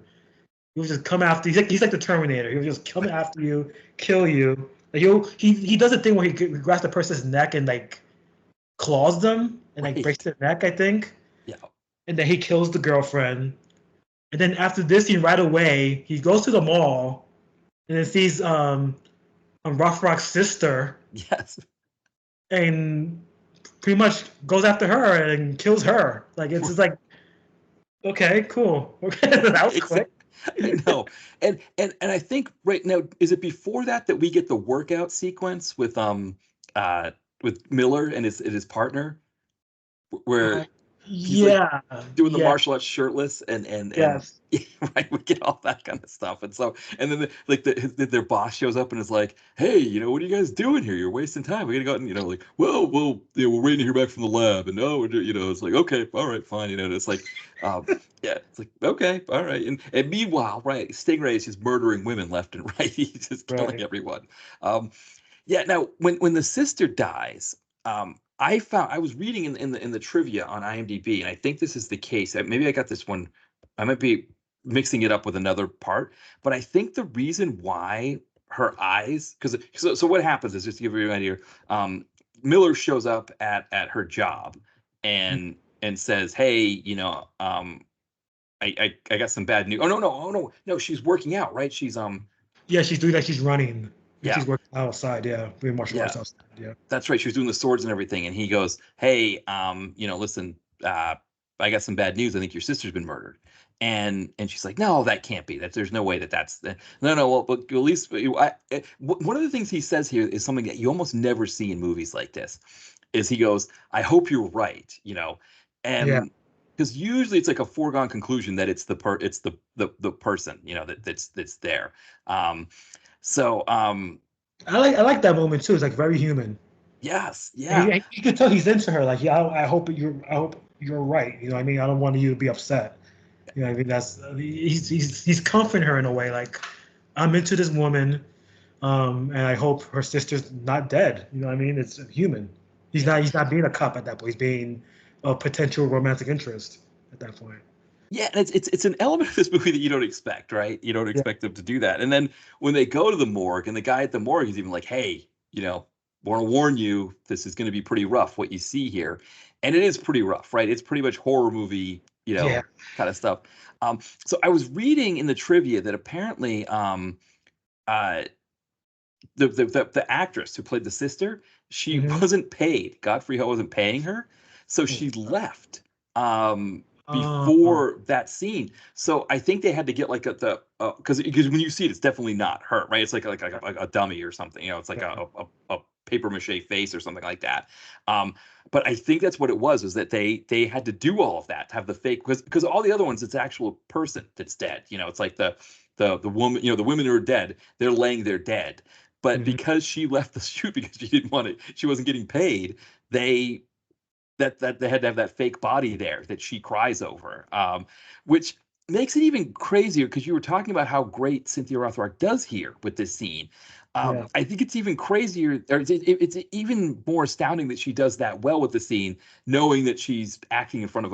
He will just come after. He's like the Terminator. He'll just come after you, kill you. Like he does a thing where he grabs the person's neck and like claws them and like breaks Right. their neck, I think. Yeah. And then he kills the girlfriend. And then after this scene, right away, he goes to the mall and then sees Rothrock's sister Yes. and pretty much goes after her and kills her. Like it's just like, okay, cool. Okay, that was It's, quick. I know. And I think right now, is it before that we get the workout sequence uh with Miller and his partner, Uh, where he's like yeah, doing the yeah, martial arts shirtless and yes, right, we get all that kind of stuff. And so and then their boss shows up and is like, hey, what are you guys doing here? You're wasting time. We gotta go out and like, well, we're waiting to hear back from the lab, and no, it's like, okay, all right, fine, and it's like, um yeah, it's like, okay, all right. And meanwhile, right, Stingray is just murdering women left and right. He's just killing right. everyone. um yeah. Now, when the sister dies, I was reading in the trivia on IMDb, and I think this is the case. Maybe I got this one. I might be mixing it up with another part, but I think the reason why her eyes, because so what happens is, just to give you an idea, um, Miller shows up at her job and says, "Hey, I got some bad news." Oh, no, no, oh, no, she's working out, right? Yeah, she's doing that. She's running and Yeah, she's working outside. Yeah, doing martial yeah. arts outside. Yeah. That's right. She was doing the swords and everything, and he goes, "Hey, listen, I got some bad news. I think your sister's been murdered." And she's like, "No, that can't be. There's no way no, no. Well, but at least one of the things he says here is something that you almost never see in movies like this. Is he goes, "I hope you're right," Yeah. and because usually it's like a foregone conclusion that it's the person, that's there. Um, so I like that moment too. It's like very human. yes, And yeah. you can tell he's into her. Like, yeah, I hope you're right. You know what I mean? I don't want you to be upset. You know what I mean? That's he's comforting her in a way. Like, I'm into this woman, and I hope her sister's not dead. You know what I mean? It's human. He's Yeah. not being a cop at that point. He's being a potential romantic interest at that point. Yeah, and it's an element of this movie that you don't expect, right? You don't Yeah. expect them to do that. And then when they go to the morgue, and the guy at the morgue is even like, "Hey, want to warn you, this is going to be pretty rough what you see here." And it is pretty rough, right? It's pretty much horror movie, Yeah. kind of stuff. So I was reading in the trivia that apparently uh the actress who played the sister, she Hmm. wasn't paid. Godfrey Ho wasn't paying her, so she left Uh, before that scene. So I think they had to get like the because when you see it, it's definitely not her, right? It's like a dummy or something. It's like a paper mache face or something like that. Um, but I think that's what it was, is that they had to do all of that to have the fake, because all the other ones, it's actual person that's dead. It's like the woman, the women who are dead, they're laying there dead. But mhm. because she left the shoot because she didn't want it, she wasn't getting paid. They that they had to have that fake body there that she cries over, which makes it even crazier, because you were talking about how great Cynthia Rothrock does here with this scene. Yeah. I think it's even crazier, or it's even more astounding that she does that well with the scene, knowing that she's acting in front of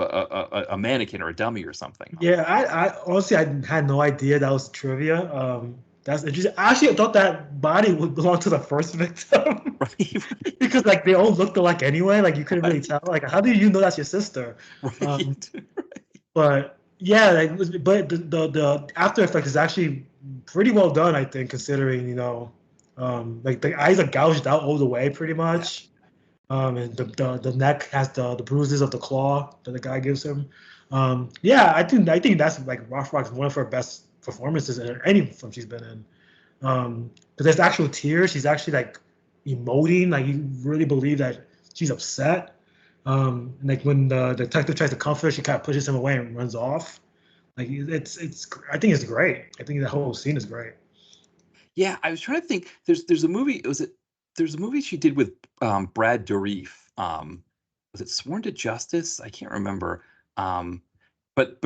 a mannequin or a dummy or something. Yeah, I honestly I had no idea that was trivia. That's interesting. I actually thought that body would belong to the first victim Right, because like they all looked alike anyway. Like you couldn't really right, tell. Like how do you know that's your sister? Um, right. but yeah, but the after effect is actually pretty well done, I think, considering like the eyes are gouged out all the way pretty Yeah. much. And the neck has the bruises of the claw that the guy gives him. Yeah, I think that's like Rothrock's one of her best performances in any film she's been in. Because there's actual tears. She's actually like emoting. Like you really believe that she's upset. And like when the detective tries to comfort her, she kind of pushes him away and runs off. Like it's. I think it's great. I think the whole scene is great. Yeah, I was trying to think. There's a movie. There's a movie she did with Brad Dourif. Was it Sworn to Justice? I can't remember. Um, but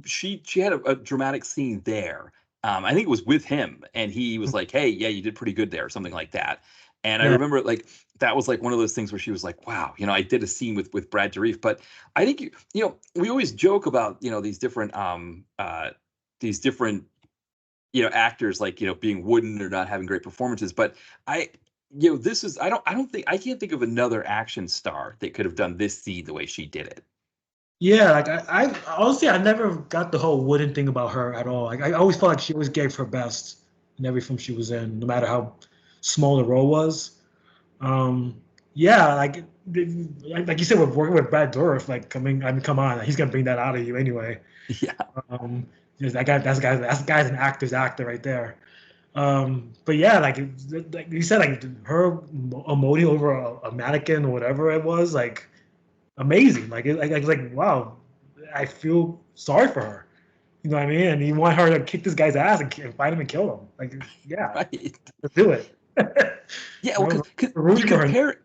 she had a dramatic scene there I think it was with him, and he was like, "Hey, yeah, you did pretty good there," or something like that. And I Yeah. remember like that was like one of those things where she was like, "Wow, I did a scene with Brad Dourif." But I think we always joke about these different actors like being wooden or not having great performances. But I this is I can't think of another action star that could have done this scene the way she did it. Yeah, like I honestly I never got the whole wooden thing about her at all. Like I always felt like she always gave her best in every film she was in, no matter how small the role was. Um, yeah, like you said, we're working with Brad Dourif. Like, I mean, come on, he's gonna bring that out of you anyway. Yeah. Um, that guy's an actor's actor right there. But yeah, like you said, like her emoting over a mannequin or whatever it was, like amazing. Like wow, I feel sorry for her. You know what I mean? And you want her to kick this guy's ass and fight him and kill him. Like, yeah, Right. let's do it. Yeah, well, No, because we're you rooting for her. compare.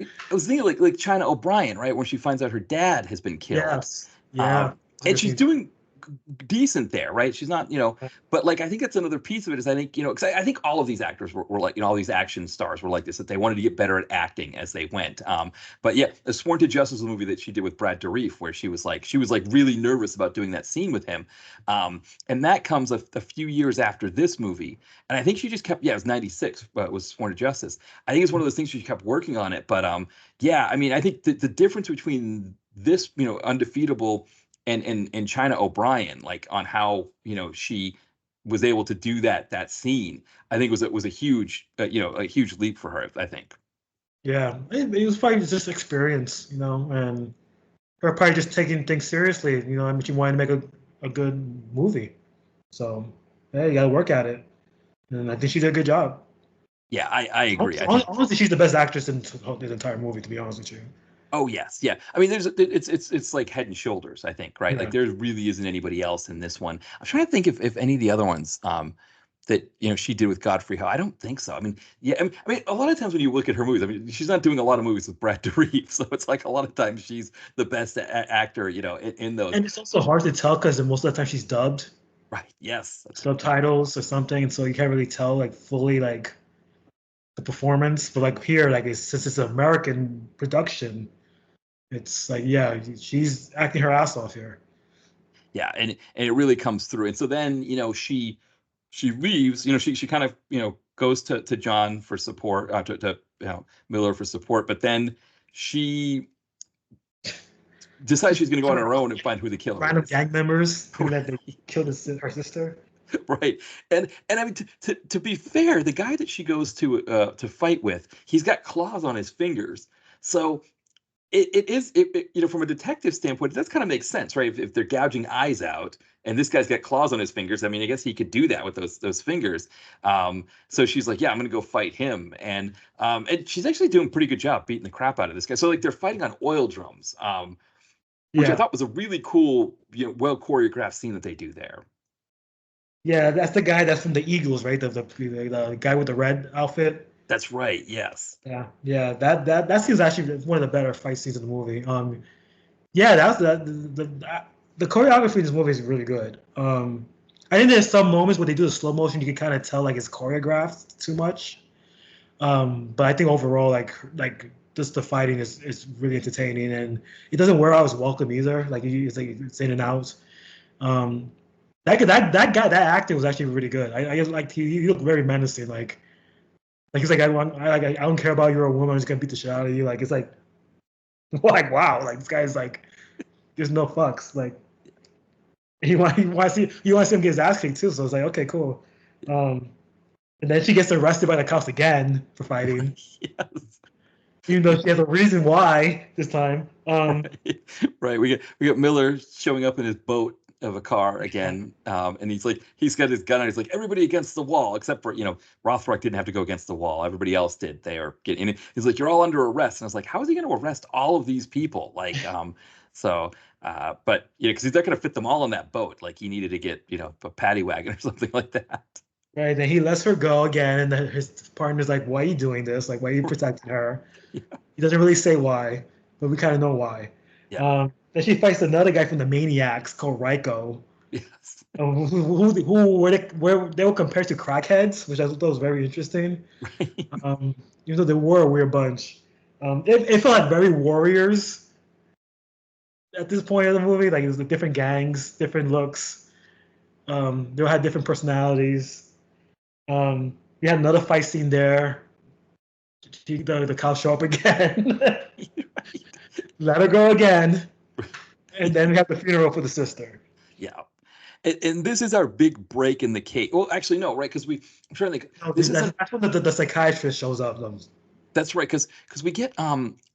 I was thinking like China O'Brien, right, when she finds out her dad has been killed, Yes. Yeah. um, and she's doing decent there, right? She's not, but like I think that's another piece of it is I think because I think all of these actors were like all these action stars were like this that they wanted to get better at acting as they went. But yeah, the Sworn to Justice was a movie that she did with Brad Dourif where she was like really nervous about doing that scene with him, and that comes a few years after this movie, and I think she just kept it was '96, but it was Sworn to Justice. I think it's one of those things she kept working on it, but yeah, I mean I think the difference between this Undefeatable and China O'Brien, like on how she was able to do that scene, I think was a huge a huge leap for her. I think. Yeah. It was probably just experience, and her probably just taking things seriously. I mean, she wanted to make a good movie. So, yeah, you got to work at it. And I think she did a good job. Yeah, I agree. I think. Honestly, she's the best actress in this entire movie, to be honest with you. Oh yes, yeah. I mean, it's like head and shoulders. I think, right? Like Yeah. there really isn't anybody else in this one. I'm trying to think if any of the other ones that she did with Godfrey Ho. I don't think so. I mean, yeah. I mean, a lot of times when you look at her movies, I mean, she's not doing a lot of movies with Brad Dourif, so it's like a lot of times she's the best actor, in those. And it's also hard to tell because most of the time she's dubbed Right. Yes, that's a good point. subtitles or something, so you can't really tell like fully like the performance. But like here, since it's an American production, it's like yeah, she's acting her ass off here. Yeah, and it really comes through. And so then she leaves. She kind of goes to John for support, to Miller for support, but then she decides she's going to go on her own and find who the killer Random is. gang members thinking that they Right. killed her sister. Right. And I mean to be fair, the guy that she goes to fight with, he's got claws on his fingers. So it is from a detective standpoint, it does kind of make sense, right? If they're gouging eyes out and this guy's got claws on his fingers, I mean, I guess he could do that with those fingers. So she's like, yeah, I'm gonna go fight him, and she's actually doing a pretty good job beating the crap out of this guy. So like they're fighting on oil drums, which I Yeah, thought was a really cool, well choreographed scene that they do there. yeah, that's the guy that's from the Eagles, right? The guy with the red outfit. That's right. Yes. Yeah, yeah, that scene's actually one of the better fight scenes in the movie. Yeah, that's the choreography in this movie is really good. I think there's some moments where they do the slow motion, you can kind of tell like it's choreographed too much. But I think overall, like just the fighting is really entertaining, and it doesn't wear out as welcome either. It's like it's in and out. Um, that guy, that actor was actually really good. I like he looked very menacing. Like he's like I don't care about you're a woman. I'm just gonna beat the shit out of you. Like it's like wow. Like this guy's like there's no fucks. Like you want to see him get his ass kicked too. So it's like okay, cool. Um, and then she gets arrested by the cops again for fighting, Yes. even though she has a reason why this time. Right. Right. We got Miller showing up in his boat of a car again, and he's got his gun and he's like everybody against the wall except for Rothrock didn't have to go against the wall. Everybody else did. They are getting. And he's like you're all under arrest, and I was like, how is he going to arrest all of these people? So. But because he's not going to fit them all on that boat. Like he needed to get a paddy wagon or something like that. Right, then he lets her go again, and then his partner's like, "Why are you doing this? Like, why are you protecting her?" Yeah. He doesn't really say why, but we kind of know why. Yeah. Then she fights another guy from the Maniacs called Raiko. Yes. where they were compared to crackheads, which I thought was very interesting. Right. Even though they were a weird bunch, it felt like very warriors at this point of the movie. Like it was the different gangs, different looks. They all had different personalities. We had another fight scene there. The cops show up again. Let her go again, and then we have the funeral for the sister. Yeah. And this is our big break in the case. Well, actually, no, right? Because I'm trying to think. No, This isn't. that's when the psychiatrist shows up. That's right. Because we get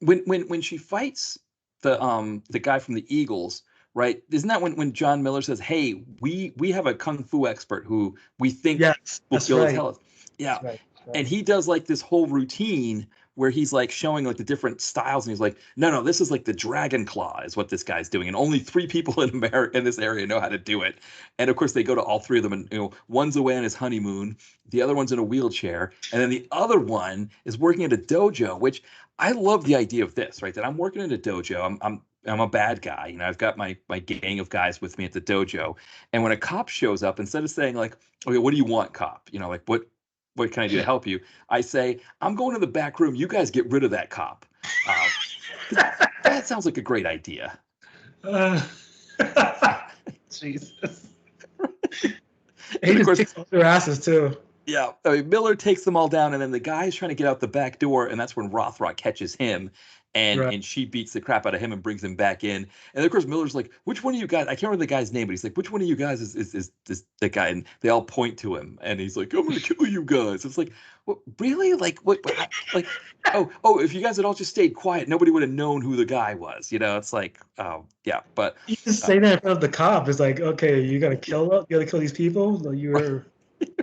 when she fights the guy from the Eagles, right? Isn't that when John Miller says, "Hey, we have a kung fu expert who we think Yes, will that's be able to right. tell us." Yeah, That's right. That's and right. he does like this whole routine where he's like showing like the different styles, and he's like, no, this is like the dragon claw is what this guy's doing, and only three people in America in this area know how to do it. And of course, they go to all three of them, and one's away on his honeymoon, the other one's in a wheelchair, and then the other one is working at a dojo. Which I love the idea of this, right? That I'm working at a dojo. I'm a bad guy. I've got my gang of guys with me at the dojo. And when a cop shows up, instead of saying like, okay, what do you want, cop? Like what can I do to help you? I say, I'm going to the back room. You guys get rid of that cop. 'Cause that sounds like a great idea. Uh, Jesus. He And of just course, kicks all their asses too. yeah, I mean, Miller takes them all down, and then the guy's trying to get out the back door, and that's when Rothrock catches him, and Right. and she beats the crap out of him and brings him back in. And of course, Miller's like, "Which one of you guys?" I can't remember the guy's name, but he's like, "Which one of you guys is the guy?" And they all point to him, and he's like, "I'm gonna kill you guys." It's like, what, really? Like what? Like, oh, if you guys had all just stayed quiet, nobody would have known who the guy was. It's like, oh yeah, but You just uh, say that in front of the cop. It's like, okay, you gotta kill them. You gotta kill these people. Like, you're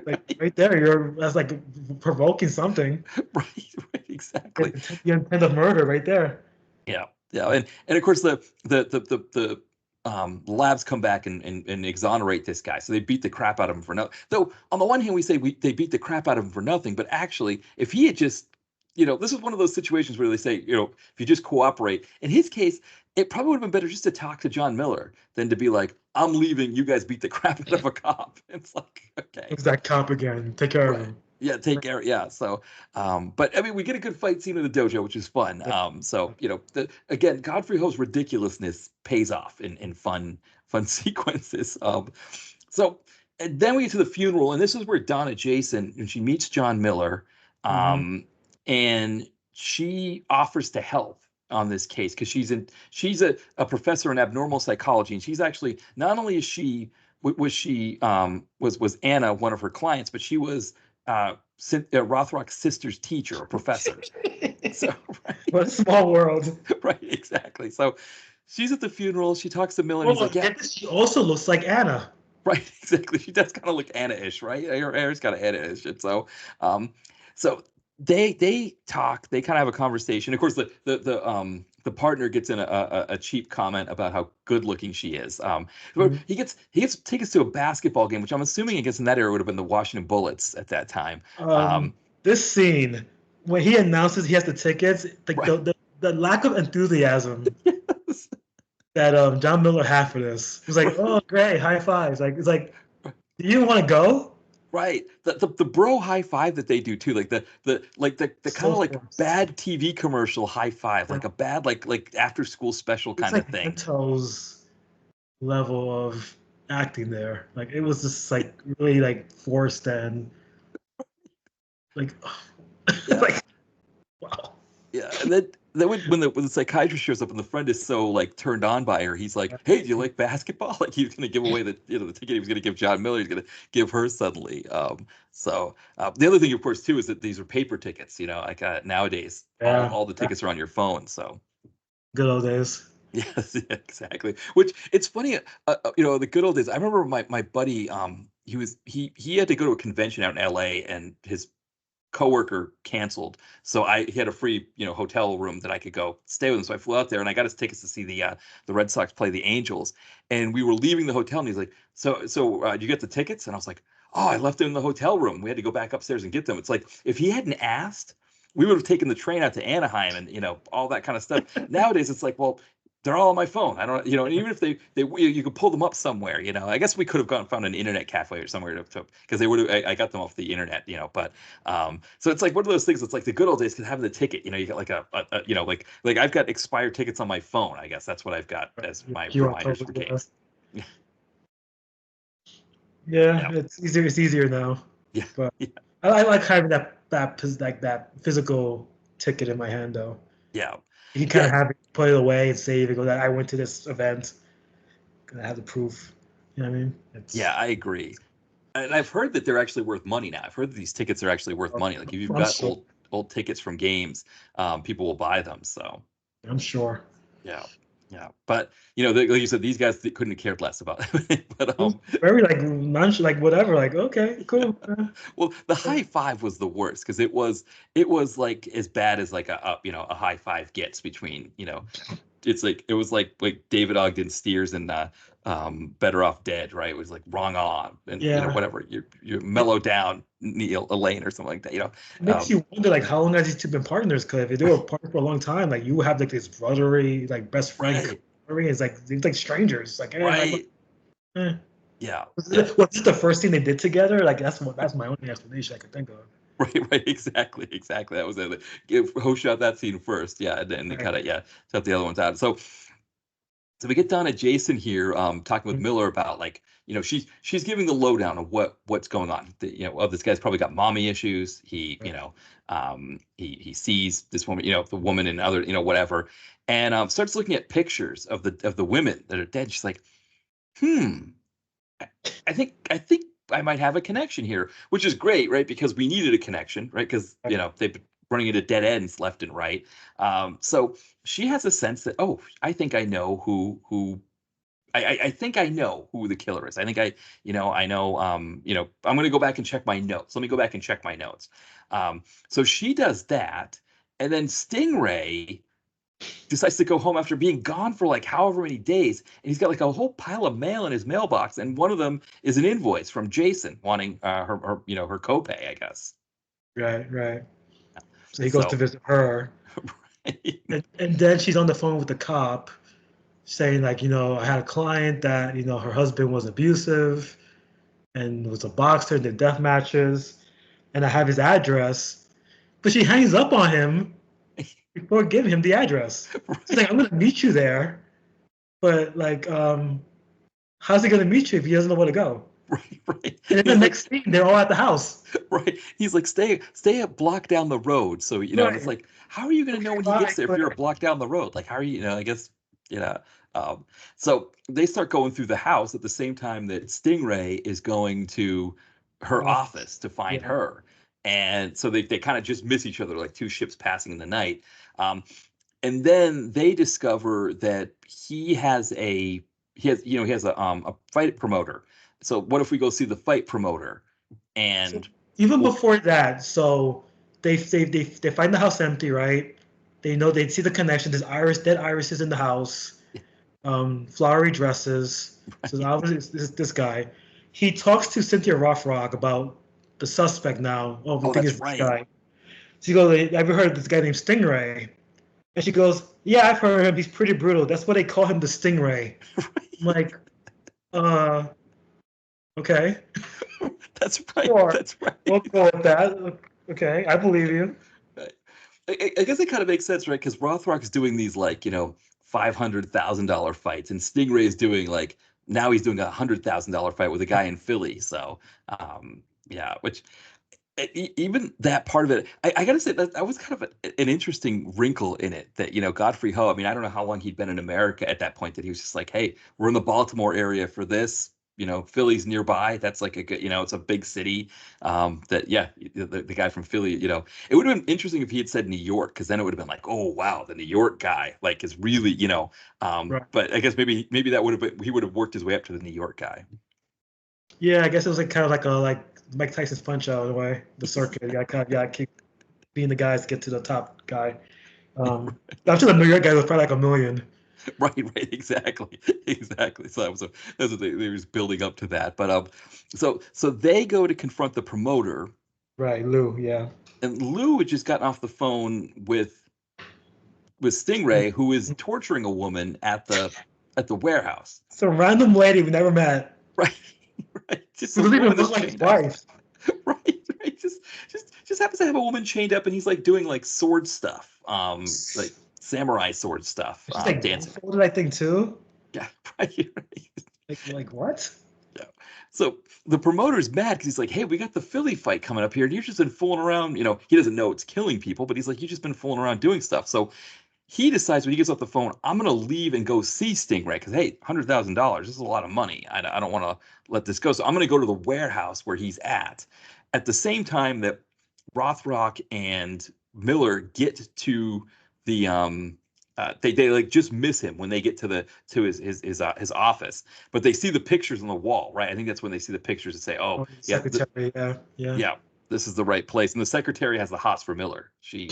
like right there. That's like provoking something. right, exactly. The intent of murder right there. Yeah, yeah, and of course the labs come back and exonerate this guy. So they beat the crap out of him for nothing. Though on the one hand we say they beat the crap out of him for nothing, but actually if he had just this is one of those situations where they say, if you just cooperate. In his case, it probably would have been better just to talk to John Miller than to be like, I'm leaving, you guys beat the crap out of a cop. It's like, okay. It's that cop again. Take care of Right. him. Yeah, take care. Yeah. So, but I mean, we get a good fight scene in the dojo, which is fun. So again, Godfrey Ho's ridiculousness pays off in fun sequences. So and then we get to the funeral, and this is where Donna Jason, and she meets John Miller, Hmm. um, and she offers to help on this case because she's a professor in abnormal psychology, and she's actually not only is she was she was Anna one of her clients, but she was Rothrock's sister's teacher, a professor. So right, What a small world. right, exactly. So she's at the funeral. She talks to Miller, and he's Oh, like, "Yeah, get this. She also looks like Anna. right, exactly." She does kind of look Anna-ish, right? Her hair's kind of Anna-ish, and um, so they talk. They kind of have a conversation. Of course, the partner gets in a cheap comment about how good looking she is. Mhm. He gets tickets to a basketball game, which I'm assuming I guess in that era would have been the Washington Bullets at that time. Um, this scene when he announces he has the tickets, like Right. the lack of enthusiasm that John Miller had for this. He was like, Right. "Oh, great, high fives!" Like it's like, do you want to go? Right. The bro high five that they do too, like the kind So of like forced. bad TV commercial high five, like a bad like after school special It's kind of like thing. Mentos level of acting there. Like it was just like really like forced and like Yeah. like wow. Yeah. And then when the psychiatrist shows up and the friend is so like turned on by her, he's like, "Hey, do you like basketball?" Like he's gonna give away the ticket he was gonna give John Miller, he's gonna give her suddenly. The other thing, of course, too, is that these are paper tickets. Like nowadays, Yeah, all the tickets are on your phone. So good old days. yes, yeah, exactly. Which it's funny, the good old days. I remember my buddy, he had to go to a convention out in L.A. and his coworker canceled, so he had a free hotel room that I could go stay with him. So I flew out there and I got his tickets to see the Red Sox play the Angels. And we were leaving the hotel, and he's like, "So did you get the tickets?" And I was like, "Oh, I left them in the hotel room. We had to go back upstairs and get them." It's like if he hadn't asked, we would have taken the train out to Anaheim and all that kind of stuff. Nowadays, it's like, well, they're all on my phone. I don't, and even if you could pull them up somewhere, I guess we could have gone found an internet cafe or somewhere to because they would have, I got them off the internet, but, so it's like one of those things. It's like the good old days could have the ticket, you got like like I've got expired tickets on my phone. I guess that's what I've got as my QR reminders code, for yeah. games. Yeah, it's easier. It's easier now, Yeah. but Yeah. I like having that physical ticket in my hand though. Yeah. You can kind Yeah. of have it, put it away, and save it. Go that I went to this event. Gonna have the proof. You know what I mean? Yeah, It's I agree. And I've heard that they're actually worth money now. I've heard that these tickets are actually worth money. Like if you've I'm got sure. old tickets from games, people will buy them. So I'm sure. yeah, yeah. But like you said, these guys couldn't have cared less about it. But It was very like nonchalant, like whatever. Like okay, yeah. cool. Well, the high five was the worst because it was like as bad as like a high five gets between it's like it was like David Ogden Stiers and Better Off Dead, right? It was like wrong on and Yeah, whatever you it, mellow down Neil Elaine or something like that. it makes Um, you wonder like how long has these two been partners? Because if they were partners for a long time, like you have like this brotherly like best friend. right, It's like they're like strangers. Like right, eh. yeah, yeah, Was this the first thing they did together? Like that's my only explanation I could think of. right, exactly, exactly. That was it. Ho shot that scene first, yeah, and then they Right. cut it, yeah, cut the other ones out. So we get down to Jason here, talking with Miller about like, she's giving the lowdown of what's going on. This guy's probably got mommy issues. He sees this woman, the woman and other, whatever, and starts looking at pictures of the women that are dead. She's like, hmm, I think I might have a connection here, which is great, right? Because we needed a connection, right? Because they've been running into dead ends left and right. So she has a sense that, oh, I think I know who I think I know who the killer is. I think I know. I'm going to go back and check my notes. Let me go back and check my notes. So she does that, and then Stingray decides to go home after being gone for like however many days, and he's got like a whole pile of mail in his mailbox, and one of them is an invoice from Jason wanting her copay, I guess. Right, right. So he goes to So visit her, and then she's on the phone with the cop, saying like, I had a client that her husband was abusive and was a boxer and did death matches, and I have his address, but she hangs up on him before giving him the address. She's like, I'm gonna meet you there, but like, how's he gonna meet you if he doesn't know where to go? right, right. And then the He's like, next scene, they're all at the house. right. He's like, stay a block down the road. So, and it's Right. like, how are you going to know Okay, when he bye, gets there if you're a Claire. block down the road? Like, how are you, I guess, you know. Um, so they start going through the house at the same time that Stingray is going to her office to find Yeah. her. And so they kind of just miss each other like two ships passing in the night. Um, and then they discover that he has a fight promoter. So what if we go see the fight promoter? So And even well, before that, so they find the house empty, right? They see the connection. There's dead irises in the house, flowery dresses. So right. obviously it's this guy. He talks to Cynthia Rothrock about the suspect now. Oh, we Oh, think that's it's this right. guy. She goes, "Have you heard of this guy named Stingray?" And she goes, "Yeah, I've heard of him. He's pretty brutal. That's why they call him the Stingray." I'm like, uh, okay, That's right. sure, That's right. we'll go with that. Okay, I believe you. I guess it kind of makes sense, right? Because Rothrock's doing these like $500,000 fights, and Stingray is doing like now he's doing $100,000 fight with a guy in Philly. So yeah, which even that part of it, I gotta say that was kind of an interesting wrinkle in it. That Godfrey Ho. I mean, I don't know how long he'd been in America at that point. That he was just like, hey, we're in the Baltimore area for this. Philly's nearby. That's like a good, it's a big city. That yeah, the guy from Philly. It would have been interesting if he had said New York, because then it would have been like, oh wow, the New York guy like is really. Right. But I guess maybe that would have been he would have worked his way up to the New York guy. Yeah, I guess it was like kind of like Mike Tyson's punch out in a way. The circuit. You gotta keep being the guys to get to the top guy. I'm sure the New York guy was probably like a million. Right, right, exactly, exactly. So that was what they was building up to that. But so they go to confront the promoter, Right, Lou. Yeah. and Lou had just gotten off the phone with with Stingray, who is torturing a woman at the warehouse. Some random lady we never met. Right, right. Just Who some doesn't even woman look that's like his chained up. wife. Right, right. Just happens to have a woman chained up, and he's like doing like sword stuff, like samurai sword stuff, She's like dancing. blindfolded, I think, too. Yeah, right, right. Like what? Yeah. So the promoter's mad because he's like, "Hey, we got the Philly fight coming up here, and you've just been fooling around." He doesn't know it's killing people, but he's like, "You've just been fooling around doing stuff." So he decides when he gets off the phone, I'm going to leave and go see Stingray because, hey, $100,000, this is a lot of money. I don't want to let this go. So I'm going to go to the warehouse where he's at the same time that Rothrock and Miller get to the they like just miss him when they get to his office, but they see the pictures on the wall, right? I think that's when they see the pictures and say, "Oh, Oh, yeah, secretary, yeah. yeah, this is the right place." And the secretary has the hots for Miller. She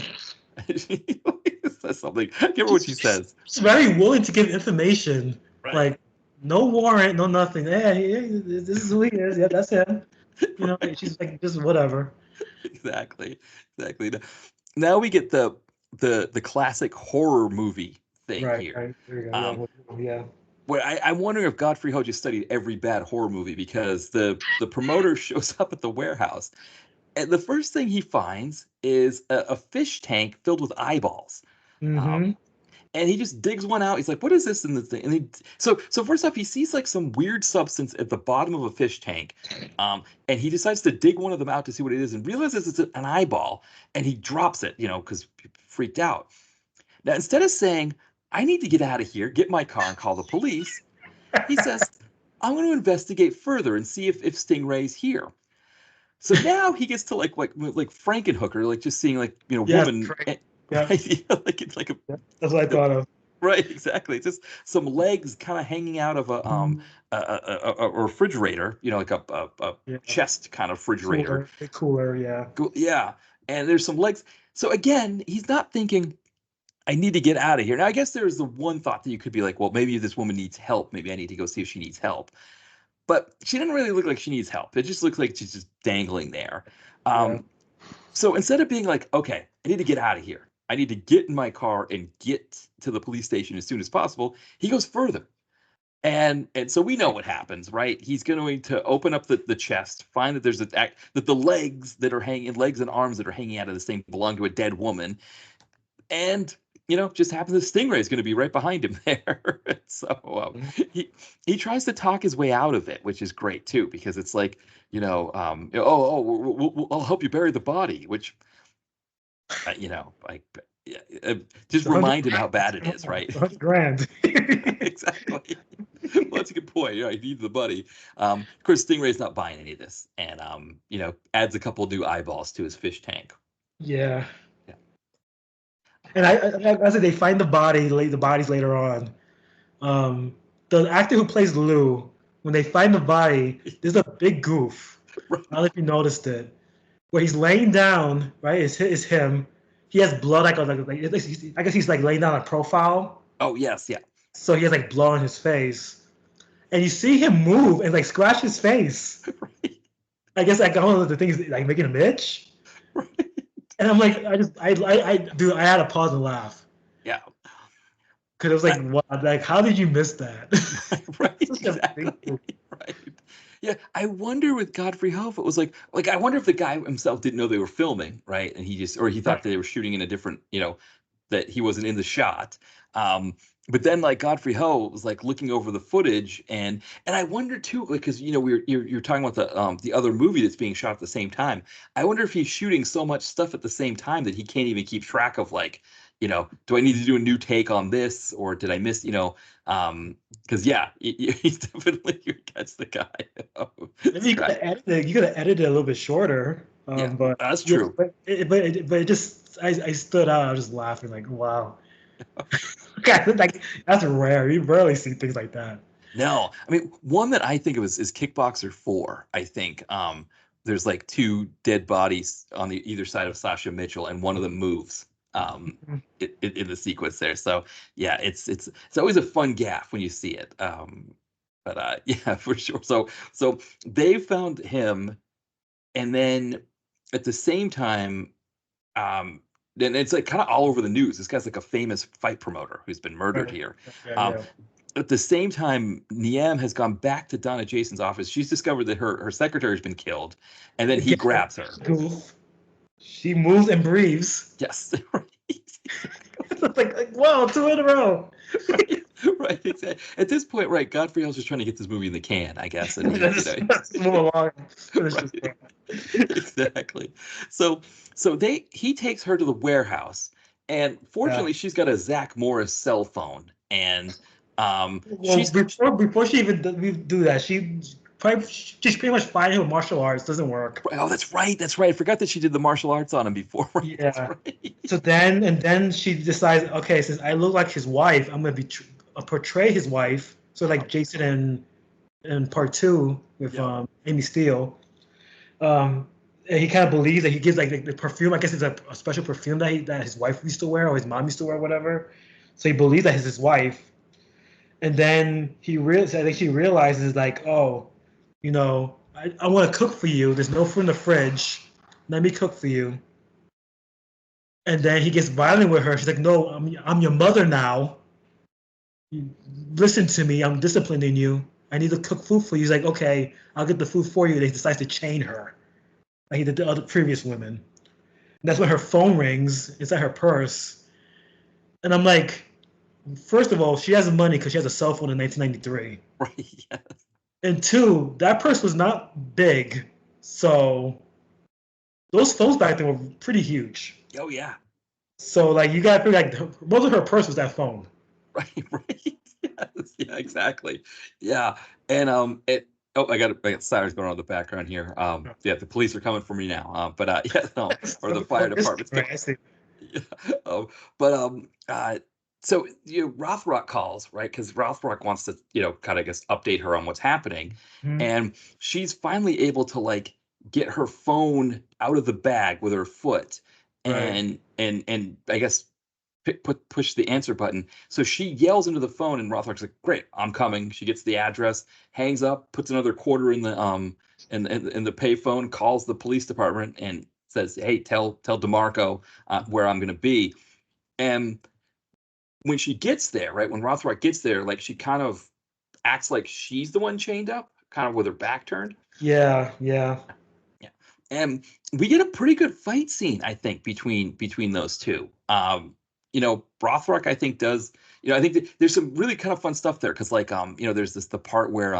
says something. I can't remember what she says. She's very willing to give information. Right. Like no warrant, no nothing. Hey, this is who he is. Yeah, that's him. Right. She's like just whatever. Exactly. Exactly. Now we get the classic horror movie thing Right, here. right. There you go. Um, Yeah. where I'm wondering if Godfrey Ho just studied every bad horror movie because the promoter shows up at the warehouse and the first thing he finds is a fish tank filled with eyeballs. Um, Mm-hmm. and he just digs one out. He's like, "What is this in the thing?" And so first off, he sees like some weird substance at the bottom of a fish tank, and he decides to dig one of them out to see what it is, and realizes it's an eyeball, and he drops it, because freaked out. Now instead of saying, "I need to get out of here, get my car, and call the police," he says, "I'm going to investigate further and see if Stingray's here." So now he gets to like Frankenhooker, like just seeing like Yes, woman, right. Yeah, right? Yeah, like it's like a yeah. That's what I thought of. right, exactly. It's just some legs kind of hanging out of a refrigerator, like a Yeah. chest kind of refrigerator. Cooler, yeah. Yeah, and there's some legs. So again, he's not thinking, "I need to get out of here." Now, I guess there's the one thought that you could be like, "Well, maybe this woman needs help. Maybe I need to go see if she needs help." But she doesn't really look like she needs help. It just looks like she's just dangling there. Yeah. So instead of being like, "Okay, I need to get out of here. I need to get in my car and get to the police station as soon as possible," he goes further. And so we know what happens, right? He's going to open up the chest, find that there's that the legs and arms that are hanging out of this thing belong to a dead woman, and just happens that Stingray is going to be right behind him there. So he tries to talk his way out of it, which is great too, because it's like, I'll help you bury the body, which like, yeah, just It's a hundred remind him how bad it is, right? 100 grand. Exactly. Well, that's a good point. He needs the buddy. Of course, Stingray's not buying any of this, and adds a couple new eyeballs to his fish tank. Yeah. Yeah. And I said they find the bodies later on. The actor who plays Lou, when they find the body, there's a big goof. Right. I don't know if you noticed it, where he's laying down. Right, it's him. He has blood I guess he's like laying down a profile. Oh yes, yeah. So he has like blood on his face, and you see him move and like scratch his face. Right. I guess like I don't know the thing is like making him itch. Right. And I'm like, dude, I had to pause and laugh Yeah. because it was like, what? Like, how did you miss that? Right. Such a Exactly. big move. Right. Yeah. I wonder with Godfrey Ho if it was like I wonder if the guy himself didn't know they were filming, right? And he thought that they were shooting in a different, that he wasn't in the shot. But then like Godfrey Ho was like looking over the footage, and I wonder too, like, because you're talking about the other movie that's being shot at the same time. I wonder if he's shooting so much stuff at the same time that he can't even keep track of, like, do I need to do a new take on this, or did I miss, because yeah, he's definitely that's the guy. Maybe you could have edited. You could have edited it a little bit shorter. Yeah, But that's true. it just I stood out. I was just laughing like, wow. Like that's rare. You rarely see things like that. No, I mean, one that I think of is Kickboxer 4. I think there's like two dead bodies on the either side of Sasha Mitchell, and one of them moves in the sequence there. So yeah, it's always a fun gaff when you see it. But yeah, for sure. So they found him, and then at the same time, um, and it's like kind of all over the news. This guy's like a famous fight promoter who's been murdered Right. here. Yeah, Um, yeah. at the same time, Niem has gone back to Donna Jason's office. She's discovered that her secretary's been killed, and then he Again, grabs her. goof. She moves and breathes. Yes, right, It's like whoa, two in a row. right, right. Exactly. At this point, right, Godfrey Ho's just trying to get this movie in the can, I guess, and he, Let's move along. Finish this. right, exactly. So, he takes her to the warehouse, and Yeah. fortunately, she's got a Zach Morris cell phone, and Well, she's before she even do that, she's pretty much fighting with martial arts. Doesn't work. oh, that's right. I forgot that she did the martial arts on him before. Right, that's Yeah. right. So then she decides, okay, since I look like his wife, I'm gonna be portray his wife. So like Jason in part two with Yeah. Amy Steele. And he kind of believes that he gives like the perfume. I guess it's a special perfume that his wife used to wear or his mom used to wear, or whatever. So he believes that it's his wife. And then I think she realizes like, oh, I want to cook for you. There's no food in the fridge. Let me cook for you. And then he gets violent with her. She's like, no, I'm your mother now. Listen to me. I'm disciplining you. I need to cook food for you. He's like, okay, I'll get the food for you. And he decides to chain her, like he did the other previous women. And that's when her phone rings. It's at her purse. And I'm like, first of all, she has money because she has a cell phone in 1993. Right. Yeah. And two, that purse was not big. So those phones back then were pretty huge. Oh yeah. So like you gotta feel like most of her purse was that phone. Right. Right. Yes. Yeah. Exactly. Yeah. And it. Oh, I got sirens going on in the background here. Yeah, the police are coming for me now. But yeah, no, or the fire department's coming. Right, I see. Yeah. But so Rothrock calls, right? Because Rothrock wants to, kind of, I guess, update her on what's happening, Mhm. and she's finally able to like get her phone out of the bag with her foot, Right. and I guess push the answer button. So she yells into the phone, and Rothrock's like, "Great, I'm coming." She gets the address, hangs up, puts another quarter in the in the payphone, calls the police department, and says, "Hey, tell DeMarco where I'm going to be." And when she gets there, right, when Rothrock gets there, like she kind of acts like she's the one chained up, kind of with her back turned. Yeah, yeah. Yeah. And we get a pretty good fight scene, I think, between those two. Rothrock, I think, does, I think that there's some really kind of fun stuff there because, like, there's the part where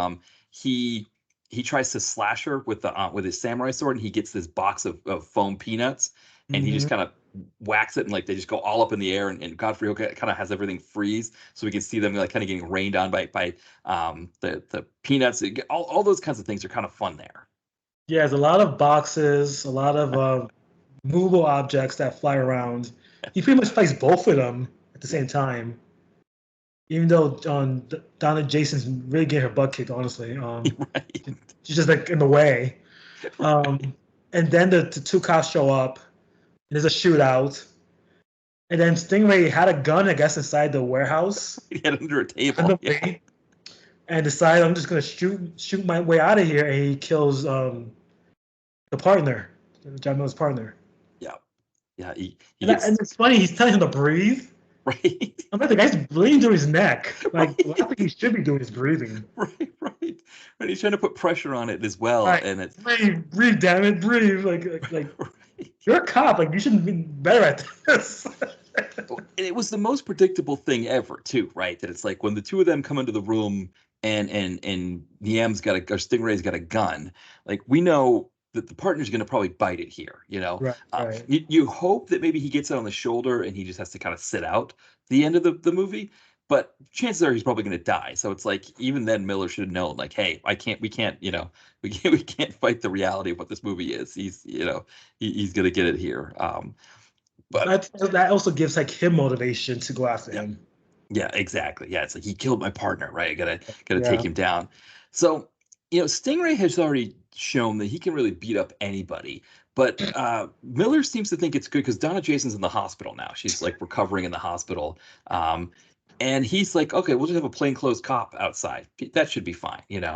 he he tries to slash her with his samurai sword, and he gets this box of foam peanuts, and he just Hmm. kind of whacks it, and like they just go all up in the air, and Godfrey Ho kind of has everything freeze, so we can see them like kind of getting rained on by the peanuts. All those kinds of things are kind of fun there. Yeah, there's a lot of boxes, a lot of movable objects that fly around. He pretty much fights both of them at the Yeah. same time. Even though Donna Jason's really getting her butt kicked, honestly. Right. She's just like in the way. Right. And then the two cops show up, and there's a shootout. And then Stingray had a gun, I guess, inside the warehouse. He had under a table. Yeah. Randomly, and decided I'm just gonna shoot my way out of here, and he kills the partner, John Miller's partner. Yeah. Yeah. He And gets it's funny, he's telling him to breathe. right. I'm like, the guy's bleeding through his neck. Like, the last Right. thing he should be doing is breathing. Right. Right. Right. He's trying to put pressure on it as well. Right. And it's Breathe, damn it, breathe. Like right. you're a cop. Like, you should be better at this. It was the most predictable thing ever, too, right? That it's like when the two of them come into the room, and Niam's got or Stingray's got a gun, like we know that the partner's going to probably bite it here. Right, right. You hope that maybe he gets it on the shoulder and he just has to kind of sit out the end of the movie, but chances are he's probably going to die. So it's like even then Miller should have known, like, hey, we can't, we can't fight the reality of what this movie is. He's going to get it here. But That also gives like him motivation to go after yeah. him. Yeah, exactly. Yeah, it's like he killed my partner, right? I gotta take Yeah. him down. So, Stingray has already shown that he can really beat up anybody, but Miller seems to think it's good because Donna Jason's in the hospital now. She's like recovering in the hospital. And he's like, okay, we'll just have a plainclothes cop outside. That should be fine. Then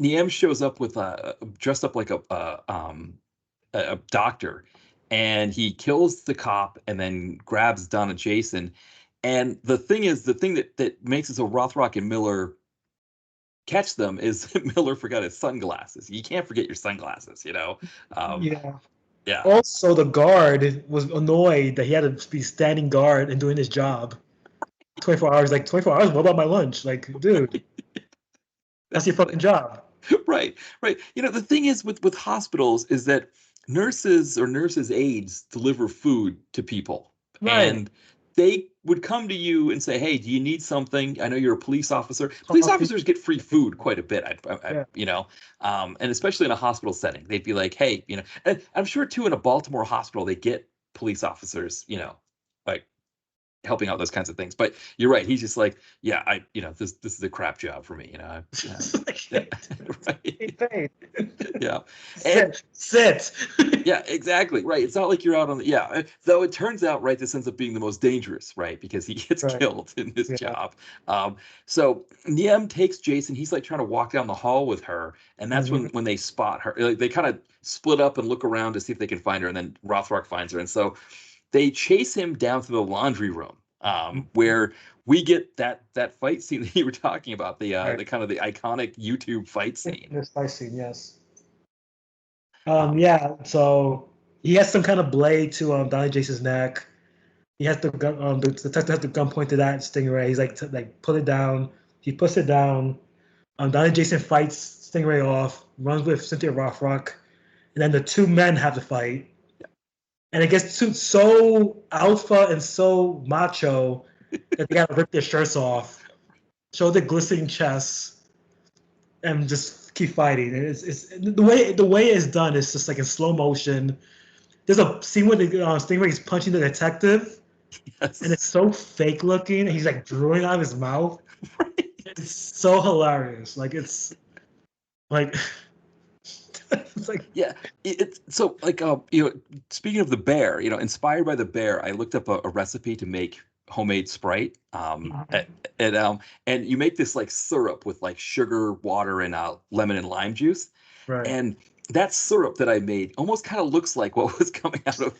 Niem shows up with dressed up like a doctor, and he kills the cop and then grabs Donna Jason. And the thing is, the thing that makes it so Rothrock and Miller catch them is that Miller forgot his sunglasses. You can't forget your sunglasses, you know? Yeah. Yeah. Also, the guard was annoyed that he had to be standing guard and doing his job 24 hours. Like 24 hours. What about my lunch? Like, dude, that's your fucking job. Right, right. You know, the thing is with hospitals is that nurses or nurses' aides deliver food to people, Right. and they would come to you and say, "Hey, do you need something? I know you're a police officer. Police Coffee. officers get free food quite a bit, Yeah. you know, and especially in a hospital setting, they'd be like, "Hey, you know," and I'm sure too in a Baltimore hospital they get police officers, you know, like helping out those kinds of things. But you're right. He's just like, yeah, this is a crap job for me, you know. Yeah, He right. paid. Yeah, and Sit. yeah, exactly right. It's not like you're out on the Though it turns out, right, this ends up being the most dangerous, right, because he gets Right. killed in this Yeah. job. So Niem takes Jason. He's like trying to walk down the hall with her, and that's Mhm. when they spot her. Like, they kind of split up and look around to see if they can find her, and then Rothrock finds her, and so they chase him down to the laundry room, where we get that fight scene that you were talking about, Right. the kind of the iconic YouTube fight scene. This fight scene, yes. Um, Yeah. So he has some kind of blade to Donnie Jason's neck. He has the gun. The detective has the gun pointed at Stingray. He's like, like put it down. He puts it down. Donnie Jason fights Stingray off, runs with Cynthia Rothrock, and then the two men have to fight. And it gets so alpha and so macho that they gotta rip their shirts off, show their glistening chests, and just keep fighting. And it's the way it's done is just like in slow motion. There's a scene where the Stingray is punching the detective, and it's yes. so fake looking. He's like drooling out of his mouth. Right. It's so hilarious. Like it's like it's like Yeah, it's so like speaking of the bear, inspired by the bear, I looked up a recipe to make homemade Sprite. And and you make this like syrup with like sugar, water, and lemon and lime juice. right. And that syrup that I made almost kind of looks like what was coming out of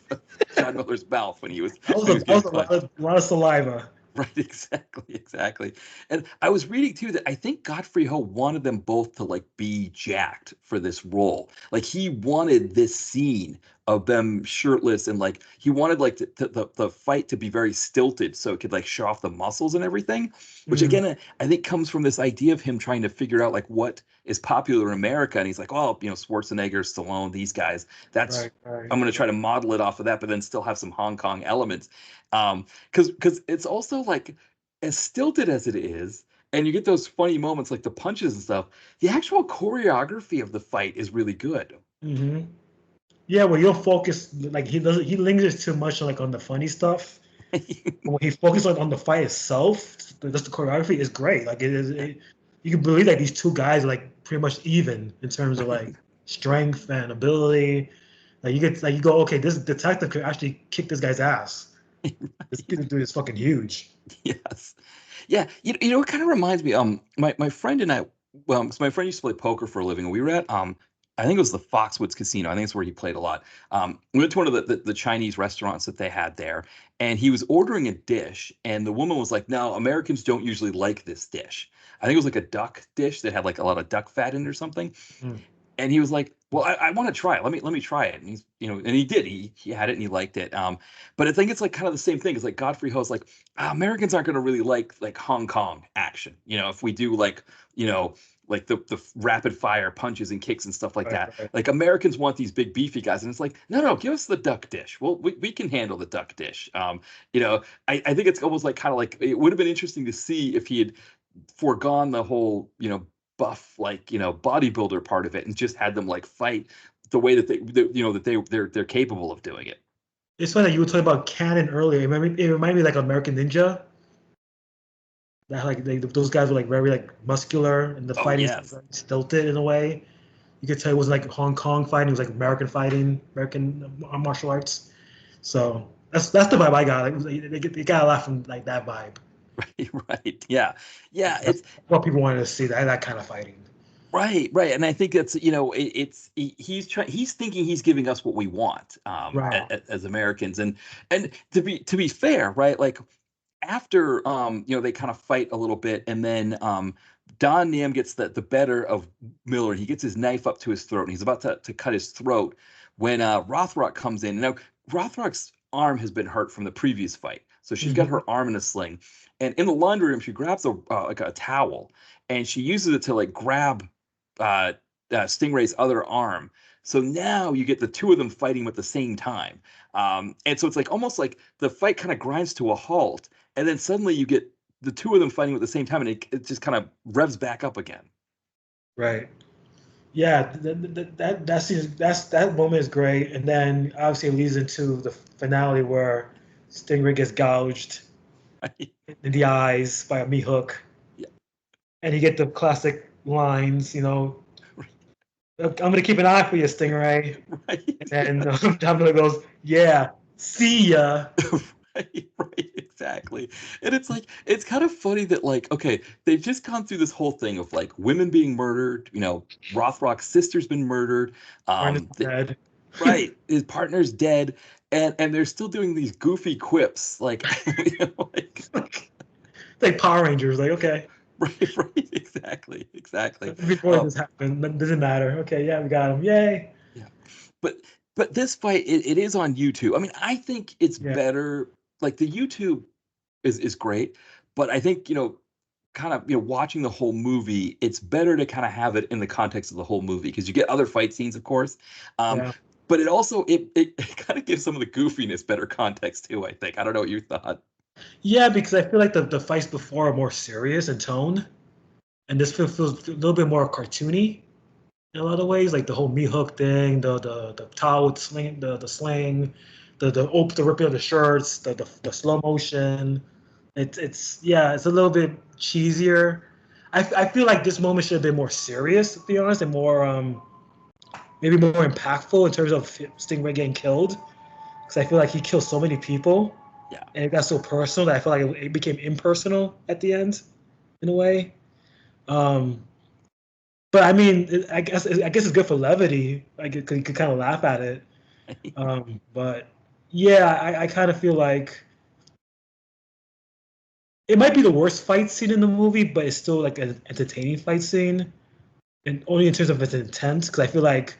John Miller's mouth when he was That was when he was getting a lot punched. of, saliva. Right, exactly, exactly. And I was reading too that I think Godfrey Ho wanted them both to like be jacked for this role. Like he wanted this scene of them shirtless, and like he wanted like the fight to be very stilted so it could like show off the muscles and everything. Which Mm, again, I think comes from this idea of him trying to figure out like what is popular in America. And he's like, oh, Schwarzenegger, Stallone, these guys. That's right, right. I'm going to try to model it off of that, but then still have some Hong Kong elements. Because it's also like as stilted as it is, and you get those funny moments like the punches and stuff. The actual choreography of the fight is really good. Hmm. Yeah, well, you'll focus like he doesn't. He lingers too much like on the funny stuff. But when he focuses on the fight itself, just the choreography is great. Like it is, you can believe that these two guys are like pretty much even in terms of like strength and ability. Like you get like you go, okay, this detective could actually kick this guy's ass. This dude is fucking huge. Yes. Yeah, it kind of reminds me. My friend and I, well, so my friend used to play poker for a living. We were at I think it was the Foxwoods Casino. I think it's where he played a lot. We went to one of the Chinese restaurants that they had there, and he was ordering a dish, and the woman was like, "No, Americans don't usually like this dish." I think it was like a duck dish that had like a lot of duck fat in it or something. Mm. And he was like, "Well, I want to try it. Let me try it." And he's, and he did. He had it and he liked it. But I think it's like kind of the same thing. It's like Godfrey Ho's like, Americans aren't going to really like Hong Kong action. If we do like, like the rapid fire punches and kicks and stuff like Right, that. right. Like Americans want these big beefy guys, and it's like, no, give us the duck dish. Well, we can handle the duck dish. I think it's almost like kind of like it would have been interesting to see if he had foregone the whole, buff, like, bodybuilder part of it and just had them like fight the way that they're capable of doing it. It's funny that you were talking about Canon earlier. It reminded me like American Ninja. That like those guys were like very like muscular and the Oh fighting yes. like, stilted in a way. You could tell it wasn't like Hong Kong fighting; it was like American fighting, American martial arts. So that's the vibe I got. Like, they got a lot from like that vibe. Right, right. Yeah. Yeah, That's it's what people wanted to see, that kind of fighting. Right, right, and I think that's he's thinking he's giving us what we want Right. as Americans, and to be fair, right, like after they kind of fight a little bit, and then Don Nam gets the better of Miller. He gets his knife up to his throat, and he's about to cut his throat when Rothrock comes in. Now Rothrock's arm has been hurt from the previous fight, so she's got Hmm. her arm in a sling, and in the laundry room she grabs like a towel, and she uses it to like grab uh, Stingray's other arm. So now you get the two of them fighting at the same time. And so it's like almost like the fight kind of grinds to a halt, and then suddenly you get the two of them fighting at the same time, and it just kind of revs back up again. Right. Yeah, that moment is great, and then obviously it leads into the finale where Stingray gets gouged Right? in the eyes by a meat hook, Yeah, and you get the classic lines, I'm gonna keep an eye for you, Stingray, right, and then John Miller goes, "Yeah, see ya." right, right, exactly. And it's like it's kind of funny that like okay, they've just gone through this whole thing of like women being murdered. Rothrock's sister's been murdered. Arn is The, dead. right, his partner's dead, and they're still doing these goofy quips like Like Power Rangers, like okay, right, right, exactly, exactly. before this happened, but doesn't matter. Okay, yeah, we got him. Yay. Yeah, but this fight it is on YouTube. I mean, I think it's Yeah, better. Like the YouTube is great, but I think kind of watching the whole movie, it's better to kind of have it in the context of the whole movie because you get other fight scenes, of course. Um, yeah. but it also it kind of gives some of the goofiness better context too. I think I don't know what you thought. Yeah, because I feel like the fights before are more serious in tone, and this feels a little bit more cartoony in a lot of ways, like the whole meat hook thing, the towel with sling, the sling, the ripping of the shirts, the slow motion. It's yeah, it's a little bit cheesier. I feel like this moment should have been more serious, to be honest, and more maybe more impactful in terms of Stingray getting killed, because I feel like he killed so many people, Yeah, and it got so personal that I feel like it became impersonal at the end, in a way. Um, but I mean, I guess it's good for levity. Like you could kind of laugh at it. But yeah, I kind of feel like it might be the worst fight scene in the movie, but it's still like an entertaining fight scene, and only in terms of its intent. Because I feel like,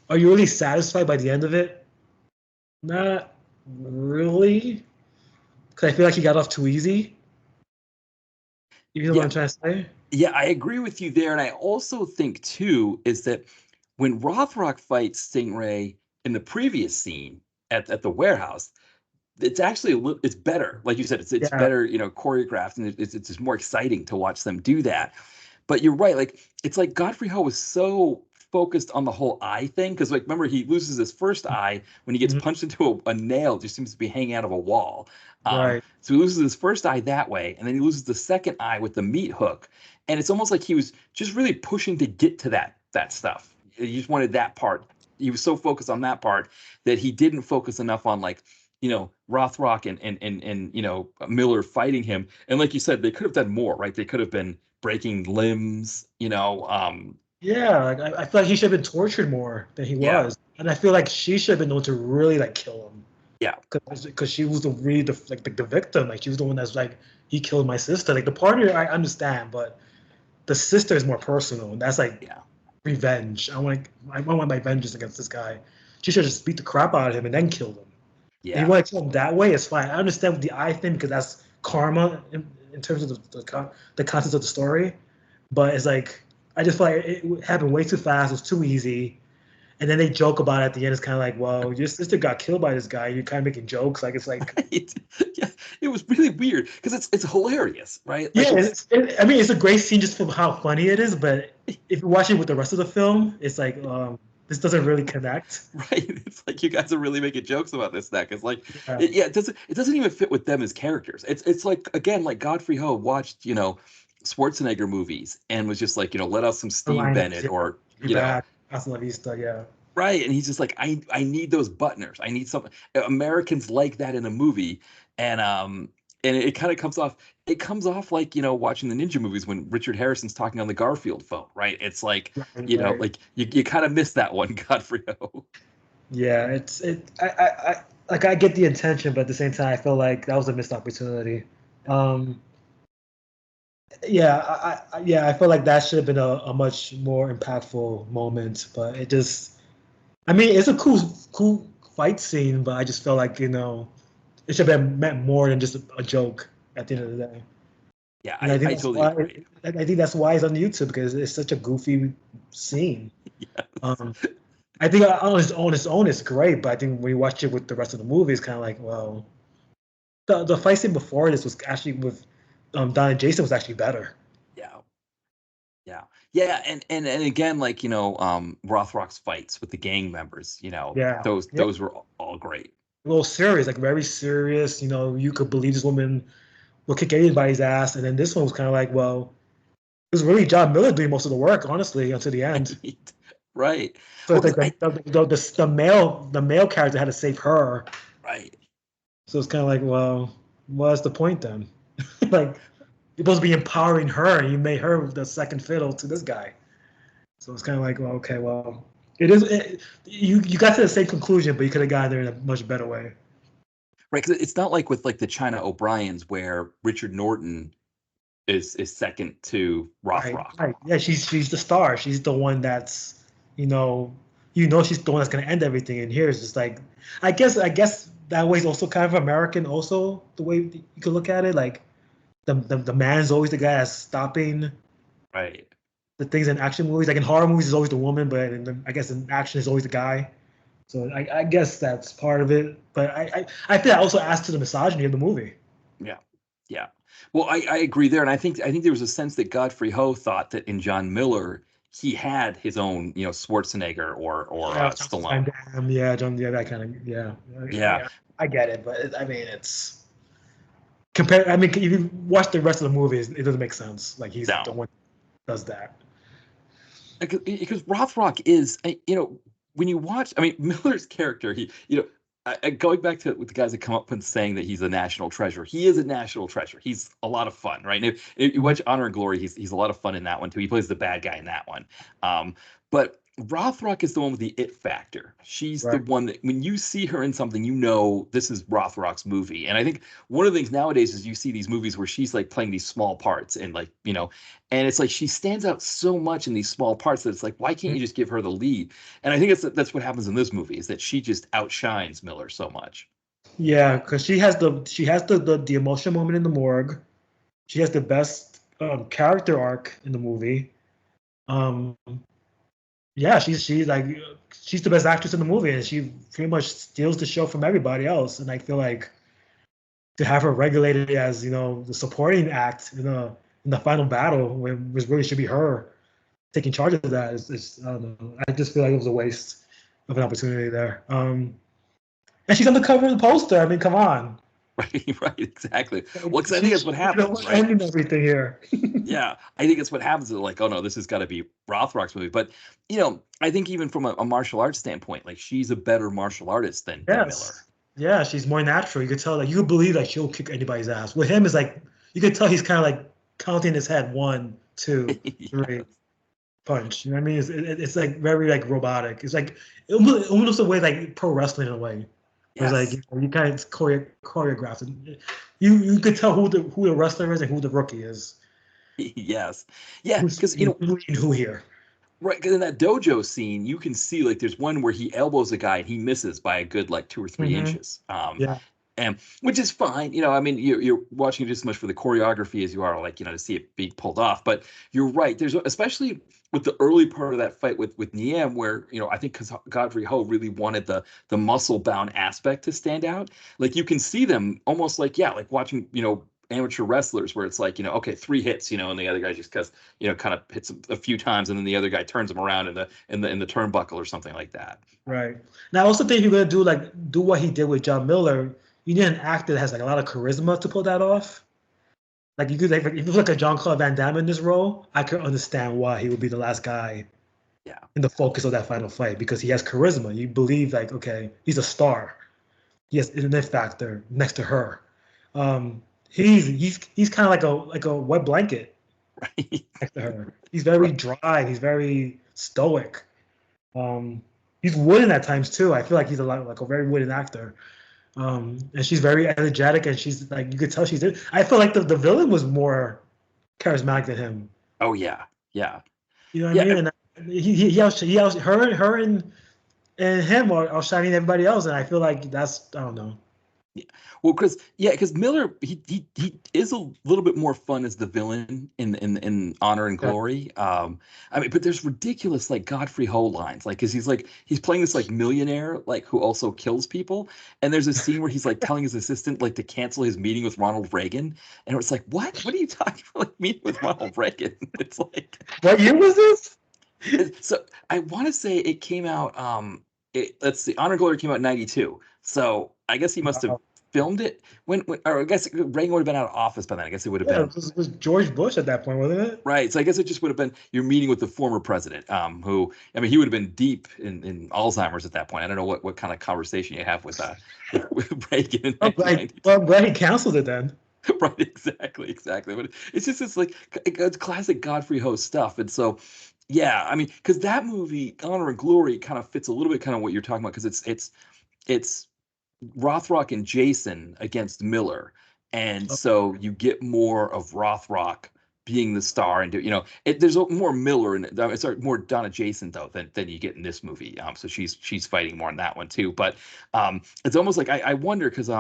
are you really satisfied by the end of it? Not really, because I feel like he got off too easy. You know what yeah, I'm trying to say? yeah. I agree with you there, and I also think too is that when Rothrock fights Stingray in the previous scene at the warehouse, it's actually it's better. Like you said, it's Yeah. better, choreographed, and it's just more exciting to watch them do that. But you're right, like it's like Godfrey Ho was so focused on the whole eye thing because like remember he loses his first eye when he gets Mhm. punched into a nail, just seems to be hanging out of a wall. Right. So he loses his first eye that way, and then he loses the second eye with the meat hook, and it's almost like he was just really pushing to get to that stuff. He just wanted that part. He was so focused on that part that he didn't focus enough on like Rothrock and Miller fighting him. And like you said, they could have done more, right? They could have been breaking limbs, Yeah, like I feel like he should have been tortured more than he yeah, was, and I feel like she should have been the one to really like kill him, yeah, because she was the really the victim. Like she was the one that's like, he killed my sister. Like the partner I understand, but the sister is more personal, and that's like yeah, revenge. I want my vengeance against this guy. She should just beat the crap out of him and then kill him. If you yeah, want to kill him that way, it's fine. I understand with the eye thing because that's karma in terms of the content of the story. But it's like I just feel like it happened way too fast. It was too easy. And then they joke about it at the end. It's kind of like, well, your sister got killed by this guy. You're kind of making jokes. Like it's like, right. Yeah, it was really weird because it's hilarious, right? Like yeah. I mean, it's a great scene just for how funny it is. But if you watch it with the rest of the film, it's like this doesn't really connect. right. It's like you guys are really making jokes about this neck. It's like, Yeah, yeah, it doesn't even fit with them as characters. It's like again, like Godfrey Ho watched Schwarzenegger movies and was just like let out some the Steve line is, Bennett yeah, or you're back. Hasta la vista. Yeah. right, and he's just like I need those buttoners. I need something. Americans like that in a movie, and and it kind of comes off. It comes off like watching the ninja movies when Richard Harrison's talking on the Garfield phone, right? It's like Right, right. like you kind of miss that one, Godfrey Ho. Yeah, I get the intention, but at the same time, I feel like that was a missed opportunity. Um, yeah, I feel like that should have been a much more impactful moment, but it just, I mean, it's a cool fight scene, but I just felt like it should have been meant more than just a joke at the end of the day. Yeah, And I think I that's totally why agree. I think that's why it's on YouTube because it's such a goofy scene. Yes. Um, I think on its own it's great, but I think when you watch it with the rest of the movie, it's kind of like, well, the fight scene before this was actually with Don and Jason was actually better. Yeah. Yeah. Yeah, and again, like, Rothrock's fights with the gang members, Yeah, yeah, those were all great. a little serious, like very serious. You could believe this woman will kick anybody's ass, and then this one was kind of like, well, it was really John Miller doing most of the work, honestly, until the end. Right. Right. So Well, it's like 'cause the male character had to save her. right. So it's kind of like, well, what's the point then? Like you're supposed to be empowering her, and you made her the second fiddle to this guy. So it's kind of like, well, okay, well, you got to the same conclusion, but you could have gotten there in a much better way. Right, 'cause it's not like with like the China O'Briens where Richard Norton is second to Right, Rothrock. right. Yeah, she's the star. She's the one that's, you know, she's the one that's gonna end everything. And here it's just like, I guess that way is also kind of American. Also, the way you could look at it, like the man's always the guy that's stopping Right. the things in action movies. Like in horror movies, it's always the woman, but I guess in action, it's always the guy. So I guess that's part of it. But I think that also adds to the misogyny of the movie. Yeah. Yeah. Well, I agree there, and I think there was a sense that Godfrey Ho thought that in John Miller he had his own, Schwarzenegger or Yeah, John Van Stallone. Damme, yeah, John, yeah, that kind of, yeah, Yeah. I get it, but I mean, it's compared. I mean, if you watch the rest of the movies, it doesn't make sense. Like he's the No. one that does that. Because Rothrock is, when you watch, I mean, Miller's character, going back to with the guys that come up and saying that he's a national treasure, he is a national treasure. He's a lot of fun, right? And if you watch Honor and Glory, he's a lot of fun in that one too. He plays the bad guy in that one. But Rothrock is the one with the it factor. She's the Right. one that when you see her in something, this is Rothrock's movie. And I think one of the things nowadays is you see these movies where she's like playing these small parts and like, and it's like she stands out so much in these small parts that it's like, why can't you just give her the lead? And I think that's what happens in this movie is that she just outshines Miller so much. Yeah, because she has the emotional moment in the morgue. She has the best character arc in the movie. Um, yeah, she's the best actress in the movie, and she pretty much steals the show from everybody else. And I feel like to have her regulated as the supporting act in the final battle, when it really should be her taking charge of that, is I don't know. I just feel like it was a waste of an opportunity there. And she's on the cover of the poster. I mean, come on. Right, right, exactly. Well, because I think that's what happens, We're right? ending everything here. Yeah, I think it's what happens. Is like, oh no, this has got to be Rothrock's movie. But I think even from a martial arts standpoint, like she's a better martial artist than Miller. Yes. Yeah, she's more natural. You could tell, like, you could believe like she'll kick anybody's ass. With him, it's like you could tell he's kind of like counting his head, 1, 2, Yeah. 3, punch. You know what I mean? It's like very like robotic. It's like almost a way like pro wrestling in a way. Where it's like Yes. you kind of choreographed it. You could tell who the wrestler is and who the rookie is. Yes. Yeah, Who's because who here? right, because in that dojo scene, you can see like there's one where he elbows a guy and he misses by a good like 2 or 3 inches. Yeah. And which is fine. I mean, you're watching it just as much for the choreography as you are like, to see it being pulled off. But you're right. There's especially with the early part of that fight with Niam, where I think because Godfrey Ho really wanted the muscle bound aspect to stand out. Like you can see them almost like like watching amateur wrestlers where it's like okay, 3 hits, and the other guy just because kind of hits him a few times and then the other guy turns him around in the turnbuckle or something like that. Right. Now, I also think if you're gonna do what he did with John Miller, you need an actor that has like a lot of charisma to pull that off. Like you could like if you look at Jean-Claude Van Damme in this role, I could understand why he would be the last guy Yeah. in the focus of that final fight because he has charisma. You believe like okay, he's a star. He has an it factor next to her. Um, he's kind of like a wet blanket right? next to her. He's very Right. dry. He's very stoic. Um, he's wooden at times too. I feel like he's a lot like a very wooden actor. And she's very energetic, and she's like you could tell she's. I feel like the villain was more charismatic than him. Oh yeah, yeah, You know what I yeah. mean? And her and him are outshining everybody else, and I feel like that's I don't know. Yeah. Well, because Miller he is a little bit more fun as the villain in Honor and Yeah. Glory. I mean, but there's ridiculous like Godfrey Ho lines, like because he's playing this like millionaire like who also kills people, and there's a scene where he's like telling his assistant like to cancel his meeting with Ronald Reagan, and it's like what are you talking about like meeting with Ronald Reagan? It's like What year was this? so I want to say it came out. Let's see, Honor and Glory came out in '92. So I guess he must have filmed it when or I guess Reagan would have been out of office by then. I guess it would have Yeah, been it was George Bush at that point, wasn't it? right. So I guess it just would have been you're meeting with the former president, who I mean he would have been deep in Alzheimer's at that point. I don't know what kind of conversation you have with Reagan in I'm glad, 1992. well, I'm glad he canceled it then. Right, exactly. But it's just this like it's classic Godfrey Ho stuff, and so yeah, I mean, because that movie Honor and Glory kind of fits a little bit kind of what you're talking about because it's Rothrock and Jason against Miller, and Oh, so you get more of Rothrock being the star, and there's more Miller and sorry, more Donna Jason though than you get in this movie. So she's fighting more in that one too, but it's almost like I wonder because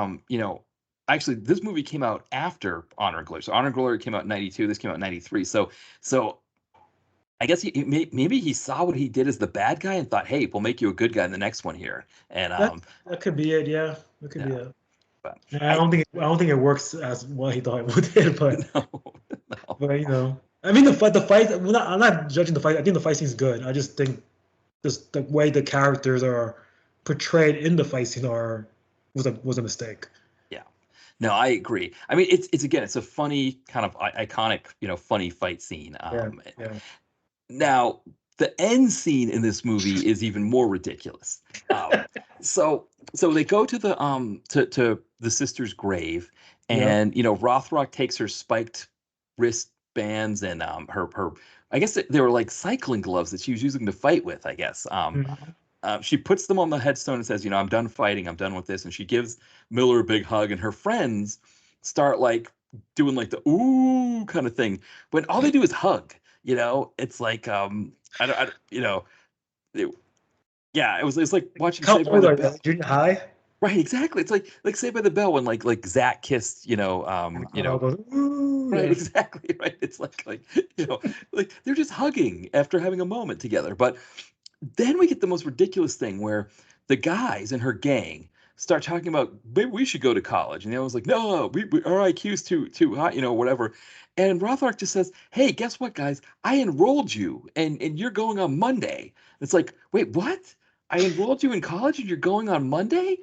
actually this movie came out after Honor and Glory. So Honor and Glory came out in '92. This came out in '93. So I guess maybe he saw what he did as the bad guy and thought, "Hey, we'll make you a good guy in the next one here." And that could be it. Yeah, that could be yeah, it. but And I don't think it works as well he thought it would did, but no, no, but I mean the fight. I'm not judging the fight. I think the fight scene's good. I just think just the way the characters are portrayed in the fight scene was a mistake. yeah, no, I agree. I mean, it's again, it's a funny kind of iconic, funny fight scene. Yeah, yeah, Now the end scene in this movie is even more ridiculous. Um, so they go to to the sister's grave, yep. and Rothrock takes her spiked wristbands and her I guess they were like cycling gloves that she was using to fight with. I guess Mhm. she puts them on the headstone and says, I'm done fighting. I'm done with this. And she gives Miller a big hug, and her friends start like doing like the ooh kind of thing. When all they do is hug, it's like, I don't it, yeah, it's like watching How Saved by old the are they? Bell. Like junior high? Right, exactly. It's like Saved by the Bell when like Zach kissed, Goes, ooh, right, yeah. exactly, right. It's like, like they're just hugging after having a moment together. But then we get the most ridiculous thing where the guys in her gang start talking about maybe we should go to college, and they was like, no, our IQ's too high, whatever. And Rothrock just says, hey, guess what, guys? I enrolled you, and you're going on Monday. It's like, wait, what? I enrolled you in college, and you're going on Monday?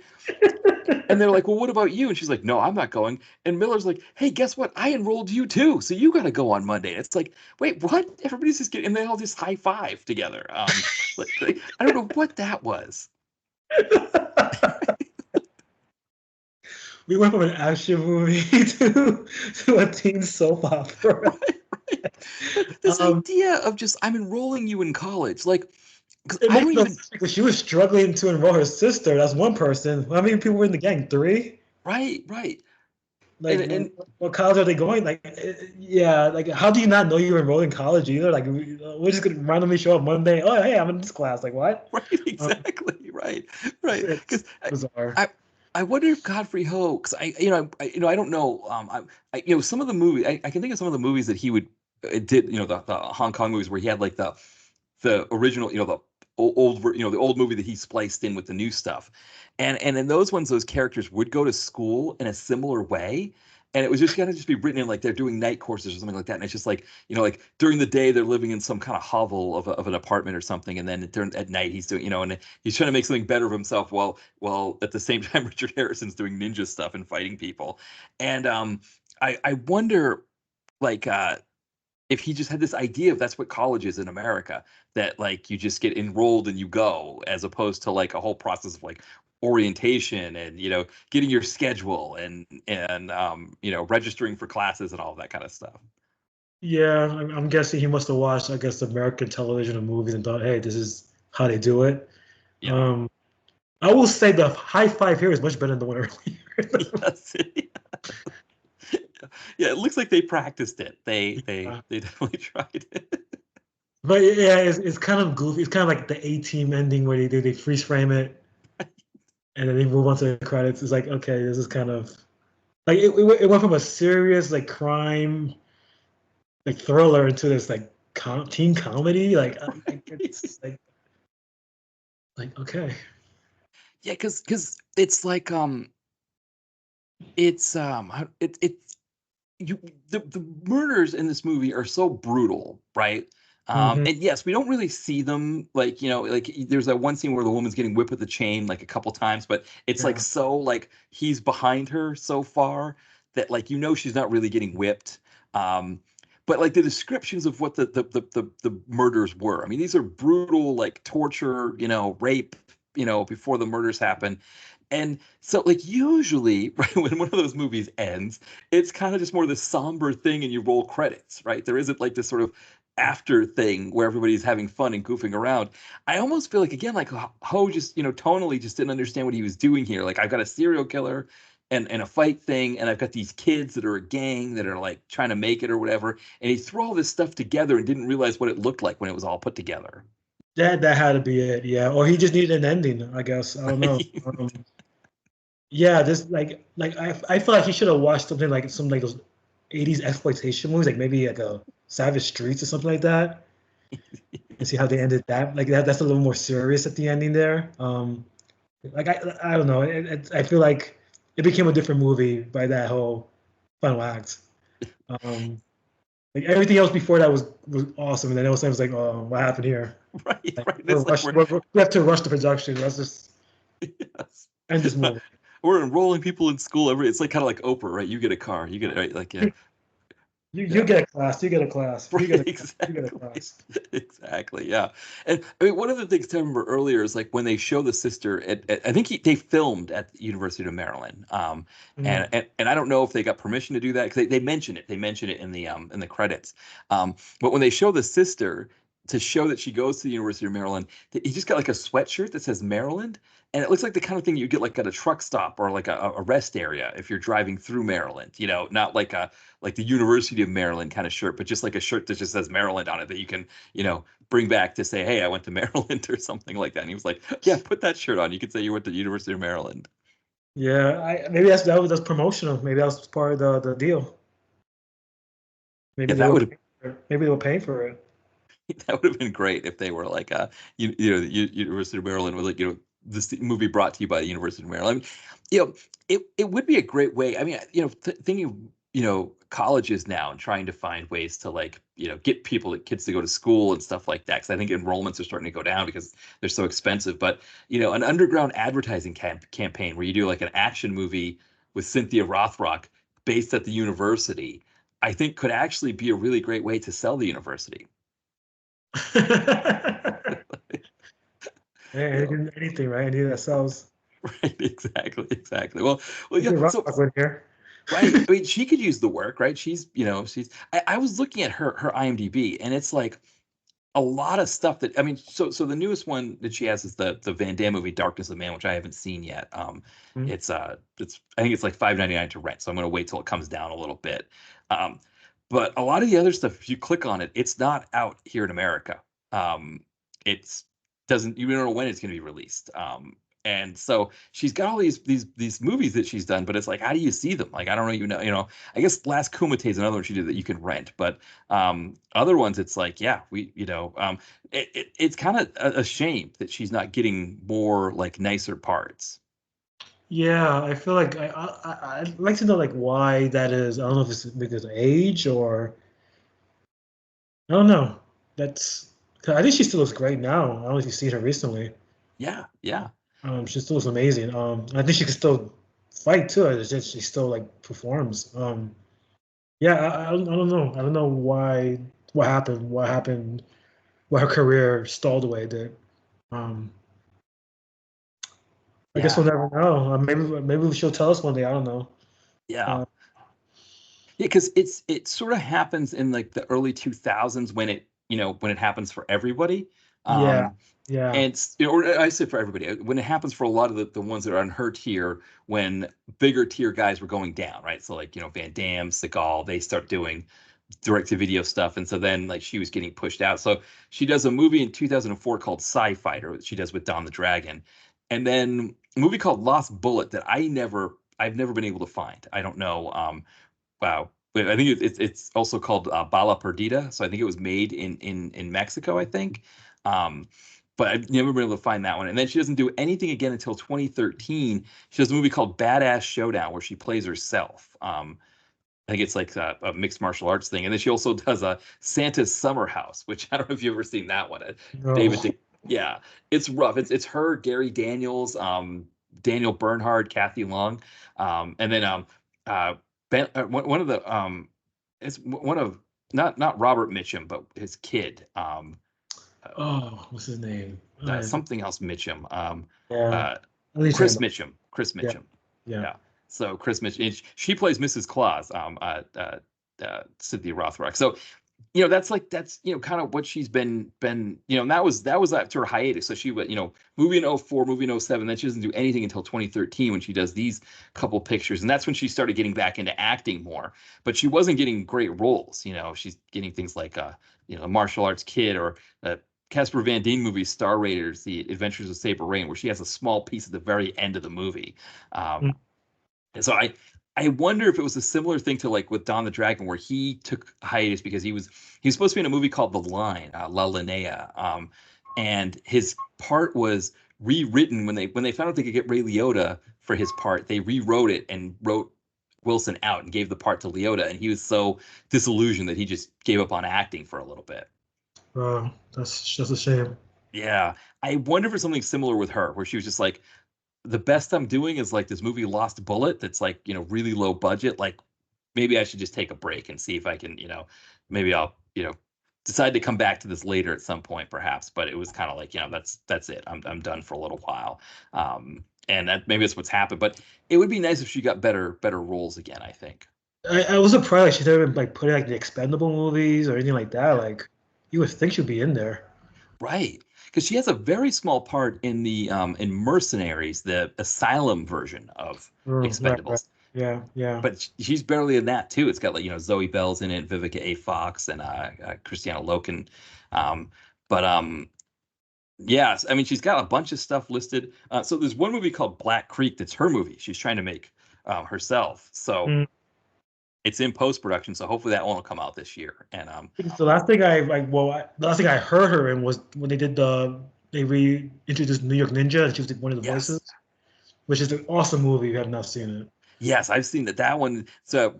And they're like, well, what about you? And she's like, no, I'm not going. And Miller's like, hey, guess what? I enrolled you too, so you got to go on Monday. It's like, wait, what? Everybody's just getting, and they all just high five together. I don't know what that was. We went from an action movie to a teen soap opera. Right, right. But this Um, idea of just I'm enrolling you in college, like, because it I don't makes no even sense because she was struggling to enroll her sister. That's one person. How many people were in the gang? Three? right. Like, And what college are they going? Like, yeah, like, how do you not know you're enrolled in college either? Like, we're just gonna randomly show up Monday. Oh, hey, I'm in this class. Like, what? right, exactly, right. It's Because bizarre. I wonder if Godfrey Ho, because I don't know, some of the movie I can think of some of the movies that he would did, the Hong Kong movies where he had like the original, the the old movie that he spliced in with the new stuff, and in those ones, those characters would go to school in a similar way. And it was just gonna just be written in like they're doing night courses or something like that. And it's just like, like during the day they're living in some kind of hovel of an apartment or something, and then during at night he's doing, and he's trying to make something better of himself while at the same time Richard Harrison's doing ninja stuff and fighting people. And I wonder like if he just had this idea of that's what college is in America, that like you just get enrolled and you go, as opposed to like a whole process of like orientation and getting your schedule and registering for classes and all of that kind of stuff. Yeah, I'm guessing he must have watched, I guess, American television and movies and thought, hey, this is how they do it. Yeah. Um, I will say the high five here is much better than the one earlier. Yes. Yeah, it looks like they practiced it. They definitely tried it. But yeah, it's kind of goofy. It's kind of like the A-Team ending where they freeze frame it and then they move on to the credits. It's like, okay, this is kind of like it went from a serious like crime like thriller into this like teen comedy. It's like okay. Yeah, because it's like it's it's you the murders in this movie are so brutal, right? Hmm. And yes, we don't really see them like like there's that one scene where the woman's getting whipped with a chain like a couple times, but it's like Yeah. so like he's behind her so far that like she's not really getting whipped. Um, but like the descriptions of what the murders were, I mean, these are brutal like torture, rape, before the murders happen. And so, like, usually, right, when one of those movies ends, it's kind of just more this somber thing and you roll credits, right? There isn't like this sort of after thing where everybody's having fun and goofing around. I almost feel like, again, like Ho just, tonally just didn't understand what he was doing here. Like, I've got a serial killer and a fight thing, and I've got these kids that are a gang that are like trying to make it or whatever. And he threw all this stuff together and didn't realize what it looked like when it was all put together. That had to be it, yeah. Or he just needed an ending, I guess. I don't know. Right? Yeah, this like I feel like he should have watched something like some like those 80s exploitation movies, like maybe like a Savage Streets or something like that, and see how they ended that. Like that's a little more serious at the ending there. Like I don't know. I feel like it became a different movie by that whole final act. Um, like everything else before that was awesome, and then all of a sudden it was like, oh, what happened here? Right, Like right. It's like we have to rush the production. Let's just yes. end this movie. We're enrolling people in school every. It's like kind of like Oprah, right? You get a car, you get it, right? Like yeah, You yeah. get a class. You get a class. You get Right, a you get a exactly. class. Exactly, yeah. And I mean, one of the things I remember earlier is like when they show the sister I think they filmed at the University of Maryland. Mm. And I don't know if they got permission to do that because they mention it. They mention it in the credits. But when they show the sister to show that she goes to the University of Maryland, he just got like a sweatshirt that says Maryland. And it looks like the kind of thing you get like at a truck stop or like a rest area if you're driving through Maryland, not like the University of Maryland kind of shirt, but just like a shirt that just says Maryland on it that you can, bring back to say, hey, I went to Maryland or something like that. And he was like, yeah, put that shirt on. You could say you went to the University of Maryland. Yeah, maybe that's promotional. Maybe that was part of the deal. Maybe Yeah, they were paying for it. Maybe they were paying for it. that would have been great if they were like, the University of Maryland was like, this movie brought to you by the University of Maryland. I mean, it would be a great way. I mean, thinking, colleges now and trying to find ways to like, get kids to go to school and stuff like that. Because I think enrollments are starting to go down because they're so expensive. But an underground advertising campaign where you do like an action movie with Cynthia Rothrock based at the university, I think could actually be a really great way to sell the university. Yeah, You know, anything, right? Anything that sells. right? Exactly, exactly. Well, Is yeah. it rock So, in here? right. I mean, she could use the work, right? She's. I was looking at her IMDb, and it's like a lot of stuff that I mean. So the newest one that she has is the Van Damme movie Darkness of Man, which I haven't seen yet. Hmm. It's I think it's like $5.99 to rent, so I'm gonna wait till it comes down a little bit. Um, but a lot of the other stuff, if you click on it, it's not out here in America. It's doesn't you don't know when it's gonna be released. And so she's got all these movies that she's done, but it's like, how do you see them? Like, I don't even know, I guess Last Kumite is another one she did that you can rent, but other ones, it's like, yeah, it's kind of a shame that she's not getting more like nicer parts. Yeah, I feel like I'd like to know like why that is. I don't know if it's because of age or I don't know. That's 'Cause I think she still looks great now. I don't know if you've seen her recently. Yeah, yeah. She still looks amazing. I think she can still fight too. It's just she still like performs. Yeah, I don't know. I don't know what happened, why her career stalled the way it did. Um, I guess we'll Yeah, never know. Maybe she'll tell us one day. I don't know. yeah. Uh, Yeah, because it sort of happens in like the early 2000s when it happens for everybody. yeah, Um, yeah, and or I say for everybody, when it happens for a lot of the ones that are on her tier, when bigger tier guys were going down, right? So like, Van Damme, Seagal, they start doing direct to video stuff. And so then like she was getting pushed out. So she does a movie in 2004 called Sci Fighter that she does with Don the Dragon. And then a movie called Lost Bullet that I've never been able to find. I don't know. Wow. But I think it's also called Bala Perdita. So I think it was made in Mexico, I think. Um, but I've never been able to find that one. And then she doesn't do anything again until 2013. She does a movie called Badass Showdown where she plays herself. I think it's like a mixed martial arts thing. And then she also does a Santa's Summer House, which I don't know if you've ever seen that one. no. David, yeah, it's rough. It's her, Gary Daniels, Daniel Bernhard, Kathy Long, and then uh, one of the it's one of not Robert Mitchum, but his kid, Oh, what's his name? I, something else Mitchum, yeah, uh, at least I Chris know. Mitchum, Chris Yeah, Mitchum. yeah. Yeah. So Chris Mitchum, she plays Mrs. Claus, Cynthia Rothrock. So that's kind of what she's been and that was after her hiatus. So she went movie in '04, movie in '07, then she doesn't do anything until 2013 when she does these couple pictures, and that's when she started getting back into acting more. But she wasn't getting great roles. She's getting things like a martial arts kid, or Casper Van Dien movie Star Raiders, The Adventures of Saber Rain, where she has a small piece at the very end of the movie. Mm. And so I wonder if it was a similar thing to like with Don the Dragon, where he took hiatus because he was supposed to be in a movie called The Line, La Linea, and his part was rewritten when they found out they could get Ray Liotta for his part. They rewrote it and wrote Wilson out and gave the part to Liotta, and he was so disillusioned that he just gave up on acting for a little bit. That's just a shame. Yeah, I wonder if it's something similar with her, where she was just like, the best I'm doing is like this movie Lost Bullet that's like, really low budget. Like maybe I should just take a break and see if I can, maybe I'll, decide to come back to this later at some point perhaps. But it was kind of like, that's it. I'm done for a little while. And that maybe that's what's happened. But it would be nice if she got better roles again, I think. I was surprised like, she's never been like putting like the expendable movies or anything like that. Yeah. Like you would think she'd be in there. Right. Because she has a very small part in Mercenaries, the Asylum version of Right, right. Expendables. Yeah, yeah. But she's barely in that too. It's got like Zoe Bell's in it, Vivica A. Fox, and Christiana Loken. Um, but yes, I mean she's got a bunch of stuff listed. So there's one movie called Black Creek that's her movie. She's trying to make herself. So Mm. it's in post production. So hopefully that one will come out this year. And The last thing the last thing I heard her in was when they reintroduced New York Ninja and she was like, one of the voices, yes, which is an awesome movie. If you have not seen it. yes, I've seen that one. So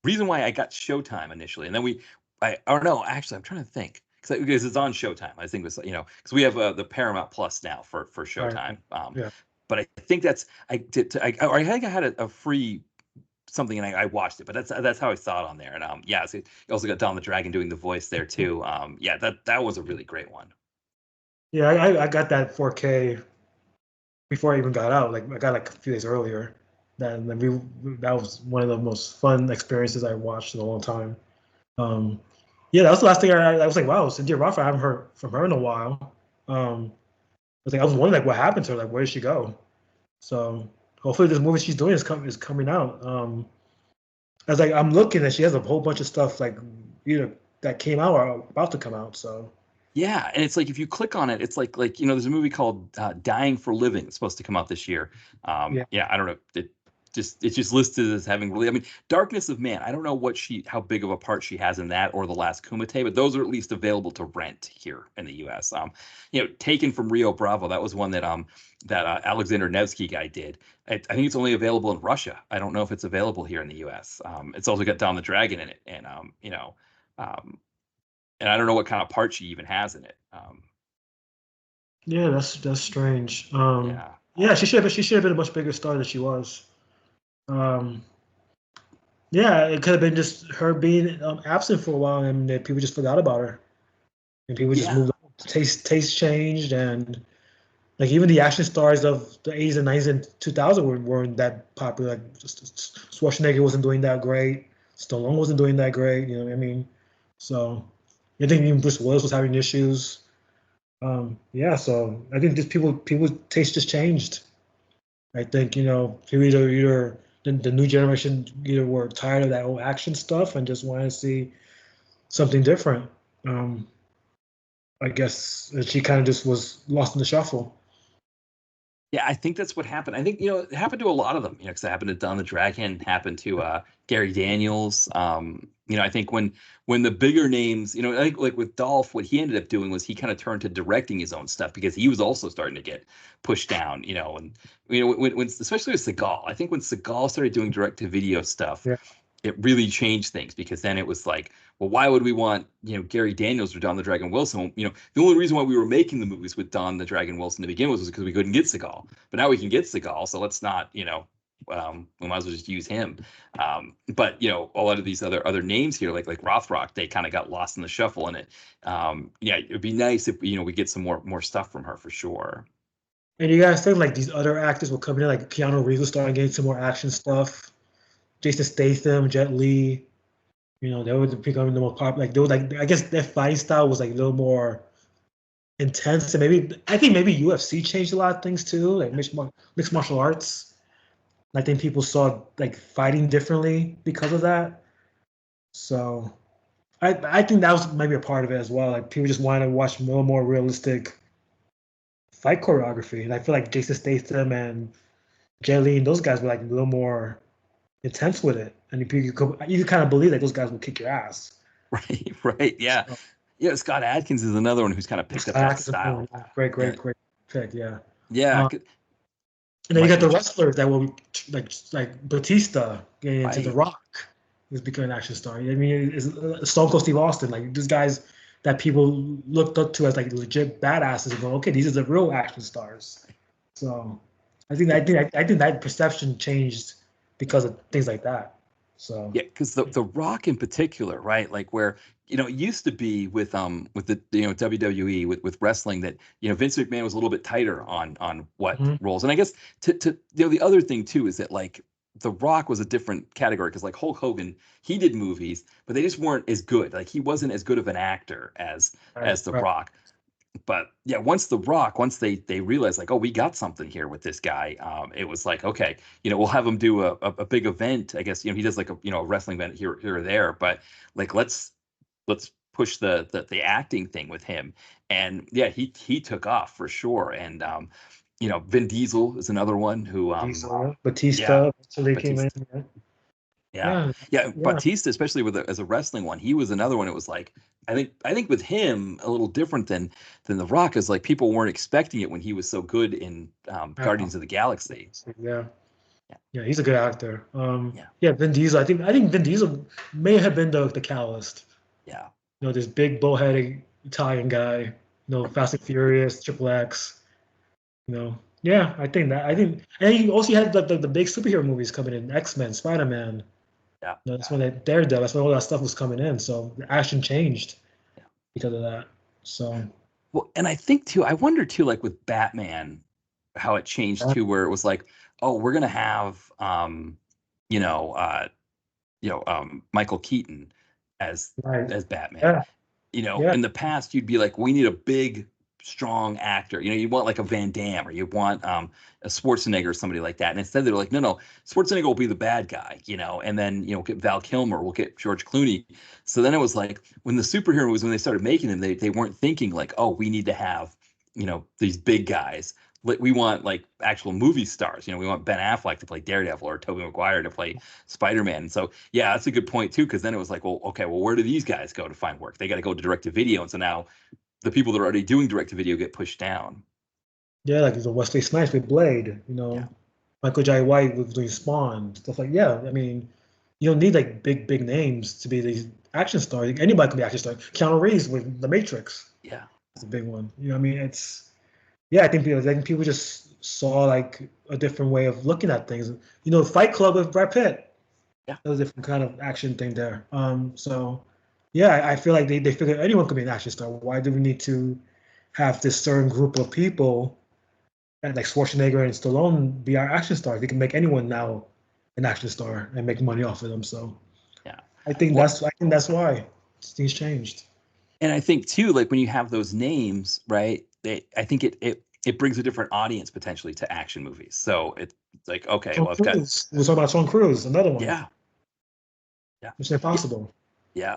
reason why I got Showtime initially, and then I don't know. Actually, I'm trying to think because it's on Showtime. I think it was because we have the Paramount Plus now for Right. Showtime. Yeah. But I think that's I did. Or I think I had a free something and I watched it. But that's how I saw it on there. And yeah, so you also got Don the Dragon doing the voice there too. Yeah, that was a really great one. Yeah, I got that 4K before I even got out. Like I got like a few days earlier. That was one of the most fun experiences I watched in a long time. Um, yeah, that was the last thing I was like, wow, Cynthia Rothrock, I haven't heard from her in a while. I was wondering like what happened to her, like where did she go? So hopefully this movie she's doing is coming out. I was like, I'm looking and she has a whole bunch of stuff like either that came out or about to come out. So Yeah, and it's like if you click on it, it's like there's a movie called Dying for Living. It's supposed to come out this year. yeah, Yeah, I don't know. It's just listed as having really. I mean, Darkness of Man. I don't know how big of a part she has in that or The Last Kumite, but those are at least available to rent here in the U.S. Taken from Rio Bravo. That was one that Alexander Nevsky guy did. I think it's only available in Russia. I don't know if it's available here in the U.S. It's also got Don the Dragon in it, and um, and I don't know what kind of part she even has in it. yeah, that's strange. Yeah, Yeah, she should have been a much bigger star than she was. Um, yeah, it could have been just her being absent for a while, and that people just forgot about her, and people just yeah, moved on. Taste changed, and Like even the action stars of the 80s and 90s and 2000 weren't that popular. Like just Schwarzenegger wasn't doing that great. Stallone wasn't doing that great. You know what I mean? So I think even Bruce Willis was having issues. Yeah, so I think just people taste just changed. I think people either the new generation either were tired of that old action stuff and just wanted to see something different. Um, I guess she kind of just was lost in the shuffle. Yeah, I think that's what happened. I think, it happened to a lot of them, because it happened to Don the Dragon, happened to Gary Daniels. I think when the bigger names, I think like with Dolph, what he ended up doing was he kind of turned to directing his own stuff because he was also starting to get pushed down, and when especially with Seagal. I think when Seagal started doing direct to video stuff, Yeah, it really changed things because then it was like, well, why would we want, Gary Daniels or Don the Dragon Wilson? The only reason why we were making the movies with Don the Dragon Wilson to begin with was because we couldn't get Seagal. But now we can get Seagal, so let's not, we might as well just use him. But a lot of these other names here, like Rothrock, they kind of got lost in the shuffle, and yeah, it'd be nice if we get some more stuff from her for sure. and you guys think like these other actors will come in, like Keanu Reeves will start getting some more action stuff. Jason Statham, Jet Li, they would become the most popular. Like they were like I guess their fighting style was like a little more intense, and maybe UFC changed a lot of things too, like mixed martial arts. I think people saw like fighting differently because of that. So I think that was maybe a part of it as well. Like people just wanted to watch more realistic fight choreography, and I feel like Jason Statham and Jet Li and those guys were like a little more intense with it, and you kind of believe that those guys will kick your ass. Right, right, yeah, So, yeah. Scott Adkins is another one who's kind of picked up that style. great, Yeah, great, great pick, yeah. yeah, And then you got Michael. the wrestlers that will like Batista getting into The Right. Rock, who's becoming an action star. I mean, it's Stone Cold Steve Austin, like these guys that people looked up to as like legit badasses and go, okay, these are the real action stars. So I think that perception changed because of things like that. So Yeah, because the Rock in particular, right? Like where it used to be with the WWE with wrestling that Vince McMahon was a little bit tighter on what mhm. roles, and I guess to the other thing too is that like the Rock was a different category because like Hulk Hogan, he did movies, but they just weren't as good. Like he wasn't as good of an actor Right, as the right. Rock. But yeah, once they realized like, oh, we got something here with this guy, it was like, okay, we'll have him do a big event. I guess he does like a wrestling event here or there, but like let's push the acting thing with him. And yeah, he took off for sure. And Vin Diesel is another one who Diesel, yeah, Batista, eventually came in. Batista. Yeah, Yeah, yeah, yeah, Batista, especially as a wrestling one, he was another one. It was like I think with him a little different than The Rock is like people weren't expecting it when he was so good in yeah. Guardians of the Galaxy. Yeah. Yeah, Yeah, he's a good actor. yeah, Yeah, Vin Diesel. I think Vin Diesel may have been the catalyst. yeah, This big bullheaded Italian guy. Fast and Furious, Triple X. Yeah, I think that. I think, and he also had the big superhero movies coming in: X-Men, Spider-Man. yeah, That's when that Daredevil. That's when all that stuff was coming in. So the action changed yeah. because of that. So Well, and I think too, I wonder too, like with Batman, how it changed too, where it was like, oh, we're gonna have you know, uh, Michael Keaton as right. Batman. Yeah. In Yeah. the past, you'd be like, we need a big, strong actor. You want like a Van Damme or you want a Schwarzenegger or somebody like that. And instead, they're like, no, Schwarzenegger will be the bad guy, and then, get Val Kilmer, we'll get George Clooney. So then it was like when the superhero movies, when they started making them, they weren't thinking like, oh, we need to have, these big guys. We want like actual movie stars. We want Ben Affleck to play Daredevil or Tobey Maguire to play Spider-Man. And so, yeah, that's a good point too, because then it was like, well, okay, well, where do these guys go to find work? They got to go to direct to video, and so now the people that are already doing direct to video get pushed down. Yeah, like the Wesley Snipes with Blade. Yeah, Michael J. White was doing Spawn, stuff like yeah. I mean, you don't need like big names to be these action stars. Anybody can be action star. Keanu Reeves with The Matrix yeah, is a big one. I mean, it's yeah. I think people just saw like a different way of looking at things. Fight Club with Brad Pitt. yeah. That was a different kind of action thing there. So yeah, I feel like they figured anyone could be an action star. Why do we need to have this certain group of people and like Schwarzenegger and Stallone be our action stars. They can make anyone now an action star and make money off of them. So Yeah. I think that's why things changed. And I think too, like when you have those names, right? I think it brings a different audience potentially to action movies. So it's like, okay, Tom well, I've got Cruise. We was talking about Tom Cruise, another one. yeah, yeah, Mission yeah, Impossible. yeah.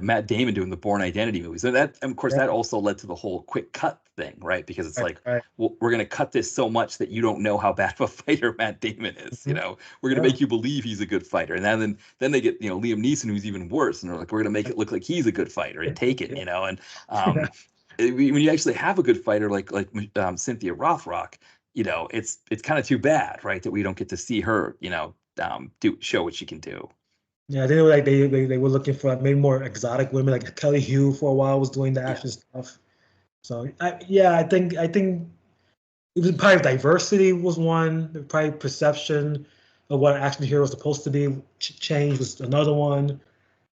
Matt Damon doing the Bourne Identity movies, and that, and of course, Yeah, that also led to the whole quick cut thing, right? Because it's right, like, right. well, we're going to cut this so much that you don't know how bad of a fighter Matt Damon is. Mhm. We're going to Yeah. make you believe he's a good fighter, and then they get Liam Neeson, who's even worse, and they're like, we're going to make it look like he's a good fighter and take it, Yeah. and Yeah. um, when you actually have a good fighter like Cynthia Rothrock, it's kind of too bad, right, that we don't get to see her, do show what she can do. Yeah, they were like they were looking for maybe more exotic women, like Kelly Hu for a while was doing the Yeah, action stuff. So yeah, I think it was probably diversity was one, probably perception of what an action hero is supposed to be change was another one.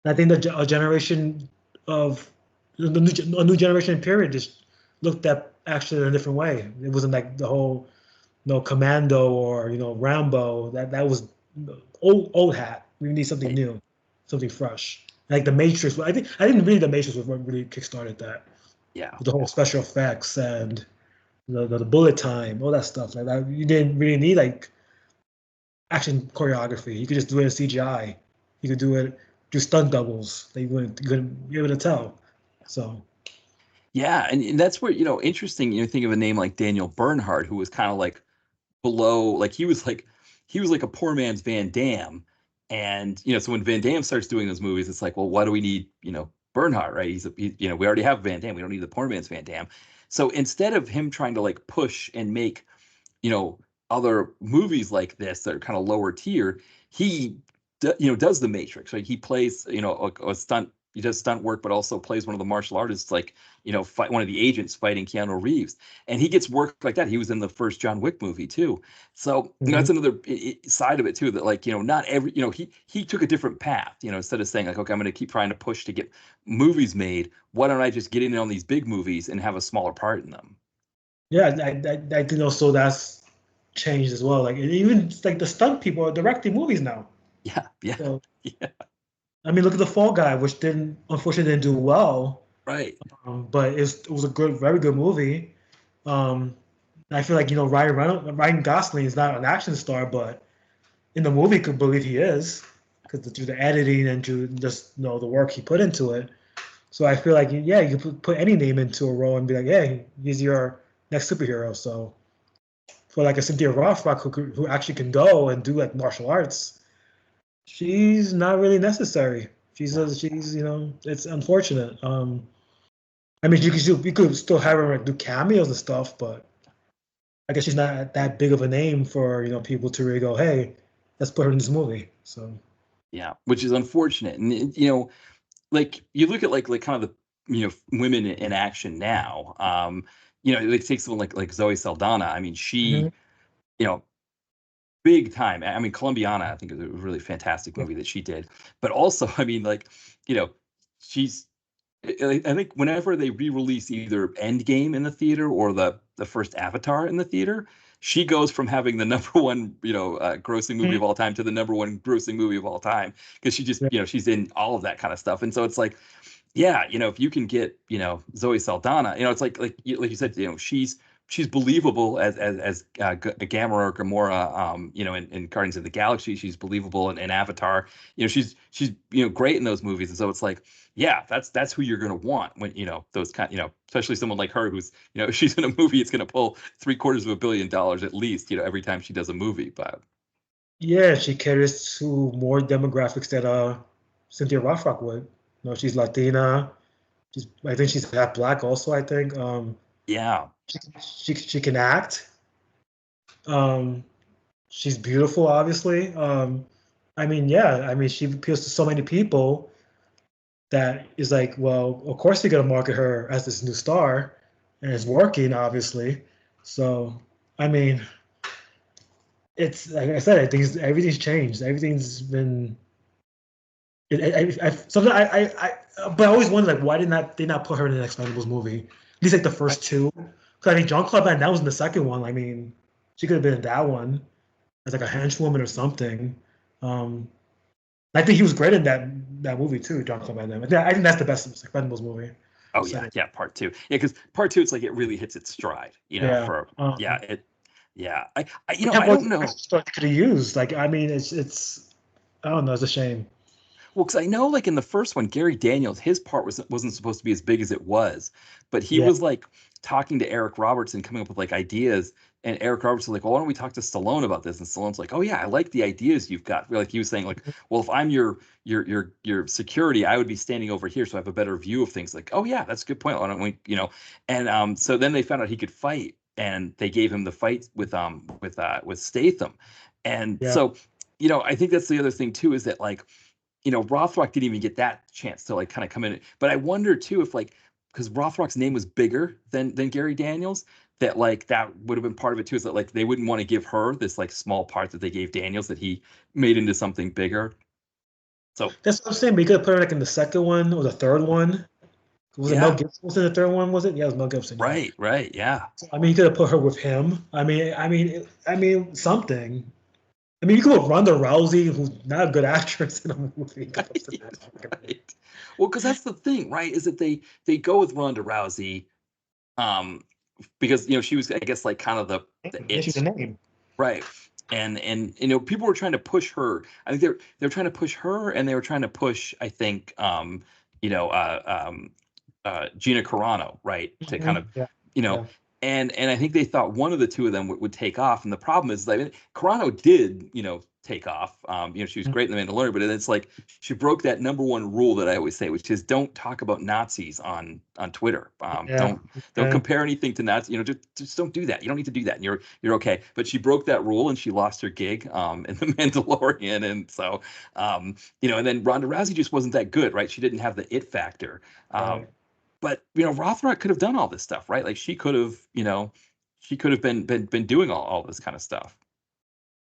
And I think that a generation of a new generation period just looked at action in a different way. It wasn't like the whole Commando or Rambo. That was old hat. We need something right. new, something fresh. Like the Matrix. I think really the Matrix was what really kickstarted that. Yeah. With the whole special effects and the bullet time, all that stuff like that. You didn't really need like action choreography. You could just do it in CGI. You could do stunt doubles. That you couldn't be able to tell. So Yeah, and that's where, interesting, think of a name like Daniel Bernhardt, who was kind of like below, like he was like a poor man's Van Damme. And, so when Van Damme starts doing those movies, it's like, well, why do we need, Bernhardt, right? We already have Van Damme. We don't need the poor man's Van Damme. So instead of him trying to like push and make, you know, other movies like this that are kind of lower tier, he does the Matrix, right? He plays, a stunt. He does stunt work, but also plays one of the martial artists, like, fight one of the agents fighting Keanu Reeves, and he gets work like that. He was in the first John Wick movie too, so mhm. that's another side of it too. That, like, not every, he took a different path. Instead of saying like, okay, I'm going to keep trying to push to get movies made. Why don't I just get in on these big movies and have a smaller part in them? Yeah, I think also that's changed as well. Like even like the stunt people are directing movies now. Yeah, yeah, So yeah. I mean, look at the Fall Guy, which didn't unfortunately didn't do well, Right. but it was a good, very good movie. Um, I feel like Ryan Gosling is not an action star, but in the movie, could believe he is because through the editing and through just the work he put into it. So I feel like yeah, you could put any name into a role and be like, hey, he's your next superhero. So for like a Cynthia Rothrock who actually can go and do like martial arts, she's not really necessary. Yeah. She's it's unfortunate. I mean you could still have her do cameos and stuff, but I guess she's not that big of a name for people to really go, hey, let's put her in this movie. So Yeah, which is unfortunate. And like you look at like kind of the women in action now. It takes someone like Zoe Saldana. I mean, mhm. she, you know, big time. I mean, Colombiana, I think, is a really fantastic movie that she did. But also, I mean, like, you know, she's. I think whenever they re-release either Endgame in the theater or the first Avatar in the theater, she goes from having the number one, grossing movie Mhm. of all time to the number one grossing movie of all time, because she just, Yeah. she's in all of that kind of stuff. And so it's like, yeah, if you can get, Zoe Saldana, it's like you said, she's believable as Gamora or Gamora, in Guardians of the Galaxy. She's believable in Avatar. She's great in those movies, and so it's like, yeah, that's who you're gonna want when those kind, especially someone like her who's, if she's in a movie, it's gonna pull $750 million at least, every time she does a movie. But Yeah, she caters to more demographics that Cynthia Rothrock would. She's Latina. I think she's half black also, I think. yeah, She can act. Um, she's beautiful, obviously. I mean, yeah, I mean, she appeals to so many people that is like, well, of course you're gonna market her as this new star, and it's working, obviously. So, I mean, it's like I said, I think everything's changed. Everything's been. Sometimes but I always wonder like why did not they not put her in the next Expendables movie? At least like the right. first two, Because I think John Claude Van Damme was in the second one. I mean, she could have been in that one as like a henchwoman or something. Um, I think he was great in that movie too, John Claude Van Damme. I think that's the best Expendables movie. Oh yeah, Second. yeah, part two. Yeah, because part two, it's like it really hits its stride. Yeah. For yeah, yeah. Yeah, I well, don't know. they could have used. Like, I mean, it's I don't know. It's a shame. Well, because I know, like in the first one, Gary Daniels, his part wasn't supposed to be as big as it was, but he Yeah. was like talking to Eric Roberts and coming up with like ideas. And Eric Roberts was like, "Well, why don't we talk to Stallone about this?" And Stallone's like, "Oh yeah, I like the ideas you've got." Like he was saying, like, "Well, if I'm your security, I would be standing over here, so I have a better view of things." Like, "Oh yeah, that's a good point. Why don't we, you know?" And so then they found out he could fight, and they gave him the fight with Statham, and Yeah. so I think that's the other thing too is that like Rothrock didn't even get that chance to like kind of come in. But I wonder too if like because Rothrock's name was bigger than Gary Daniels, that like that would have been part of it too. Is that like they wouldn't want to give her this like small part that they gave Daniels that he made into something bigger. So That's what I'm saying. But you could have put her like in the second one or the third one. Was it Mel yeah, Gibson was in the third one? Was it? Yeah, it was Mel Gibson. Yeah. right, yeah, So, I mean, you could have put her with him. I mean, something. I mean, you could put Ronda Rousey, who's not a good actress, in a movie. You could put right, that. right. Well, because that's the thing, right? Is that they go with Ronda Rousey, um, because she was I guess like kind of the Yeah, she's a it. name. Right. And people were trying to push her. I think they're trying to push her, and they were trying to push, I think, you know, Gina Carano, right? To kind of, Yeah. you know, Yeah. and I think they thought one of the two of them would take off. And the problem is, I mean, Carano did, take off. She was great in The Mandalorian, but it's like she broke that number one rule that I always say, which is don't talk about Nazis on Twitter. Yeah. Don't Yeah. compare anything to Nazis. Just don't do that. You don't need to do that. And you're okay. But she broke that rule and she lost her gig in The Mandalorian, and so and then Ronda Rousey just wasn't that good, right? She didn't have the it factor. Right. But Rothrock could have done all this stuff, right? Like she could have been doing all this kind of stuff.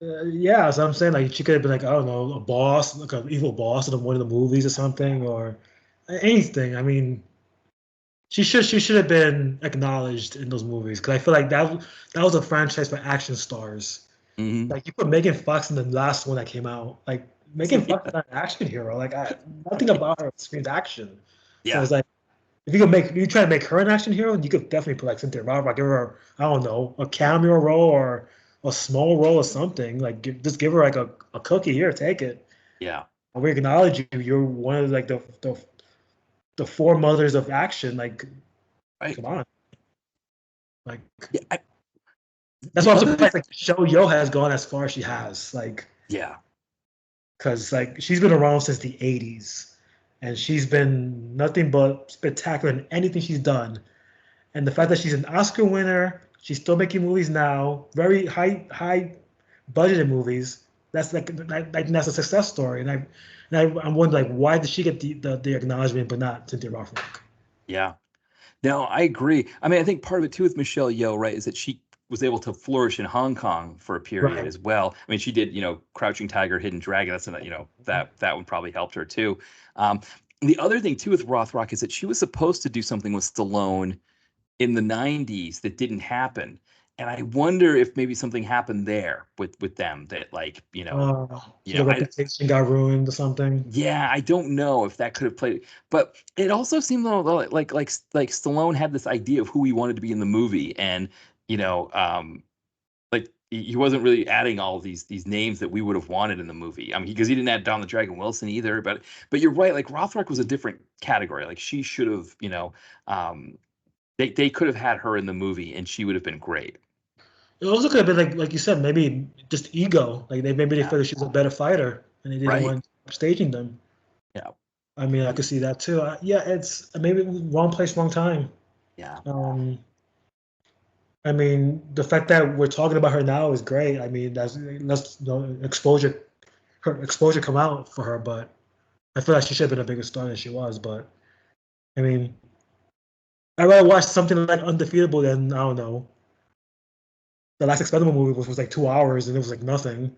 Yeah, so I'm saying like she could have been like I don't know a boss, like an evil boss in one of the movies or something, or anything. I mean, she should have been acknowledged in those movies because I feel like that was a franchise for action stars. Hmm. Like you put Megan Fox in the last one that came out. Like Megan Fox is Yeah, not an action hero. Like nothing about her screams action. So yeah, it's like if you try to make her an action hero, you could definitely put like Cynthia Rothrock, give her I don't know a cameo role or a small role or something. Like just give her like a cookie here, take it. yeah. We acknowledge you. You're one of like the four mothers of action. Like Right. come on, like Yeah. that's The why I'm other, surprised like Show Yo has gone as far as she has. Like yeah, because like she's been around since the '80s, and she's been nothing but spectacular in anything she's done. And the fact that she's an Oscar winner, she's still making movies now, very high budgeted movies. That's that's a success story. I'm wondering like why did she get the acknowledgement but not Cynthia Rothrock? yeah. No, I agree. I mean, I think part of it too with Michelle Yeoh, right, is that she was able to flourish in Hong Kong for a period Right. as well. I mean, she did, Crouching Tiger, Hidden Dragon. That's that one probably helped her too. Um, the other thing too with Rothrock is that she was supposed to do something with Stallone in the 90s that didn't happen. And I wonder if maybe something happened there with them that like, So the I reputation got ruined or something. yeah, I don't know if that could have played, but it also seemed though like Stallone had this idea of who he wanted to be in the movie, and you know, like he wasn't really adding all these names that we would have wanted in the movie. I mean, because he didn't add Don the Dragon Wilson either. But you're right, like Rothrock was a different category. Like she should have, they could have had her in the movie, and she would have been great. It also could have been like you said, maybe just ego. Like maybe they Yeah, felt she was a better fighter and they didn't right. want staging them. Yeah, I mean, I could see that too. Yeah, it's maybe wrong place, wrong time. yeah. Um, I mean, the fact that we're talking about her now is great. I mean, that's exposure, her exposure come out for her. But I feel like she should have been a bigger star than she was. But I mean, I'd rather watch something like Undefeatable than I don't know. The last Expendable movie was like 2 hours and it was like nothing.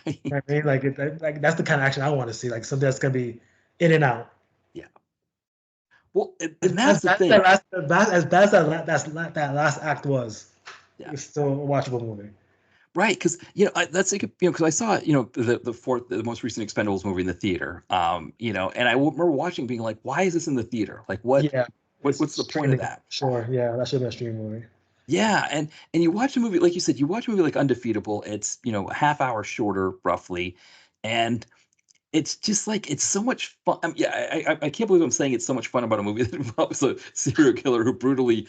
You know what I mean, like that's the kind of action I want to see. Like something that's gonna be in and out. Yeah. Well, and that's the thing. As bad as that last act was, Yeah. it's still a watchable movie. Right, because that's like because I saw the most recent Expendables movie in the theater, and I remember watching, being like, why is this in the theater? Like, Yeah, what's the point of that? Sure, yeah, that should be a streaming movie. Yeah, and you watch a movie, like you said, you watch a movie like Undefeatable. It's a half hour shorter roughly, and it's just like it's so much fun. Yeah, I can't believe I'm saying it's so much fun about a movie that involves a serial killer who brutally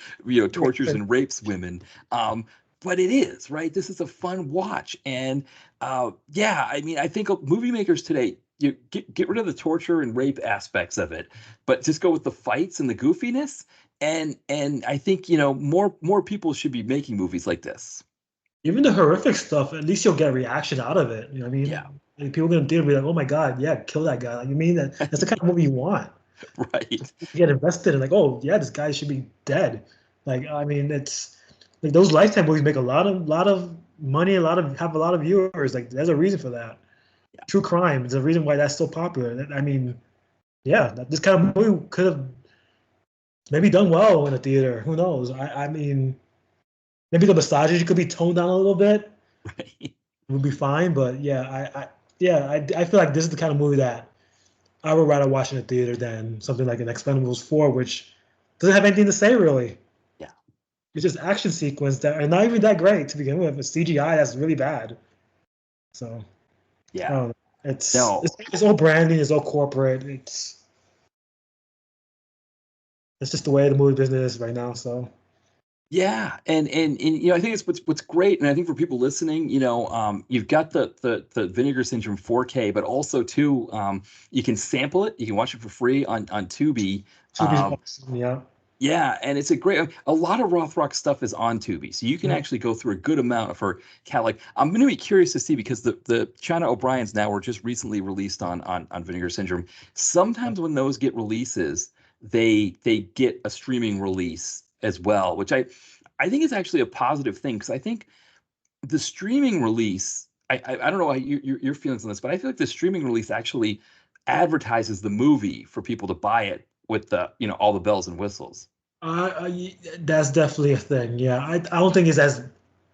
tortures and rapes women. But it is, right. This is a fun watch, and yeah, I mean, I think movie makers today, you get rid of the torture and rape aspects of it, but just go with the fights and the goofiness. And I think more people should be making movies like this. Even the horrific stuff, at least you'll get a reaction out of it. You know what I mean? Yeah. Like, people gonna be like, "Oh my God, yeah, kill that guy!" Like, you mean that's the kind of movie you want? Right. You get invested in, like, oh yeah, this guy should be dead. Like, I mean, it's like those Lifetime movies make a lot of money, have a lot of viewers. Like, there's a reason for that. Yeah. True crime is a reason why that's so popular. I mean, yeah, this kind of movie could have maybe done well in a theater. Who knows? I mean, maybe the misogyny could be toned down a little bit. Right. It would be fine. But yeah, I feel like this is the kind of movie that I would rather watch in a theater than something like an Expendables 4, which doesn't have anything to say really. Yeah. It's just action sequence that are not even that great to begin with. It's CGI that's really bad. So Yeah. it's No. it's all branding, it's all corporate. It's just the way the movie business is right now. So Yeah, and I think it's what's great, and I think for people listening, you've got the Vinegar Syndrome 4K, but also too, you can sample it, you can watch it for free on Tubi. Tubi's awesome, yeah. Yeah, and it's a lot of Rothrock stuff is on Tubi, so you can actually go through a good amount of her catalog. I'm going to be curious to see, because the China O'Briens now were just recently released on Vinegar Syndrome. Sometimes when those get releases, they get a streaming release as well, which I think is actually a positive thing, because I think the streaming release, I don't know how your feelings on this, but I feel like the streaming release actually advertises the movie for people to buy it with the all the bells and whistles. That's definitely a thing. Yeah, I don't think it's as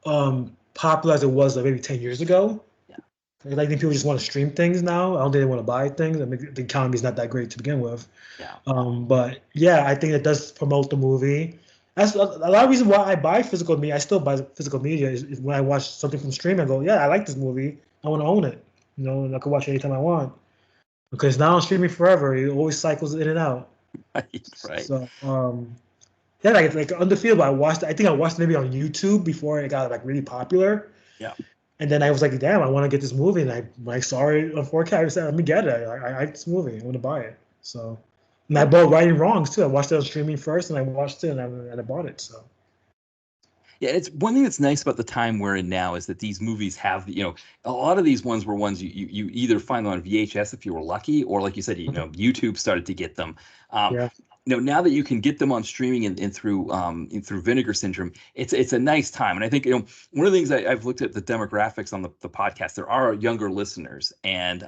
popular as it was like maybe 10 years ago. Yeah. I think people just want to stream things now. I don't think they want to buy things. I mean, the economy's not that great to begin with. Yeah. But yeah, I think it does promote the movie. That's a lot of reasons why I buy physical media. I still buy physical media is when I watch something from stream. I go, yeah, I like this movie. I want to own it. And I can watch it anytime I want. Because now I'm streaming forever. It always cycles in and out. Right. So yeah, like Undefeatable. I think I watched it maybe on YouTube before it got like really popular. Yeah. And then I was like, damn, I want to get this movie. And when I saw it on 4K, I said, let me get it. I like this movie. I want to buy it. So, and I bought Right and Wrongs too. I watched it on streaming first, and I watched it, and I bought it. So. Yeah, it's one thing that's nice about the time we're in now is that these movies have, a lot of these ones were ones you either find them on VHS if you were lucky, or like you said, YouTube started to get them. Yeah. Now that you can get them on streaming and through Vinegar Syndrome, it's a nice time. And I think one of the things I've looked at the demographics on the podcast. There are younger listeners, and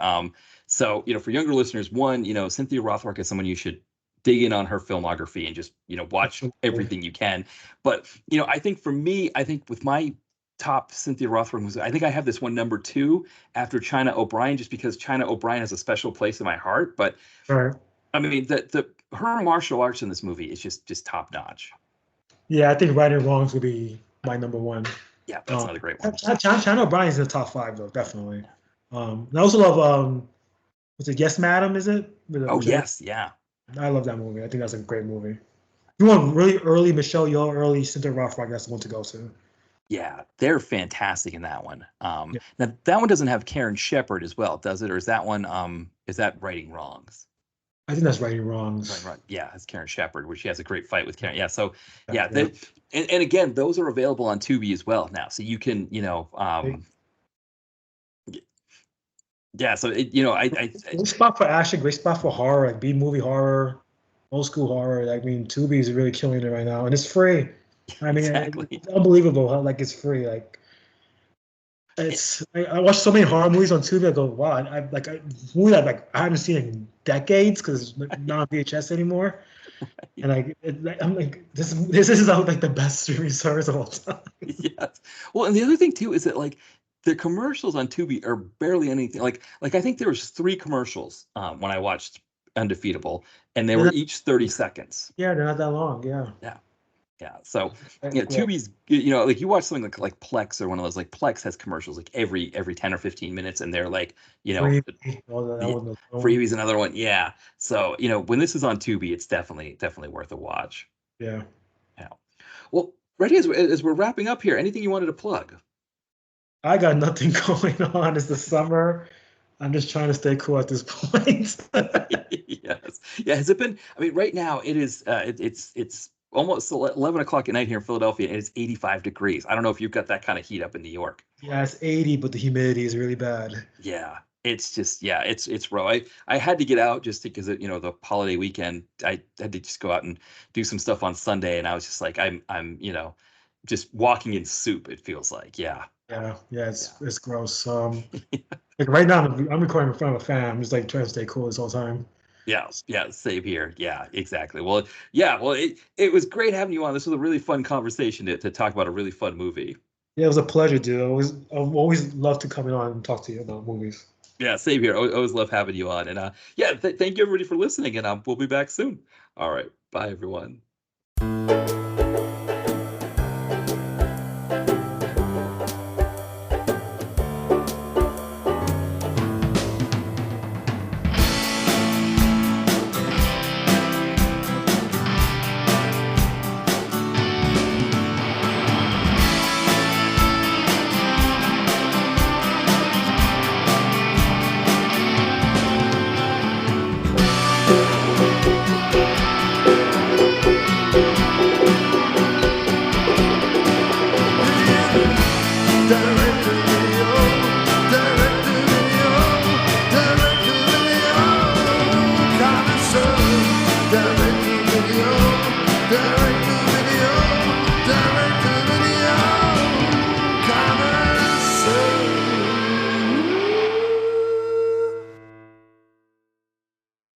so for younger listeners, one, Cynthia Rothrock is someone you should dig in on her filmography and just watch everything you can. But I think for me, I think with my top Cynthia Rothrock movies, I think I have this one number 2 after China O'Brien, just because China O'Brien has a special place in my heart. But Right. I mean, her martial arts in this movie is just top notch. Yeah, I think Right and Wrongs would be my number 1. Yeah, that's another great one. China O'Brien's in the top 5 though, definitely. And I also love was it Yes Madam? Is it? Oh yes, yeah. I love that movie. I think that's a great movie. If you want really early Michelle Yeoh, early Cynthia Rothrock, that's the one to go to. Yeah, they're fantastic in that one. Yeah. Now that one doesn't have Karen Shepard as well, does it? Or is that one is that Righting Wrongs? I think that's Right and Wrongs. Right. Yeah, it's Karen Shepard, where she has a great fight with Karen. Yeah, so Yeah. and again, those are available on Tubi as well now, so you can yeah. So great spot for action, great spot for horror, like B movie horror, old school horror. I mean, Tubi is really killing it right now, and it's free. I mean, exactly. it's unbelievable how like it's free. Like I watch so many horror movies on Tubi. I go, wow, movie that like I haven't seen in decades because it's not on VHS anymore. And I'm like, this is like the best streaming service of all time. Yes. Well, and the other thing too is that like the commercials on Tubi are barely anything. Like I think there was 3 commercials when I watched Undefeatable, and they They're were not, each 30 seconds. yeah, they're not that long. Yeah. Yeah. Yeah. So yeah, Yeah. Tubi's like you watch something like Plex or one of those, like Plex has commercials like every 10 or 15 minutes, and they're like, Free. Oh, that yeah, was the one. Freebie's another one. Yeah. So, when this is on Tubi, it's definitely worth a watch. Yeah. Yeah. Well, Reddy, as we're wrapping up here, anything you wanted to plug? I got nothing going on. It's the summer. I'm just trying to stay cool at this point. Yes. Yeah. Has it been? I mean, right now it is. It's almost 11 o'clock at night here in Philadelphia, and it's 85 degrees. I don't know if you've got that kind of heat up in New York. Yeah, it's 80, but the humidity is really bad. Yeah. It's just it's rough. I had to get out just because the holiday weekend. I had to just go out and do some stuff on Sunday, and I was just like I'm just walking in soup. It feels like Yeah, yeah. it's gross. Like right now, I'm recording in front of a fan. I'm just like trying to stay cool this whole time. Yeah, yeah, same here. Yeah, exactly. Well, yeah, well, it was great having you on. This was a really fun conversation to talk about a really fun movie. Yeah, it was a pleasure, dude. I always love to come in on and talk to you about movies. Yeah, same here. Always love having you on. And yeah, thank you everybody for listening. And we'll be back soon. All right, bye everyone.